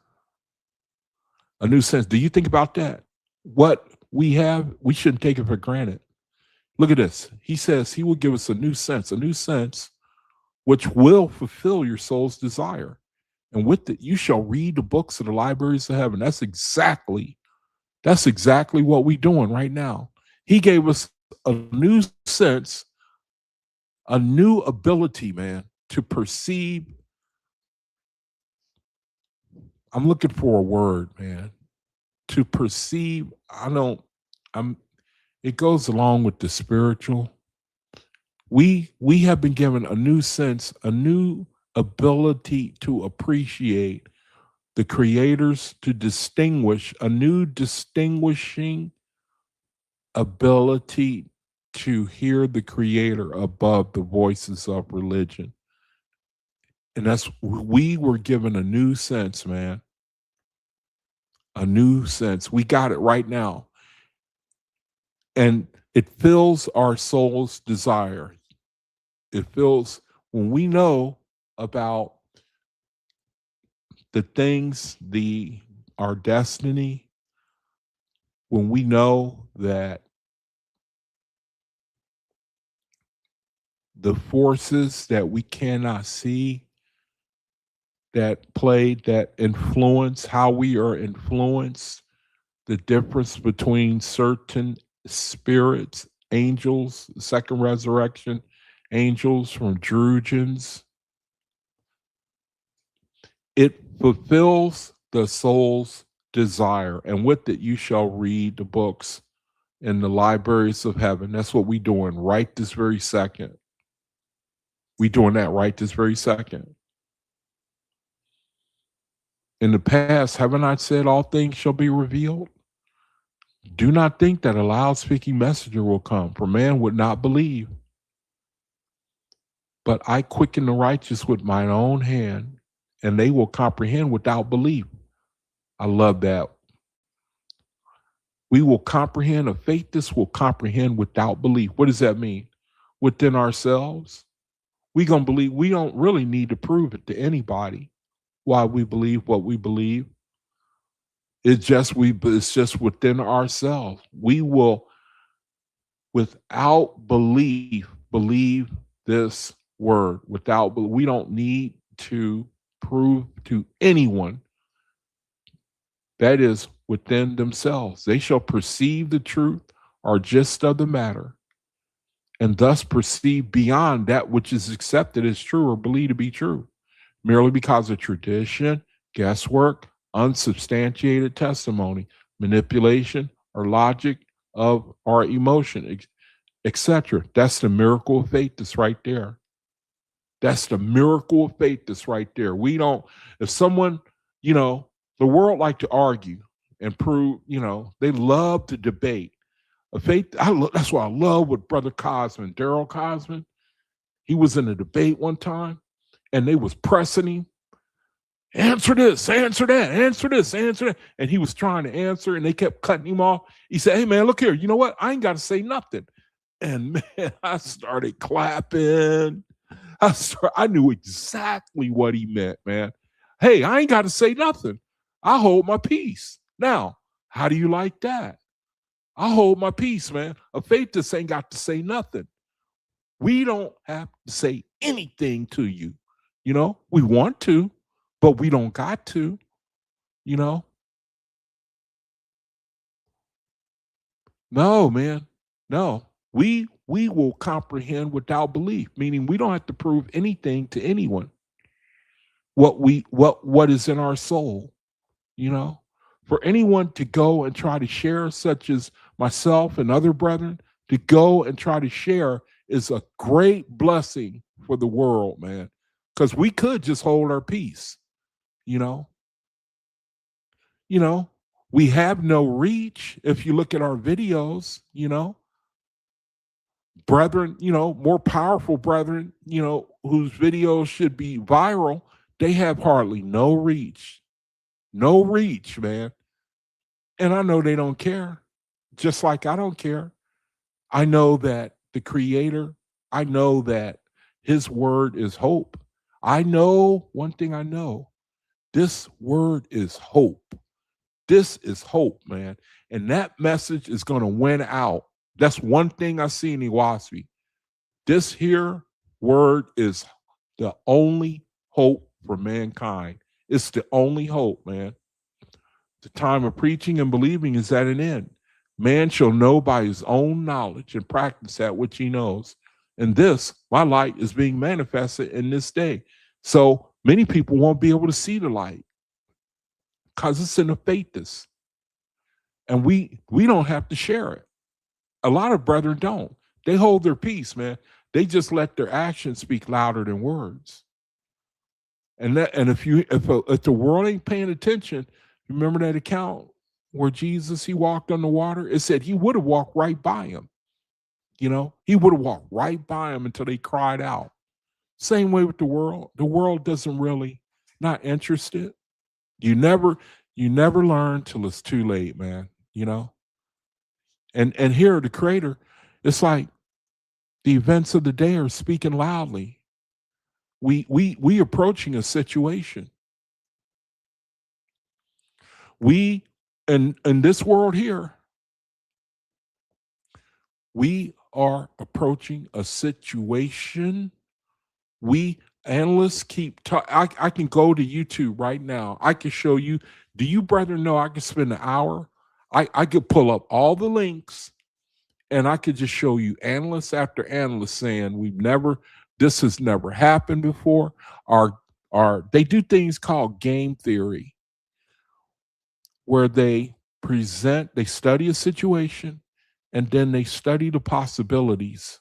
A new sense. Do you think about that? What we have, we shouldn't take it for granted. Look at this. He says he will give us a new sense which will fulfill your soul's desire. And with it, you shall read the books of the libraries of heaven. That's exactly what we're doing right now. He gave us a new sense, a new ability, man, to perceive. I'm looking for a word, man. To perceive, it goes along with the spiritual. We have been given a new sense, a new ability to appreciate the Creators, to distinguish, a new distinguishing ability to hear the Creator above the voices of religion. And we were given a new sense, man. A new sense. We got it right now. And it fills our soul's desire. It fills when we know about the things, our destiny, when we know that the forces that we cannot see that influence how we are influenced, the difference between certain spirits, angels, second resurrection, angels from Drugians. It fulfills the soul's desire, and with it you shall read the books in the libraries of heaven. That's what we're doing right this very second. We're doing that right this very second. In the past, haven't I said all things shall be revealed? Do not think that a loud speaking messenger will come, for man would not believe. But I quicken the righteous with mine own hand, and they will comprehend without belief. I love that. We will comprehend, a faithless will comprehend without belief. What does that mean? Within ourselves, we gonna believe. We don't really need to prove it to anybody why we believe what we believe. It's just within ourselves. We will, without belief, believe this word. We don't need to prove to anyone. That is within themselves. They shall perceive the truth or gist of the matter, and thus perceive beyond that which is accepted as true or believed to be true, merely because of tradition, guesswork, unsubstantiated testimony, manipulation, or logic of our emotion, etc. That's the miracle of faith that's right there. That's the miracle of faith that's right there. We don't, if someone, the world like to argue and prove, they love to debate. That's why I love what Brother Cosman, Daryl Cosman, he was in a debate one time and they was pressing him. Answer this, answer that, answer this, answer that. And he was trying to answer and they kept cutting him off. He said, hey, man, look here. You know what? I ain't got to say nothing. And man, I started clapping. I knew exactly what he meant, man. Hey, I ain't got to say nothing. I hold my peace. Now, how do you like that? I hold my peace, man. A faith just ain't got to say nothing. We don't have to say anything to you. We want to, but we don't got to, No, man. No. We will comprehend without belief, meaning we don't have to prove anything to anyone. What is in our soul, For anyone to go and try to share, such as myself and other brethren, to go and try to share is a great blessing for the world, man. Because we could just hold our peace, we have no reach. If you look at our videos, brethren, more powerful brethren, whose videos should be viral, they have hardly no reach. No reach, man. And I know they don't care, just like I don't care. I know that the Creator, I know that His word is hope. I know one thing I know. This word is hope. This is hope, man. And that message is going to win out. That's one thing I see in Oahspe. This here word is the only hope for mankind. It's the only hope, man. The time of preaching and believing is at an end. Man shall know by his own knowledge and practice that which he knows. And this, my light, is being manifested in this day. So many people won't be able to see the light because it's in the faithless. And we don't have to share it. A lot of brethren don't. They hold their peace, man. They just let their actions speak louder than words. And if the world ain't paying attention, remember that account where Jesus, he walked on the water? It said he would have walked right by him. You know, he would have walked right by them until they cried out. Same way with the world. The world doesn't really not interested. You never you never learn till it's too late, man. You know? And here the creator, it's like the events of the day are speaking loudly. We approaching a situation. We in this world here, we are approaching a situation. We analysts keep talking. I can go to YouTube right now. I can show you. Do you, brother, know I could spend an hour? I could pull up all the links and I could just show you analyst after analyst saying this has never happened before. They do things called game theory where they they study a situation and then they study the possibilities,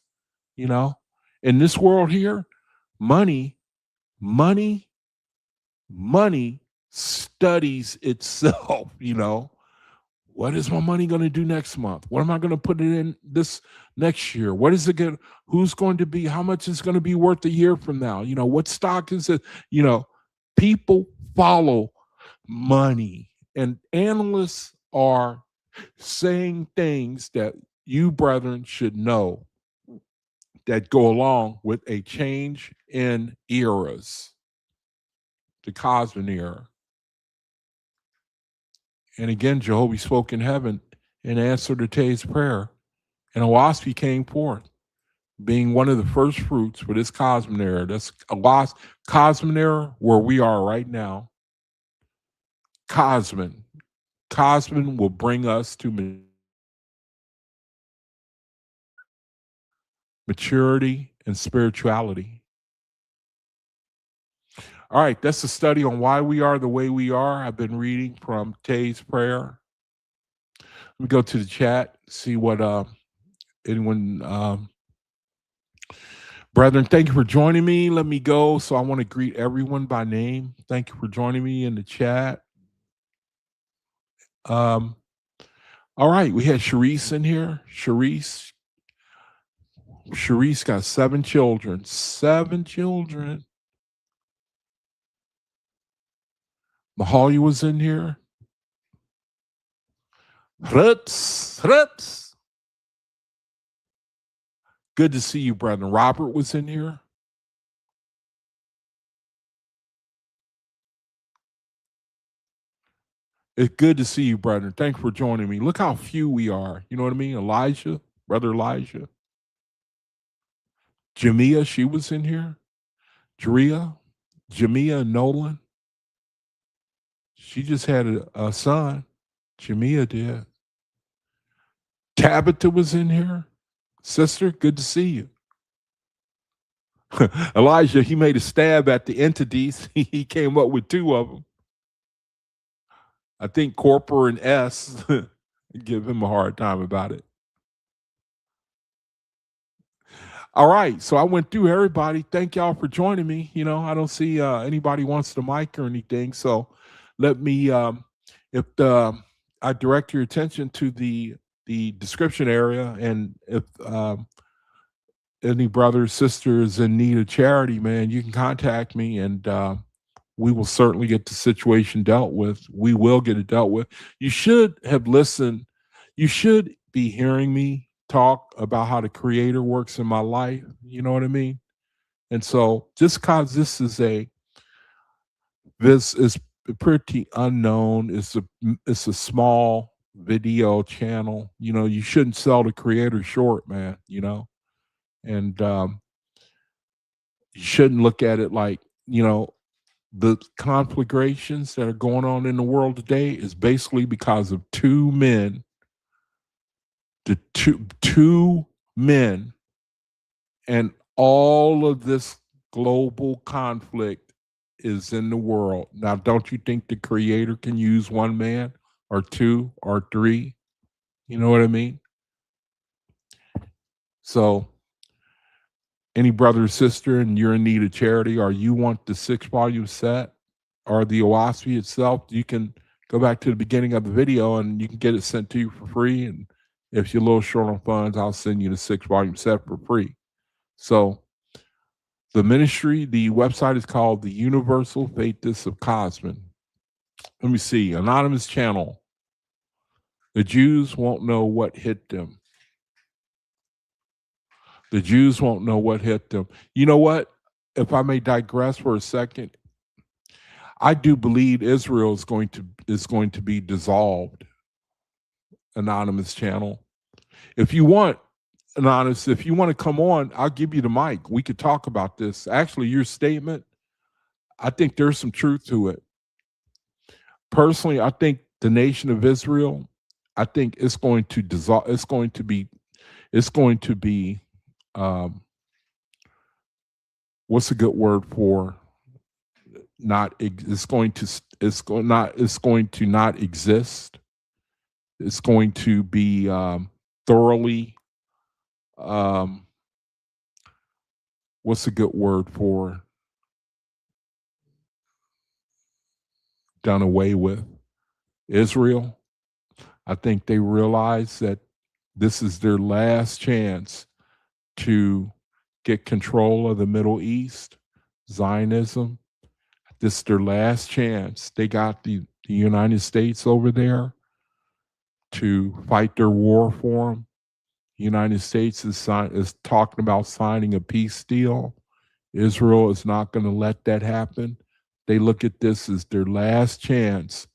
you know? In this world here, money, money, money studies itself, you know? What is my money going to do next month? What am I going to put it in this next year? What is it going who's going to be, how much is going to be worth a year from now? You know, what stock is it? You know, people follow money and analysts are saying things that you brethren should know that go along with a change in eras, the cosmic era. And again, Jehovah spoke in heaven in answer to Tay's prayer. And Oahspe came forth, being one of the first fruits for this cosmic era. That's a lost cosmic era where we are right now. Cosmic will bring us to maturity and spirituality. All right, that's a study on why we are the way we are. I've been reading from Tay's prayer. Let me go to the chat, see what anyone. Brethren, thank you for joining me. Let me go. So I want to greet everyone by name. Thank you for joining me in the chat. All right, we had Sharice in here. Sharice got 7 children. 7 children. Mahalia was in here. Rutz. Good to see you, brethren. Robert was in here. It's good to see you, brethren. Thanks for joining me. Look how few we are. You know what I mean? Elijah, brother Elijah. Jamia, she was in here. Jamia Nolan. She just had a son. Jamia did. Tabitha was in here. Sister, good to see you. Elijah, he made a stab at the entities. He came up with 2 of them. I think Corpor and S give him a hard time about it. All right, so I went through everybody. Thank y'all for joining me. You know, I don't see anybody wants the mic or anything. So let me, if I direct your attention to the description area, and if any brothers, sisters in need of charity, man, you can contact me, and we will certainly get the situation dealt with. We will get it dealt with. You should have listened. You should be hearing me talk about how the Creator works in my life. You know what I mean? And so just because this is pretty unknown, it's a small video channel. You know, you shouldn't sell the Creator short, man, you know? And you shouldn't look at it like, you know, the conflagrations that are going on in the world today is basically because of 2 men. The two men, and all of this global conflict is in the world. Now, don't you think the Creator can use 1 man or 2 or 3? You know what I mean? So any brother or sister and you're in need of charity, or you want the 6-volume set or the Oahspe itself, you can go back to the beginning of the video and you can get it sent to you for free, and If you're a little short on funds, I'll send you the 6-volume set for free. So the ministry, the website is called the Universal Faithist of Cosmin. Let me see. Anonymous channel. The Jews won't know what hit them. The Jews won't know what hit them. You know what? If I may digress for a second, I do believe Israel is going to be dissolved. Anonymous channel. If you want, Anonymous, if you want to come on, I'll give you the mic. We could talk about this. Actually, your statement, I think there's some truth to it. Personally, I think the nation of Israel, I think it's going to dissolve. It's going to be what's a good word for not? It's going to not exist. It's going to be thoroughly. What's a good word for? Done away with. Israel, I think they realize that this is their last chance to get control of the Middle East, Zionism. This is their last chance. They got the United States over there to fight their war for them. The United States is talking about signing a peace deal. Israel is not going to let that happen. They look at this as their last chance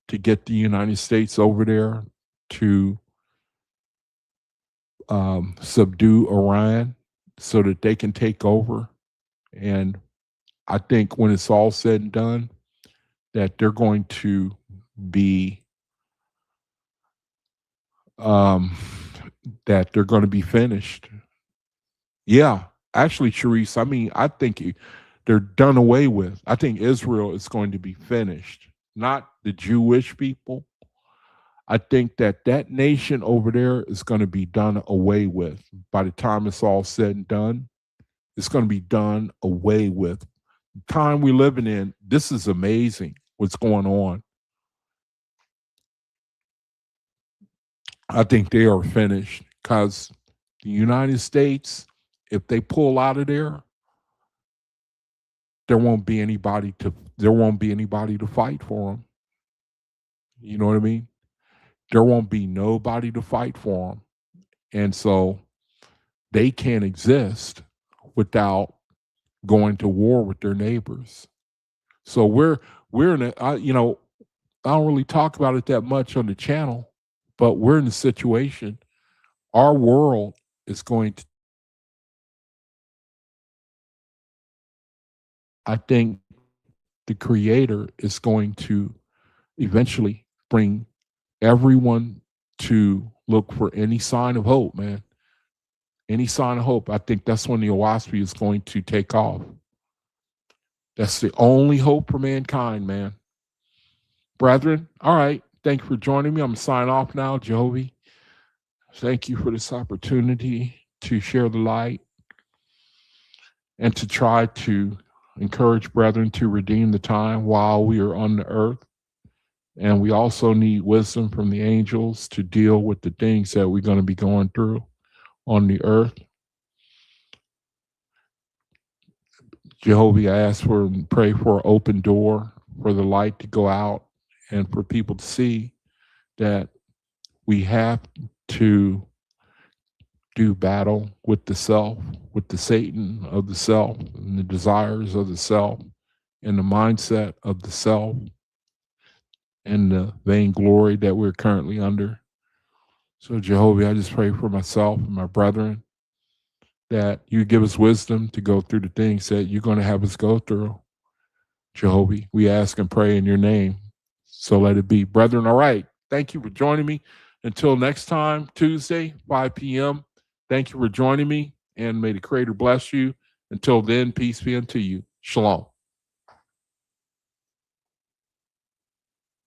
to get the United States over there to subdue Iran so that they can take over. And I think when it's all said and done, that they're going to be finished. Yeah, actually, Sharice, I mean, I think they're done away with. I think Israel is going to be finished, not the Jewish people. I think that nation over there is going to be done away with. By the time it's all said and done, it's going to be done away with. The time we're living in, this is amazing what's going on. I think they are finished because the United States, if they pull out of there, there won't be anybody to fight for them. You know what I mean? There won't be nobody to fight for them. And so they can't exist without going to war with their neighbors. So we're in a, I don't really talk about it that much on the channel, but we're in a situation. Our world is going to, I think the Creator is going to eventually bring everyone to look for any sign of hope, man. Any sign of hope. I think that's when the Oahspe is going to take off. That's the only hope for mankind, man. Brethren, all right. Thank you for joining me. I'm going to sign off now, Jehovah. Thank you for this opportunity to share the light and to try to encourage brethren to redeem the time while we are on the earth. And we also need wisdom from the angels to deal with the things that we're going to be going through on the earth. Jehovah, I ask for and pray for an open door for the light to go out and for people to see that we have to do battle with the self, with the Satan of the self, and the desires of the self, and the mindset of the self, and the vainglory that we're currently under. So, Jehovah, I just pray for myself and my brethren that you give us wisdom to go through the things that you're going to have us go through. Jehovah, we ask and pray in your name. So let it be. Brethren, all right. Thank you for joining me. Until next time, Tuesday, 5 p.m. Thank you for joining me, and may the Creator bless you. Until then, peace be unto you. Shalom.